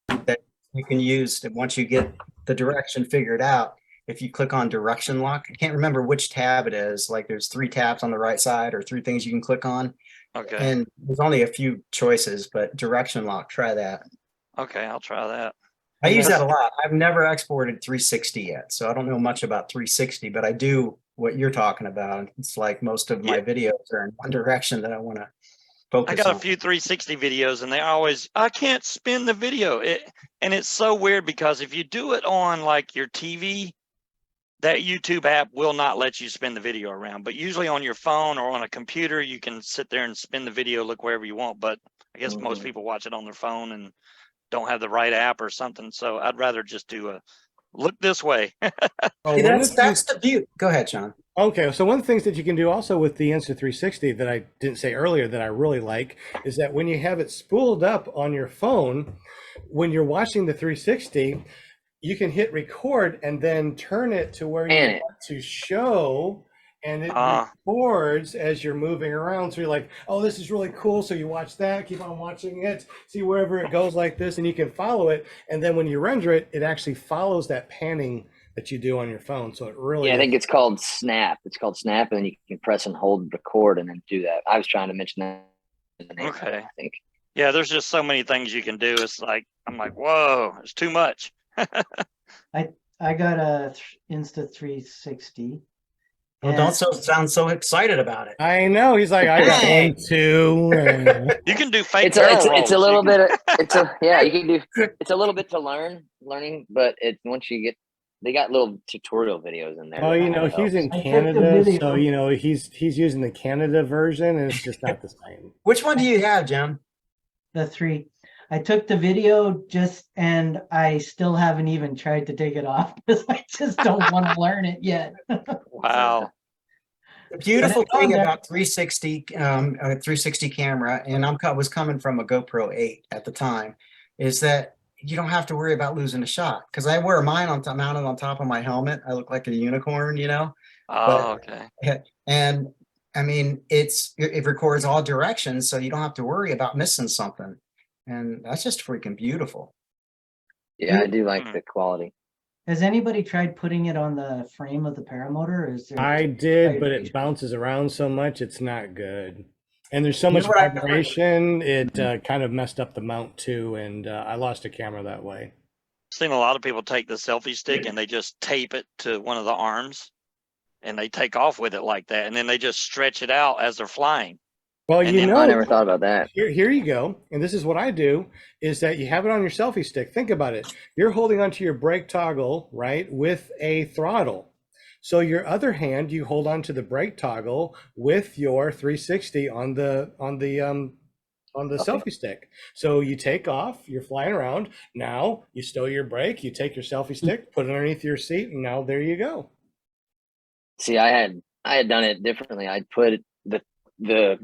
that you can use once you get the direction figured out. If you click on direction lock, I can't remember which tab it is. Like there's 3 tabs on the right side or 3 things you can click on. Okay. And there's only a few choices, but direction lock, try that. Okay, I'll try that. I use that a lot. I've never exported 360 yet, so I don't know much about 360, but I do what you're talking about. It's like most of my videos are in one direction that I want to focus I got on. a few 360 videos and they always, I can't spin the video. And it's so weird because if you do it on like your TV, that YouTube app will not let you spin the video around. But usually on your phone or on a computer, you can sit there and spin the video, look wherever you want. But I guess most people watch it on their phone and don't have the right app or something. So I'd rather just do a look this way. See, that's the view. Go ahead, Sean. Okay, so one of the things that you can do also with the Insta360 that I didn't say earlier that I really like is that when you have it spooled up on your phone, when you're watching the 360, you can hit record and then turn it to where you want to show, and it records as you're moving around. So you're like, oh, this is really cool. So you watch that, keep on watching it, see wherever it goes like this, and you can follow it. And then when you render it, it actually follows that panning that you do on your phone. So it really I think it's called Snap. It's called Snap, and then you can press and hold record and then do that. I was trying to mention that in the name. Okay. I think. Yeah, there's just so many things you can do. It's like, I'm like, whoa, it's too much. I got a Insta360. Well, don't sound so excited about it. I know. He's like, I got one too. You can do fake It's a little bit. You can do. It's a little bit to learning, but once you get, they got little tutorial videos in there. Well, he's in Canada, so he's using the Canada version, and it's just not the same. Which one do you have, Jim? The 3. I took the video and I still haven't even tried to take it off because I just don't want to learn it yet. Wow. The beautiful thing about 360, 360 camera, and I was coming from a GoPro 8 at the time, is that you don't have to worry about losing a shot. Because I wear mine mounted on top of my helmet. I look like a unicorn, Oh, okay. And I mean, it records all directions, so you don't have to worry about missing something. And that's just freaking beautiful. Yeah, I do like the quality. Has anybody tried putting it on the frame of the Paramotor? I did, but it bounces around so much, it's not good. And there's so much vibration, it kind of messed up the mount too, and I lost a camera that way. I've seen a lot of people take the selfie stick and they just tape it to one of the arms and they take off with it like that. And then they just stretch it out as they're flying. Well, I never thought about that. Here you go. And this is what I do, is that you have it on your selfie stick. Think about it. You're holding onto your brake toggle, right, with a throttle. So your other hand, you hold onto the brake toggle with your 360 on the selfie stick. So you take off, you're flying around. Now you stow your brake, you take your selfie stick, put it underneath your seat, and now there you go. See, I had done it differently. I'd put the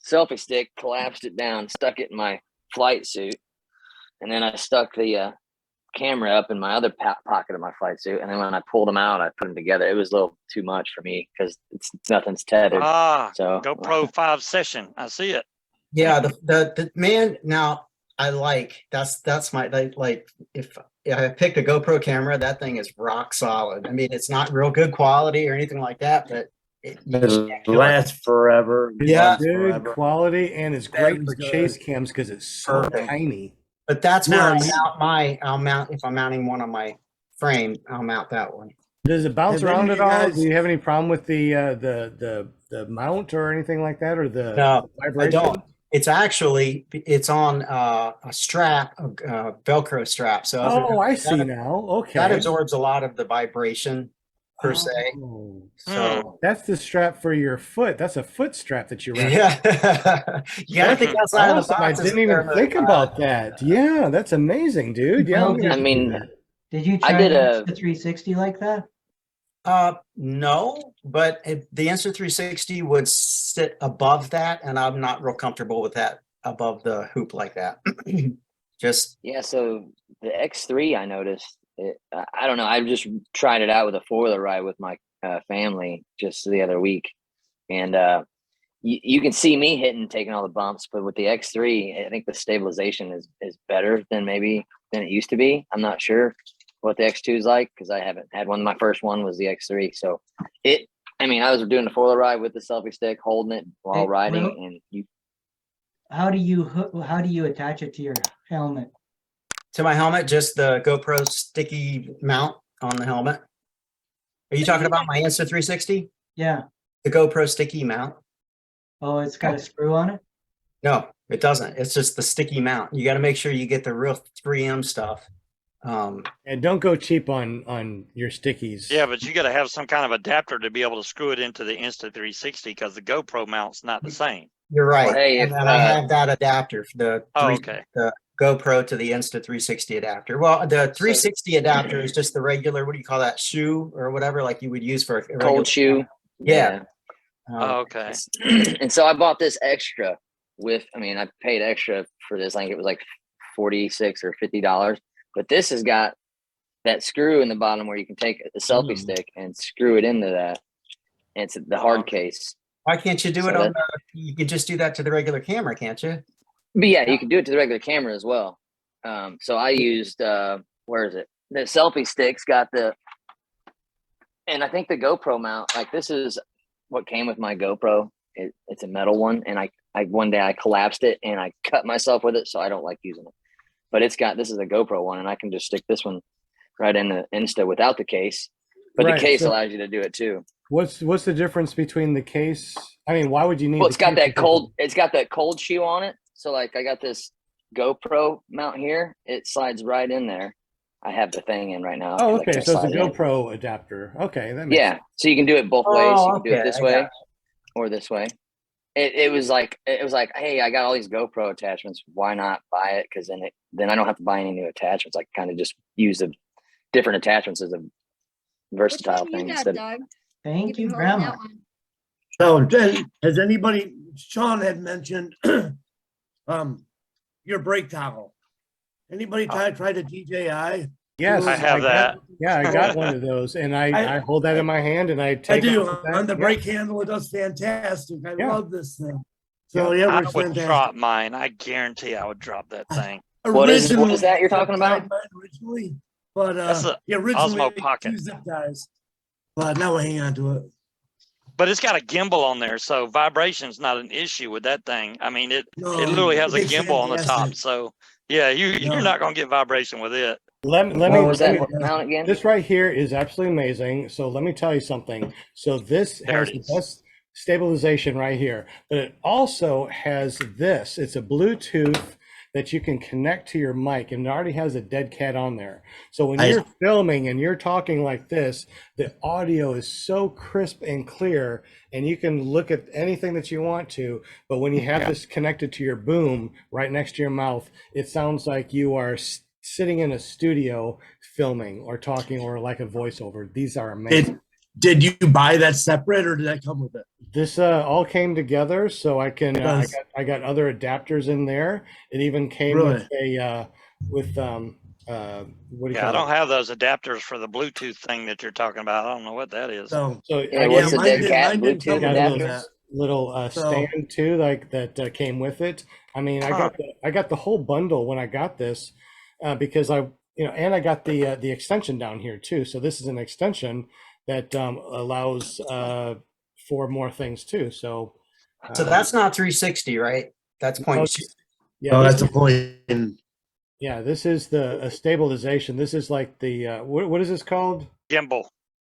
selfie stick, collapsed it down, stuck it in my flight suit, and then I stuck the camera up in my other pocket of my flight suit. And then when I pulled them out, I put them together. It was a little too much for me because nothing's tethered. So GoPro 5 session. I see it. Yeah, the man. Now that's my like. If I picked a GoPro camera, that thing is rock solid. I mean, it's not real good quality or anything like that, but it lasts forever. Yeah, good quality, and it's great for chase cams because it's so tiny. But that's where I'll mount if I'm mounting one on my frame, I'll mount that one. Does it bounce Have any around of at you all? guys- Do you have any problem with the mount or anything like that, or the No, vibration? I don't. It's actually, it's on a strap, a Velcro strap. So Oh, I see that, now. Okay. that absorbds a lot of the vibration per se. Oh, So that's the strap for your foot. That's a foot strap that you wrap. yeah, you gotta think outside of the Awesome. box. I didn't even think about that. Yeah, that's amazing, dude. Yeah, I'm gonna I have to do mean, that. Did you I try did the 360 like that? No, but the Insta360 would sit above that, and I'm not real comfortable with that above the hoop like that. Just yeah. So the X3, I noticed. I don't know. I just tried it out with a 4-wheeler ride with my family just the other week, and you can see me taking all the bumps. But with the X3, I think the stabilization is better than it used to be. I'm not sure what the X2 is like because I haven't had one. My first one was the X3, so I mean, I was doing a 4-wheeler ride with the selfie stick, holding it while Hey, riding, Will? and you. How do you attach it to your helmet? to my helmet, just the GoPro sticky mount on the helmet. Are you talking about my Insta360? Yeah. The GoPro sticky mount? Oh, it's got a screw on it? No, it doesn't. It's just the sticky mount. You got to make sure you get the real 3M stuff. And don't go cheap on your stickies. Yeah, but you got to have some kind of adapter to be able to screw it into the Insta360 because the GoPro mount's not the same. You're right. Well, hey, and if, then I have that adapter, the Okay. the GoPro to the Insta360 adapter. Well, the 360 adapter is just the regular, what do you call that, shoe or whatever, like you would use for a regular cold shoe. Yeah. Okay. And so I bought this extra I paid extra for this. I think it was like $46 or $50, but this has got that screw in the bottom where you can take the selfie stick and screw it into that. And it's the hard case. Why can't you do it So on you could just do that to the regular camera, can't you? But yeah, you can do it to the regular camera as well. So I used, where is it? The selfie stick's got and I think the GoPro mount, like this is what came with my GoPro. It's a metal one. And I one day I collapsed it and I cut myself with it. So I don't like using it, but this is a GoPro one and I can just stick this one right in the Insta without the case, but Right, the case so- allows you to do it too. What's the difference between the case? I mean, why would you need? Well, the it's got case that cold. It's got that cold shoe on it. So like, I got this GoPro mount here. It slides right in there. I have the thing in right now. Oh, 'cause I okay. can't So it's a slide it in. GoPro adapter. Okay, that makes Yeah. sense. So you can do it both ways. You can do it okay, this I way got or this way. It was like, hey, I got all these GoPro attachments. Why not buy it? Because then I don't have to buy any new attachments. I kind of just use the different attachments as a versatile Which one thing you got, instead. Doug? Thank you, You've been holding Grandma. that one. So has anybody, Sean had mentioned, your brake toggle. Anybody tried a DJI? Yes, I have that. Yeah, I got one of those, and I hold that in my hand, and I I take do. off that. On the Yeah. brake handle, it does fantastic. I Yeah. love this thing. So yeah, I it works would fantastic. drop mine. I guarantee I would drop that thing. What is Originally, that you're talking about? Originally, but That's a the originally Osmo Pocket. 2 zip ties, but now I hang on to it. But it's got a gimbal on there, so vibration's not an issue with that thing. I mean, it No, literally has a it's gimbal on the top. fantastic. So yeah, you're No. not gonna get vibration with it. Let me. What was that me- mount again? This right here is absolutely amazing. So let me tell you something. So this There has it the is. best stabilization right here, but it also has this. It's a Bluetooth that you can connect to your mic, and it already has a dead cat on there. So when you're filming and you're talking like this, the audio is so crisp and clear, and you can look at anything that you want to. But when you have this connected to your boom right next to your mouth, it sounds like you are sitting in a studio filming or talking, or like a voiceover. These are amazing. Did you buy that separate, or did that come with it? This all came together, so I can. Does. I got other adapters in there. It even came Really? with a what do you Yeah, call I it? don't have those adapters for the Bluetooth thing that you're talking about. I don't know what that is. So So Yeah, I what's got the dead cat mine didn't Bluetooth come with a adapter? that. little So- stand too, like that came with it. I mean, I got the whole bundle when I got this because and I got the extension down here too. So this is an extension that allows for more things too. So So that's not 360, right? That's point. yeah, Oh, this that's a point. Yeah, this is the stabilization. This is like the what is this called? Gimbal.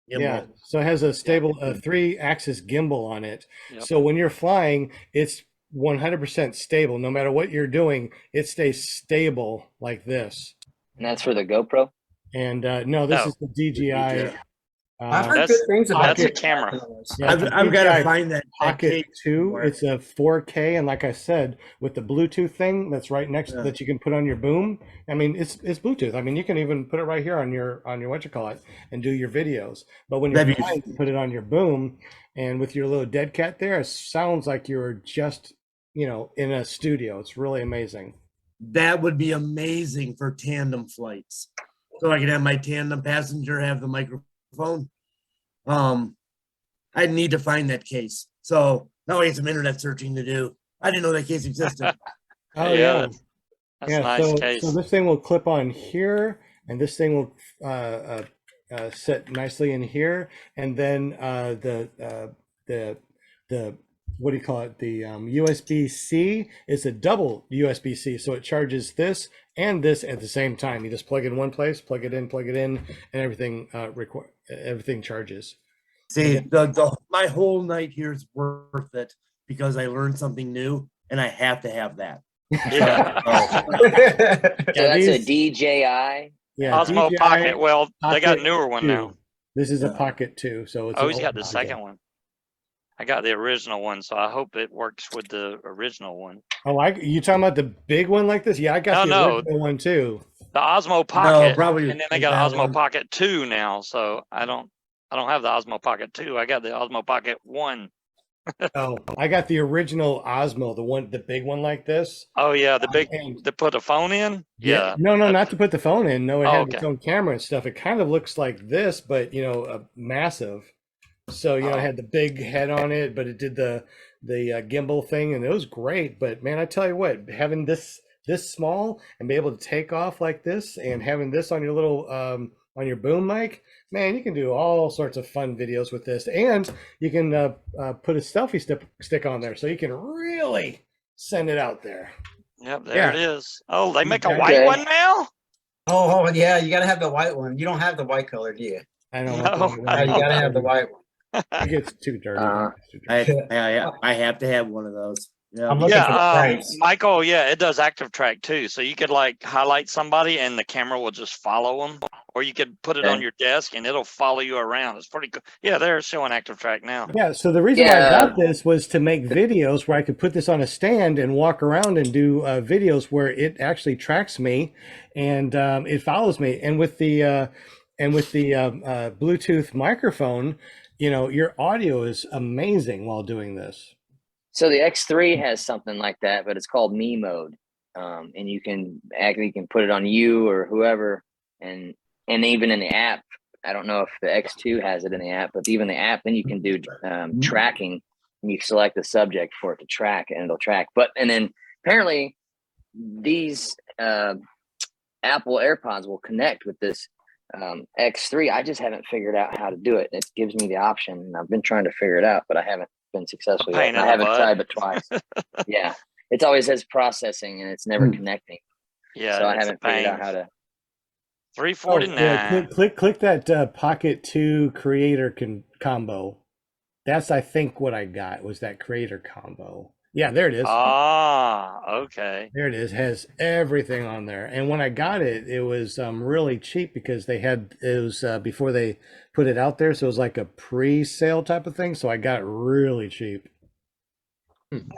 Yeah, so it has a stable 3-axis gimbal on it. Yep. So when you're flying, it's 100% stable. No matter what you're doing, it stays stable like this. And that's for the GoPro. And no, this No. is the DJI. I've heard That's- good things about that's a it. camera. Yeah, it's a I've got to DJI find that Pocket case 2. somewhere. It's a 4K, and like I said, with the Bluetooth thing that's right next Yeah. that you can put on your boom. I mean, it's Bluetooth. I mean, you can even put it right here on your what you call it and do your videos. But when you're That'd be- flying, you put it on your boom, and with your little dead cat there, it sounds like you're just in a studio. It's really amazing. That would be amazing for tandem flights. So I could have my tandem passenger have the microphone. I need to find that case. So now I have some internet searching to do. I didn't know that case existed. Oh Yeah, That's yeah. a nice So case. this thing will clip on here, and this thing will sit nicely in here, and then the what do you call it? The USB-C is a double USB-C, so it charges this and this at the same time. You just plug it in one place, plug it in, and everything everything charges. See, my whole night here is worth it because I learned something new, and I have to have that. Yeah. So that's a these- DJI. Yeah, Osmo DJI Pocket. Well, they got a Pocket newer one 2. now. This is a Yeah. Pocket 2, so it's Oh, an he's got old the model. second one. I got the original one, so I hope it works with the original one. Oh, you talking about the big one like this? Yeah, I got the No. original one too. The Osmo Pocket, probably and then they take got that Osmo one. Pocket 2 now. So I don't have the Osmo Pocket 2. I got the Osmo Pocket 1. Oh, I got the original Osmo, the big one like this. Oh yeah, the big And to put a phone in. Yeah. No, not to put the phone in. No, it Oh, had its okay. own camera and stuff. It kind of looks like this, but massive. So it Oh. had the big head on it, but it did the gimbal thing, and it was great. But man, I tell you what, having this small and be able to take off like this, and having this on your little on your boom mic, man, you can do all sorts of fun videos with this, and you can put a selfie stick on there, so you can really send it out there. Yep, there Yeah. it is. Oh, they make a Okay. white one now? Oh, yeah, you got to have the white one. You don't have the white color, do you? I don't No, know. No, you got to have the white one. It gets too dirty. Uh, I have to have one of those. Yeah. I'm looking for the Yeah, price. Michael, yeah, it does active track too. So you could like highlight somebody and the camera will just follow them, or you could put it on Okay. your desk and it'll follow you around. It's pretty cool. Yeah, they're showing active track now. Yeah, so the reason why I Yeah. got this was to make videos where I could put this on a stand and walk around and do videos where it actually tracks me and it follows me. And with the Bluetooth microphone, your audio is amazing while doing this. So the X3 has something like that, but it's called Me Mode, and you can put it on you or whoever, and even in the app. I don't know if the X2 has it in the app, but even the app, then you can do tracking, and you select the subject for it to track, and it'll track. And then apparently these Apple AirPods will connect with this X3. I just haven't figured out how to do it. It gives me the option, and I've been trying to figure it out, but I haven't been successful yet. pain And in I the haven't butt. tried but twice. Yeah, it's always says processing, and it's never connecting. Yeah, So I it's a haven't figured out pain. how to. $349. Yeah, click that Pocket 2 creator combo. That's I think what I got was that creator combo. Yeah, there it is. Ah, okay. There it is. Has everything on there. And when I got it, it was really cheap because it was before they put it out there, so it was like a pre-sale type of thing. So I got it really cheap.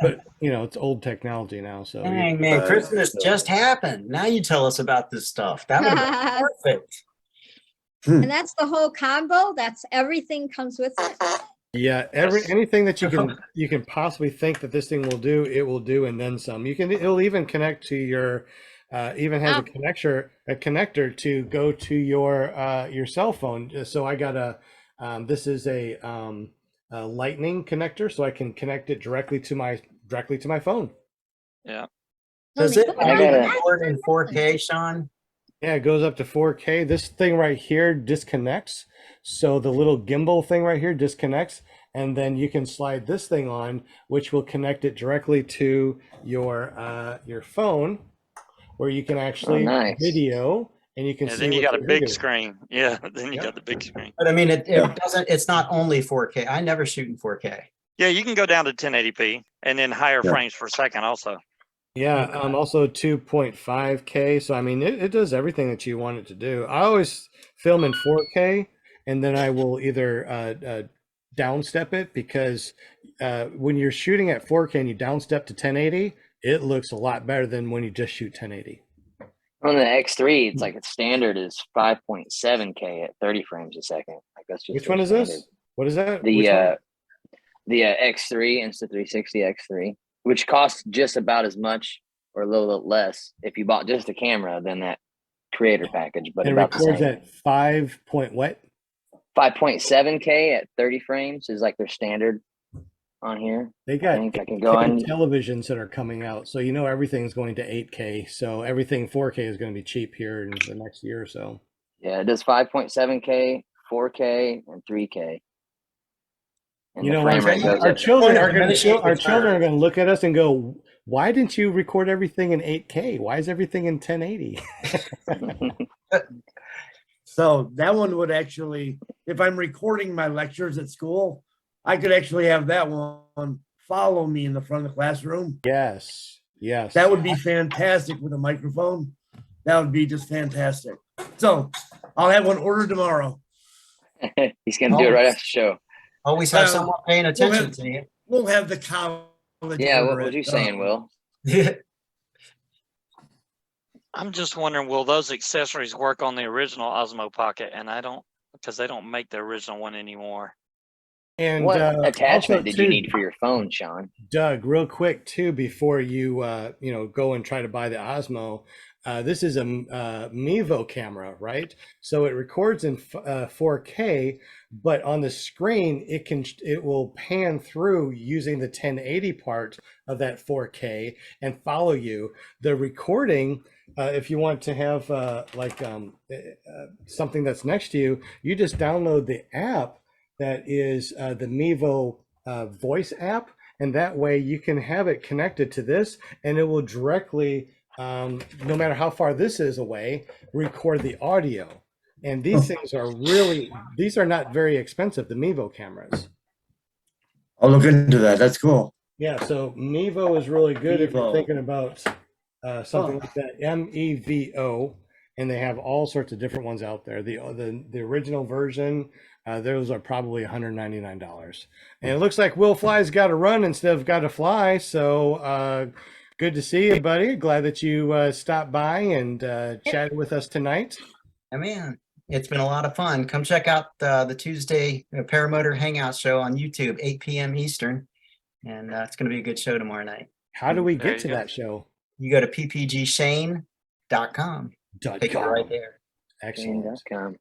But it's old technology now, so Dang, man, Christmas just happened. Now you tell us about this stuff. That would have been perfect. And that's the whole combo. That's everything comes with it. yeah, Yes. anything that you can possibly think that this thing will do, it will do, and then some. It'll even connect to your even has a connector to go to your cell phone. So I got this is a lightning connector, so I can connect it directly to my phone. Does it I gotta- record in 4K, Sean? Yeah, it goes up to 4K. This thing right here disconnects. So the little gimbal thing right here disconnects, and then you can slide this thing on, which will connect it directly to your phone. where you can actually nice. video and you can And see then you what got a you're big doing. screen. Yeah, then you Yeah. got the big screen. But I mean, it Yeah. doesn't, it's not only 4K. I never shoot in 4K. Yeah, you can go down to 1080p and then higher Yeah. frames per second also. Yeah, also 2.5K. So I mean, it does everything that you want it to do. I always film in 4K, and then I will either downstep it, because when you're shooting at 4K and you downstep to 1080, it looks a lot better than when you just shoot 1080. On the X3, it's like its standard is 5.7K at 30 frames a second. Like that's just Which their one is standard. this? What is that? The Which one? the X3 Insta360 X3, which costs just about as much or a little less if you bought just a camera than that creator package, but It about the records same. at 5 point what? 5.7K at 30 frames is like their standard on here. They I got think I can go 8K on. televisions that are coming out, so you know everything's going to 8K. So everything 4K is going to be cheap here in the next year or so. Yeah, it does 5.7K, 4K, and 3K. And You the know, frame rate goes our up. children are going Diminishing to returns. look at us and go, "Why didn't you record everything in 8K? Why is everything in 1080?" So that one would actually, if I'm recording my lectures at school, I could actually have that one follow me in the front of the classroom. Yes, yes. That would be fantastic with a microphone. That would be just fantastic. So I'll have one ordered tomorrow. He's gonna do it right after the show. Always have Well, someone paying attention to you. We'll have the college. Yeah, what order was it. you saying, Will? I'm just wondering, will those accessories work on the original Osmo Pocket? And I don't, because they don't make the original one anymore. And What also, attachment did you too, need for your phone, Sean? Doug, real quick too, before you go and try to buy the Osmo, this is a Mevo camera, right? So it records in 4K, but on the screen it will pan through using the 1080 part of that 4K and follow you. The recording, if you want to have something that's next to you, you just download the app that is the Mevo voice app, and that way you can have it connected to this, and it will directly, no matter how far this is away, record the audio. And these things are these are not very expensive, the Mevo cameras. I'll look into that. That's cool. Yeah, so Mevo is really good if you're Mevo. thinking about something like that, MEVO, and they have all sorts of different ones out there. The original version, those are probably $199. And it looks like Will Fly's got to run instead of got to fly. So good to see you, buddy. Glad that you stopped by and chatted with us tonight. I mean, it's been a lot of fun. Come check out the Tuesday Paramotor Hangout show on YouTube, 8 p.m. Eastern. And it's going to be a good show tomorrow night. How do we There get to you go. that show? You go to ppgshane.com. Take it right there. Excellent. Shane.com.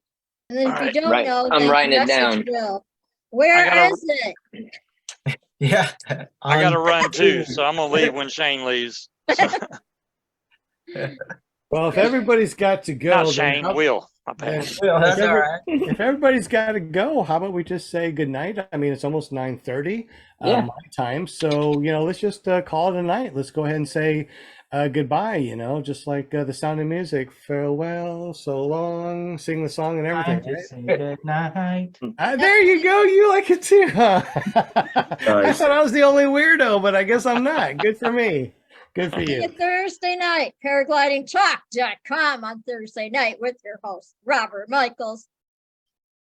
And then if Alright, you don't right. know, I'm then writing it message down. Will. Where gotta- is it? Yeah. I got to On- run too, so I'm going to leave when Shane leaves. Well, if everybody's got to go, Not then Shane, how- Will. My then- bad. Well, that's all right. if everybody's got to go, how about we just say good night? I mean, it's almost 9:30 Yeah. my time, so let's just call it a night. Let's go ahead and say goodbye. Just like the Sound of Music, farewell, so long, sing the song and everything. Time to say good night. There you go. You like it too, huh? I Nice. thought I was the only weirdo, but I guess I'm not. Good for me. Good for See you you. Thursday night, paraglidingtalk.com on Thursday night with your host, Robert Michaels.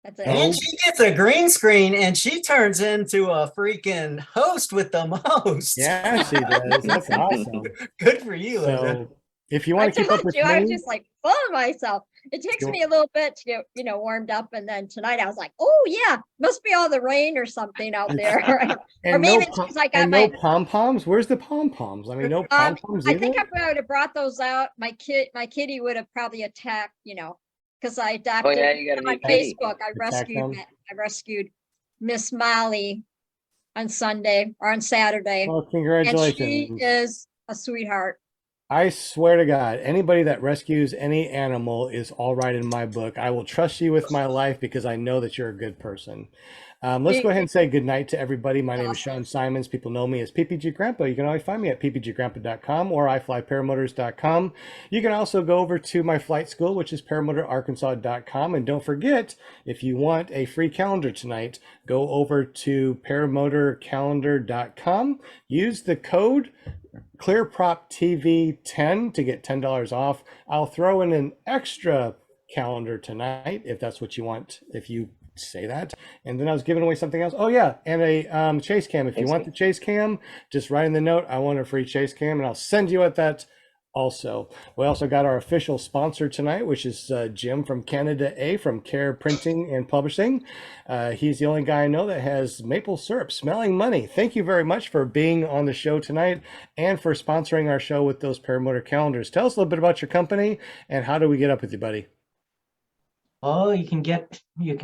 That's it. And she gets a green screen and she turns into a freaking host with the most. Yeah, she does. That's awesome. Good for you, Linda. So if you I want to keep up told with you, I was me, just like full of myself. It takes Sure. me a little bit to get, warmed up. And then tonight I was like, oh yeah, must be all the rain or something out there. or and maybe no, it's because I got and my, no pom poms. Where's the pom poms? I mean, no pom poms I either. think if I would have brought those out, my kitty would have probably attacked, because I Oh adopted yeah, you got a on new kitty. Facebook. I them. rescued Miss Molly on Sunday or on Saturday. Well, And congratulations. she is a sweetheart. I swear to God, anybody that rescues any animal is all right in my book. I will trust you with my life because I know that you're a good person. Let's go ahead and say good night to everybody. My name is Sean Simons. People know me as PPG Grandpa. You can always find me at ppggrandpa.com or iflyparamotors.com. You can also go over to my flight school, which is paramotorarkansas.com. And don't forget, if you want a free calendar tonight, go over to paramotorcalendar.com. Use the code ClearPropTV 10 to get $10 off. I'll throw in an extra calendar tonight if that's what you want, if you say that. And then I was giving away something else. Oh yeah, and a chase cam. If you want the chase cam, just write in the note, I want a free chase cam, and I'll send you at that also. We also got our official sponsor tonight, which is Jim from Canada A from Care Printing and Publishing. He's the only guy I know that has maple syrup smelling money. Thank you very much for being on the show tonight and for sponsoring our show with those Paramotor calendars. Tell us a little bit about your company and how do we get up with you, buddy? Well, you can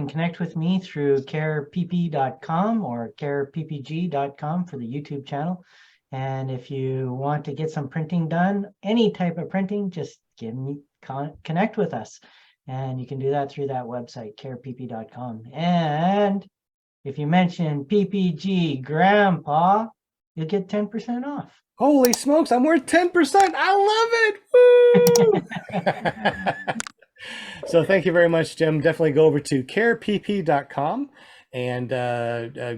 connect with me through carepp.com or careppg.com for the YouTube channel. And if you want to get some printing done, any type of printing, just connect with us. And you can do that through that website, carepp.com. And if you mention PPG Grandpa, you'll get 10% off. Holy smokes, I'm worth 10%. I love it. Woo! So thank you very much, Jim. Definitely go over to carepp.com and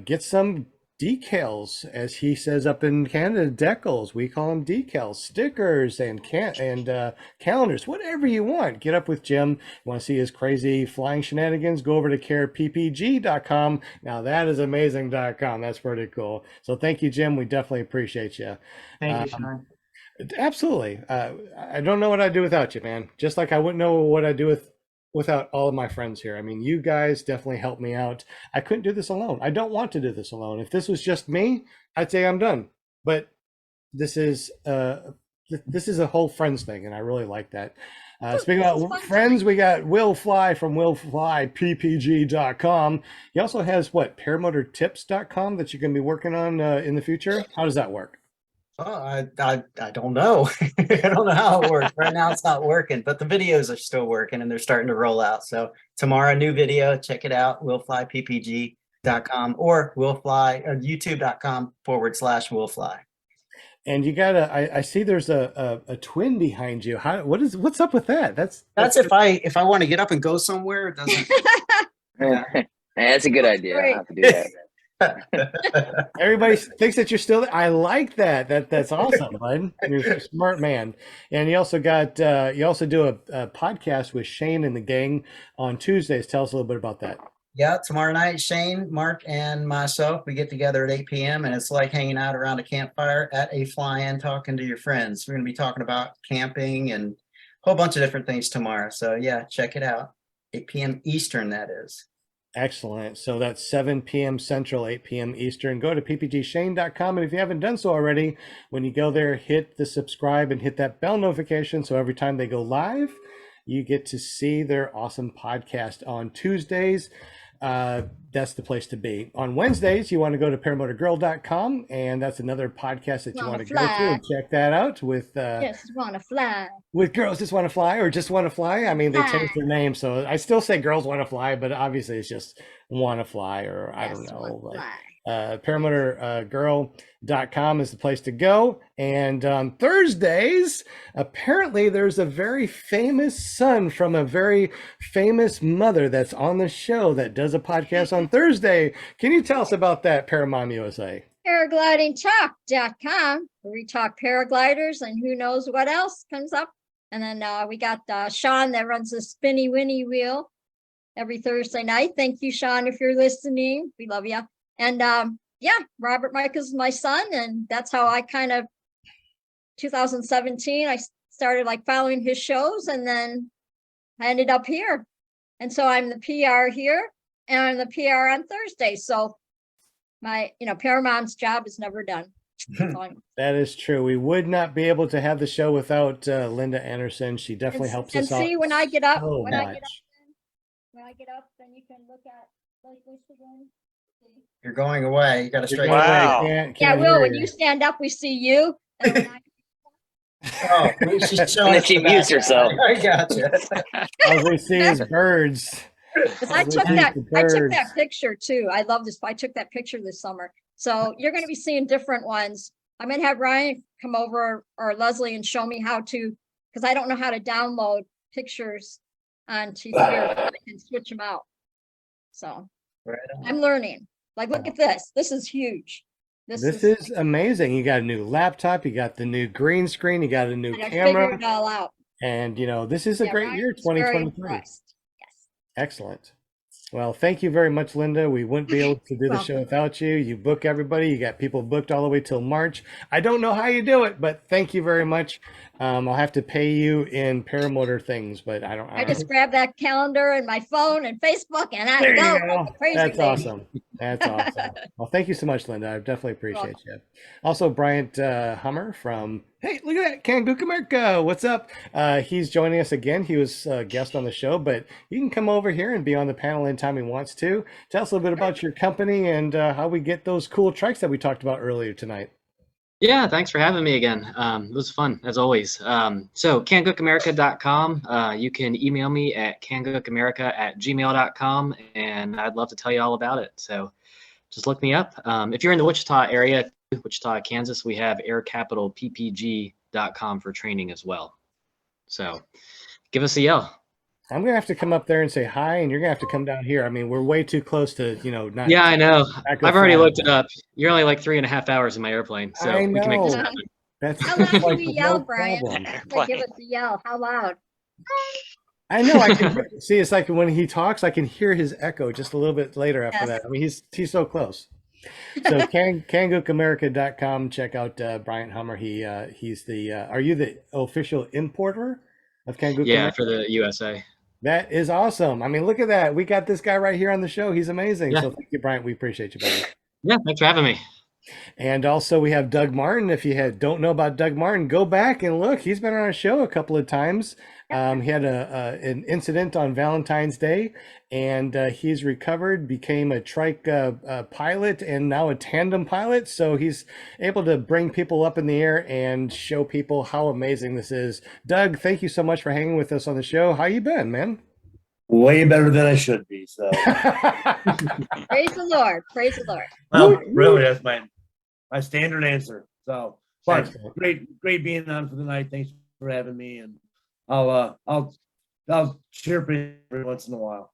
get some decals, as he says up in Canada, decals. We call them decals, stickers, and calendars, whatever you want. Get up with Jim. You want to see his crazy flying shenanigans? Go over to careppg.com. Now that is amazing.com. That's pretty cool. So thank you, Jim. We definitely appreciate you. Thank you, Sean. Absolutely. I don't know what I'd do without you, man. Just like I wouldn't know what I'd do without all of my friends here. I mean, you guys definitely helped me out. I couldn't do this alone. I don't want to do this alone. If this was just me, I'd say I'm done. But this is a whole friends thing, and I really like that. Speaking about friends, we got Will Fly from willflyppg.com. He also has paramotortips.com that you're going to be working on in the future. How does that work? Oh, I don't know. I don't know how it works. Right now it's not working, but the videos are still working and they're starting to roll out. So tomorrow, new video, check it out, willflyppg.com or youtube.com/willfly. And you got I see there's a twin behind you. What's up with that? That's if I want to get up and go somewhere, it doesn't. Hey, that's a good idea. I have to do that. Everybody thinks that you're still there. I like that. That's awesome, bud. You're a smart man. And you also got you also do a podcast with Shane and the gang on Tuesdays. Tell us a little bit about that. Yeah, tomorrow night, Shane, Mark, and myself, we get together at 8 p.m. and it's like hanging out around a campfire at a fly-in, talking to your friends. We're going to be talking about camping and a whole bunch of different things tomorrow. So yeah, check it out. 8 p.m. Eastern, that is. Excellent. So that's 7 p.m. Central, 8 p.m. Eastern. Go to ppgshane.com. And if you haven't done so already, when you go there, hit the subscribe and hit that bell notification. So every time they go live, you get to see their awesome podcast on Tuesdays. That's the place to be. On Wednesdays, you want to go to paramotorgirl.com, and that's another podcast that you want to go to and check that out with Just want to fly. With Girls Just Want to Fly or Just Want to Fly. I mean, they changed their name, so I still say Girls Want to Fly, but obviously it's just Want to Fly, or I don't know. Paramotorgirl.com is the place to go. And on Thursdays, apparently there's a very famous son from a very famous mother that's on the show that does a podcast on Thursday. Can you tell us about that, Paramount USA? Paraglidingtalk.com, where we talk paragliders and who knows what else comes up. And then we got Sean that runs the Spinny Winnie wheel every Thursday night. Thank you, Sean, if you're listening. We love you. And yeah, Robert Michaels is my son, and that's how I 2017, I started like following his shows, and then I ended up here. And so I'm the PR here, and I'm the PR on Thursday. So my, Paramount's job is never done. That is true. We would not be able to have the show without Linda Anderson. She definitely helps us out. And see, when I get up, when I get up, then you can look at this again. You're going away. You got to straighten. Wow. Yeah, Will, when you stand up, we see you. And she's showing she mutes herself. I gotcha. All we see is birds. Because I Look took at that, the I took birds. that picture too. I love this. I took that picture this summer. So you're going to be seeing different ones. I'm going to have Ryan come over or Leslie and show me how to, because I don't know how to download pictures onto here. I can switch them out. So Right on. I'm learning. Like, look at this. This is huge. This is amazing. You got a new laptop, you got the new green screen, you got a new I figured camera, it all out. and you know, this is a Yeah, great Ryan year, was very 2023. impressed. Yes. Excellent. Well, thank you very much, Linda. We wouldn't be able to do the show without you. You book everybody. You got people booked all the way till March. I don't know how you do it, but thank you very much. I'll have to pay you in paramotor things, but I don't. I just grab that calendar and my phone and Facebook and I There go you go. like a crazy That's baby. awesome. That's awesome. Well, thank you so much, Linda. I definitely appreciate you. Also, Bryant Hummer from, hey, look at that, Kangook America. What's up? He's joining us again. He was a guest on the show, but he can come over here and be on the panel anytime he wants to. Tell us a little bit about your company and how we get those cool trikes that we talked about earlier tonight. Yeah, thanks for having me again. It was fun, as always. So kangookamerica.com. You can email me at kangookamerica@gmail.com, and I'd love to tell you all about it. So just look me up. If you're in the Wichita area, Wichita, Kansas, we have aircapitalppg.com for training as well. So give us a yell. I'm gonna have to come up there and say hi, and you're gonna have to come down here. I mean, we're way too close to, you know, not. Yeah, I know. I've already looked it up. You're only like 3.5 hours in my airplane, so I we can make this know. happen. That's How loud like do we no yell, Brian? problem. Like, give us a yell. How loud? I know. I can see. It's like when he talks, I can hear his echo just a little bit later after Yes. that. I mean, he's so close. So kangookamerica.com. Check out Bryant Hummer. He's the. Are you the official importer of Kangook? Yeah, America? for the USA. That is awesome. I mean, look at that. We got this guy right here on the show. He's amazing. Yeah. So thank you, Bryant. We appreciate you, buddy. Yeah, thanks for having me. And also we have Doug Martin. If you don't know about Doug Martin, go back and look. He's been on our show a couple of times. He had an incident on Valentine's Day, and he's recovered, became a trike pilot, and now a tandem pilot. So he's able to bring people up in the air and show people how amazing this is. Doug, thank you so much for hanging with us on the show. How you been, man? Way better than I should be. So, Praise the Lord. Praise the Lord. well, really, that's my standard answer. So, but Excellent. great being on for the night. Thanks for having me, and I'll chirp in every once in a while.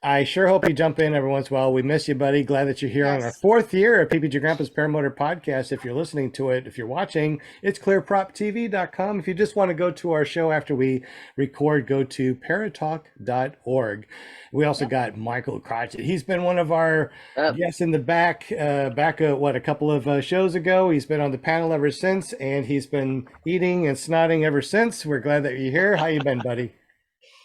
I sure hope you jump in every once in a while. We miss you, buddy. Glad that you're here on our Yes. 4th year of PPG Grandpa's Paramotor Podcast. If you're listening to it, if you're watching, it's ClearPropTV.com. If you just want to go to our show after we record, go to paratalk.org. We also got Michael Crotchet. He's been one of our guests in the back a couple of shows ago. He's been on the panel ever since, and he's been eating and snotting ever since. We're glad that you're here. How you been, buddy?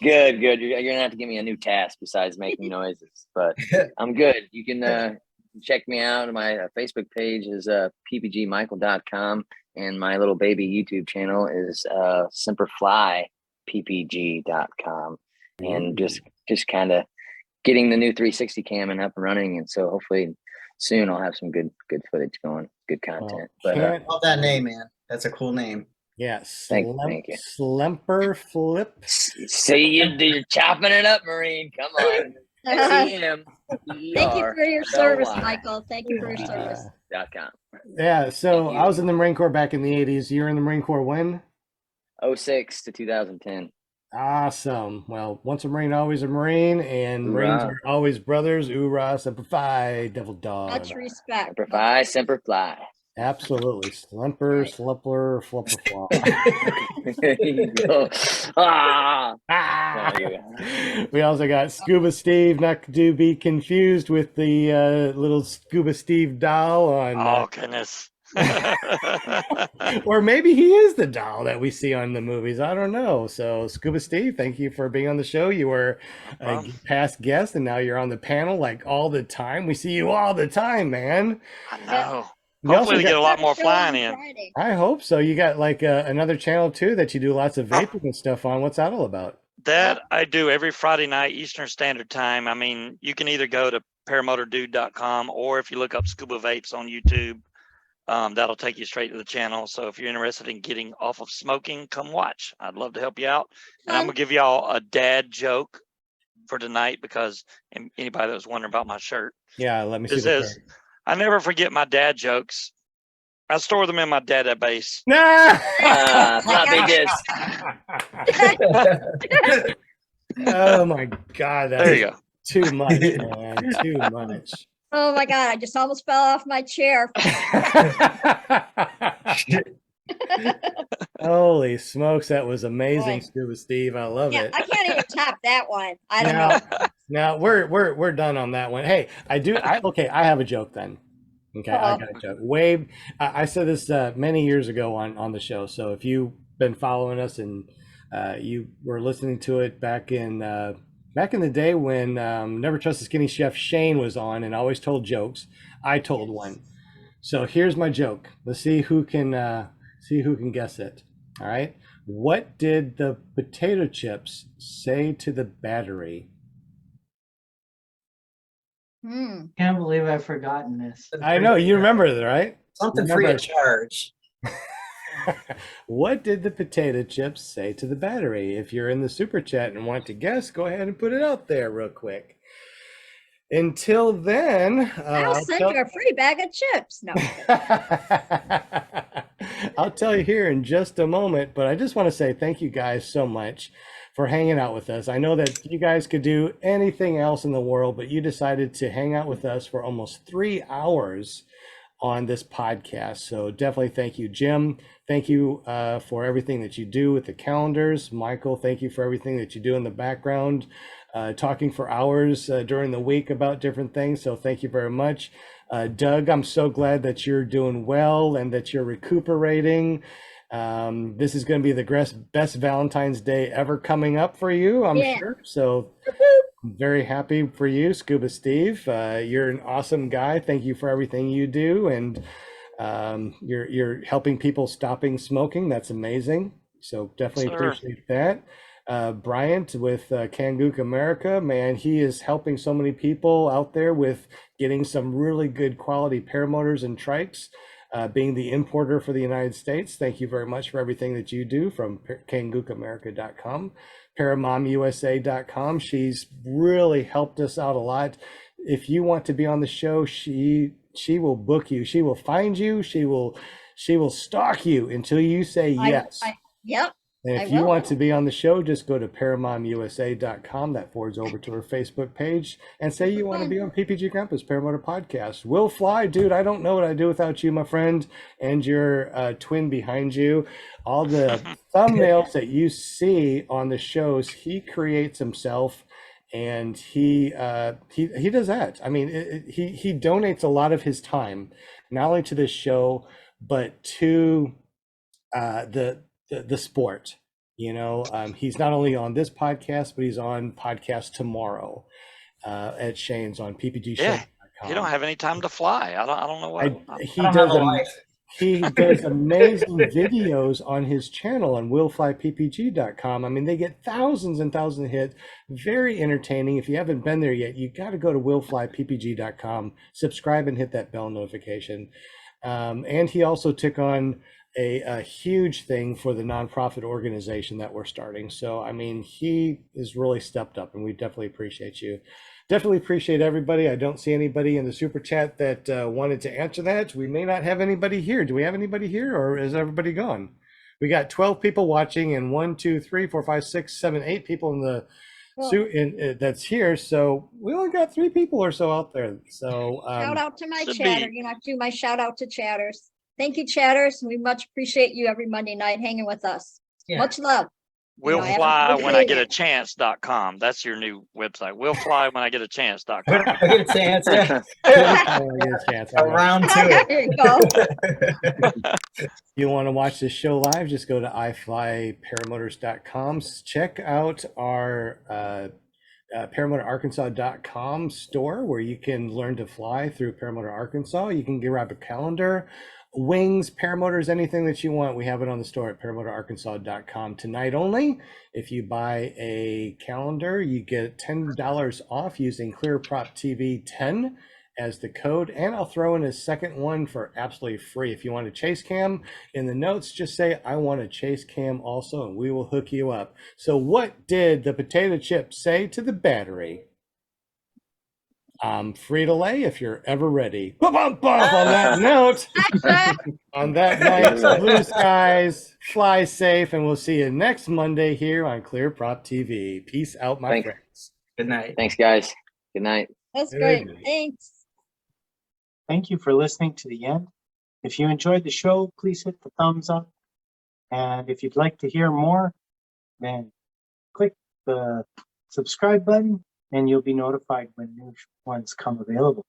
Good. You're gonna have to give me a new task besides making noises, but I'm good. You can check me out. My Facebook page is ppgmichael.com, and my little baby YouTube channel is semperflyppg.com, and just kind of getting the new 360 cam and up and running, and so hopefully soon I'll have some good footage going, good content. Well, I love that name, man. That's a cool name. yeah, Thank you. Slemper Flip. See, you're chopping it up, Marine. Come on. Thank you for your service, SEMPERFLY.com. Michael. Thank you for your service. Yeah, so I was in the Marine Corps back in the 80s. You were in the Marine Corps when? 06 to 2010. Awesome. Well, once a Marine, always a Marine, and Marines Hoorah. are always brothers. Oorah, Semper Fi, Devil Dog. Much respect. Semper Fi, Semper Fly. Absolutely. Slumper, Slipper, Flipper, Flaw. There you go. Ah. Ah! There you go. We also got Scuba Steve, not to be confused with the little Scuba Steve doll on. Oh, goodness. Or maybe he is the doll that we see on the movies. I don't know. So, Scuba Steve, thank you for being on the show. You were a past guest, and now you're on the panel like all the time. We see you all the time, man. I know. You also Hopefully we get a got- lot more Show flying on in. Friday. I hope so. You got like another channel too that you do lots of vaping and stuff on. What's that all about? That I do every Friday night Eastern Standard Time. I mean, you can either go to paramotordude.com, or if you look up Scuba Vapes on YouTube, that'll take you straight to the channel. So if you're interested in getting off of smoking, come watch. I'd love to help you out. And I'm Fun. gonna give y'all a dad joke for tonight because anybody that was wondering about my shirt. Yeah, let me see It the says, shirt. I never forget my dad jokes. I store them in my database. Nah! Not big dish. Oh my God, There you that's go. too much, man. Too much. Oh my God, I just almost fell off my chair. Holy smokes, that was amazing, Boy. Scuba Steve. I love Yeah, it. I can't even top that one. I don't Now, know. now we're done on that one. Hey, okay, I have a joke then. Okay, I Uh-oh. got a joke. I said this many years ago on the show. So if you've been following us and you were listening to it back in the day when Never Trust a Skinny Chef Shane was on and always told jokes, I told one. So here's my joke. Let's see who can guess it. All right. What did the potato chips say to the battery? Can't believe I've forgotten this. I know you remember it, right? Something You free remember- of charge. What did the potato chips say to the battery? If you're in the super chat and want to guess, go ahead and put it out there real quick. Until then, I'll send you a free bag of chips. No. I'll tell you here in just a moment, but I just want to say thank you guys so much for hanging out with us. I know that you guys could do anything else in the world, but you decided to hang out with us for almost 3 hours on this podcast. So definitely thank you, Jim. Thank you for everything that you do with the calendars. Michael, thank you for everything that you do in the background, talking for hours during the week about different things. So thank you very much. Doug, I'm so glad that you're doing well and that you're recuperating. This is going to be the best Valentine's Day ever coming up for you, I'm sure. So I'm very happy for you, Scuba Steve. You're an awesome guy. Thank you for everything you do. And you're helping people stopping smoking. That's amazing. So definitely appreciate that. Bryant with Kangook America, man, he is helping so many people out there with getting some really good quality paramotors and trikes, being the importer for the United States. Thank you very much for everything that you do from KangookAmerica.com, ParaMomUSA.com. She's really helped us out a lot. If you want to be on the show, she will book you. She will find you. She will stalk you until you say yes. Yep. And if you want to be on the show, just go to ParaMomUSA.com. That forwards over to her Facebook page and say you want to be on PPG Grandpa's Paramotor Podcast. Will Fly, dude, I don't know what I'd do without you, my friend, and your twin behind you. All the thumbnails that you see on the shows, he creates himself, and he does that. I mean, he donates a lot of his time, not only to this show, but to the sport. You know, he's not only on this podcast, but he's on podcast tomorrow at Shane's on PPG. Yeah, he don't have any time to fly. I don't know what. He does amazing videos on his channel on willflyppg.com. I mean, they get thousands and thousands of hits. Very entertaining. If you haven't been there yet, you got to go to willflyppg.com, subscribe and hit that bell notification. And he also took on a huge thing for the nonprofit organization that we're starting. So, I mean, he is really stepped up, and we definitely appreciate you. Definitely appreciate everybody. I don't see anybody in the super chat that wanted to answer that. We may not have anybody here. Do we have anybody here, or is everybody gone? We got 12 people watching, and 1, 2, 3, 4, 5, 6, 7, 8 people in the that's here. So we only got 3 people or so out there. So shout out to my chatter. You know, I do my shout out to chatters. Thank you, chatters. We much appreciate you every Monday night hanging with us. Yeah. Much love. We'll fly when I get a chance.com. That's your new website. We'll fly when I get a chance.com. I get a chance. Around to it. There you go. You want to watch this show live? Just go to iflyparamotors.com. Check out our paramotorarkansas.com store where you can learn to fly through Paramotor Arkansas. You can grab a calendar, wings, paramotors, anything that you want. We have it on the store at paramotorarkansas.com. Tonight only, if you buy a calendar, you get $10 off using ClearPropTV 10 as the code, and I'll throw in a second one for absolutely free. If you want a chase cam, in the notes, just say, I want a chase cam also, and we will hook you up. So what did the potato chip say to the battery? I'm free to lay if you're ever ready. On that note, on that night, blue skies, fly safe, and we'll see you next Monday here on ClearProp TV. Peace out, my friends. Good night. Thanks, guys. Good night. That's Good great. night. Thanks. Thank you for listening to the end. If you enjoyed the show, please hit the thumbs up. And if you'd like to hear more, then click the subscribe button and you'll be notified when new ones come available.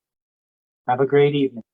Have a great evening.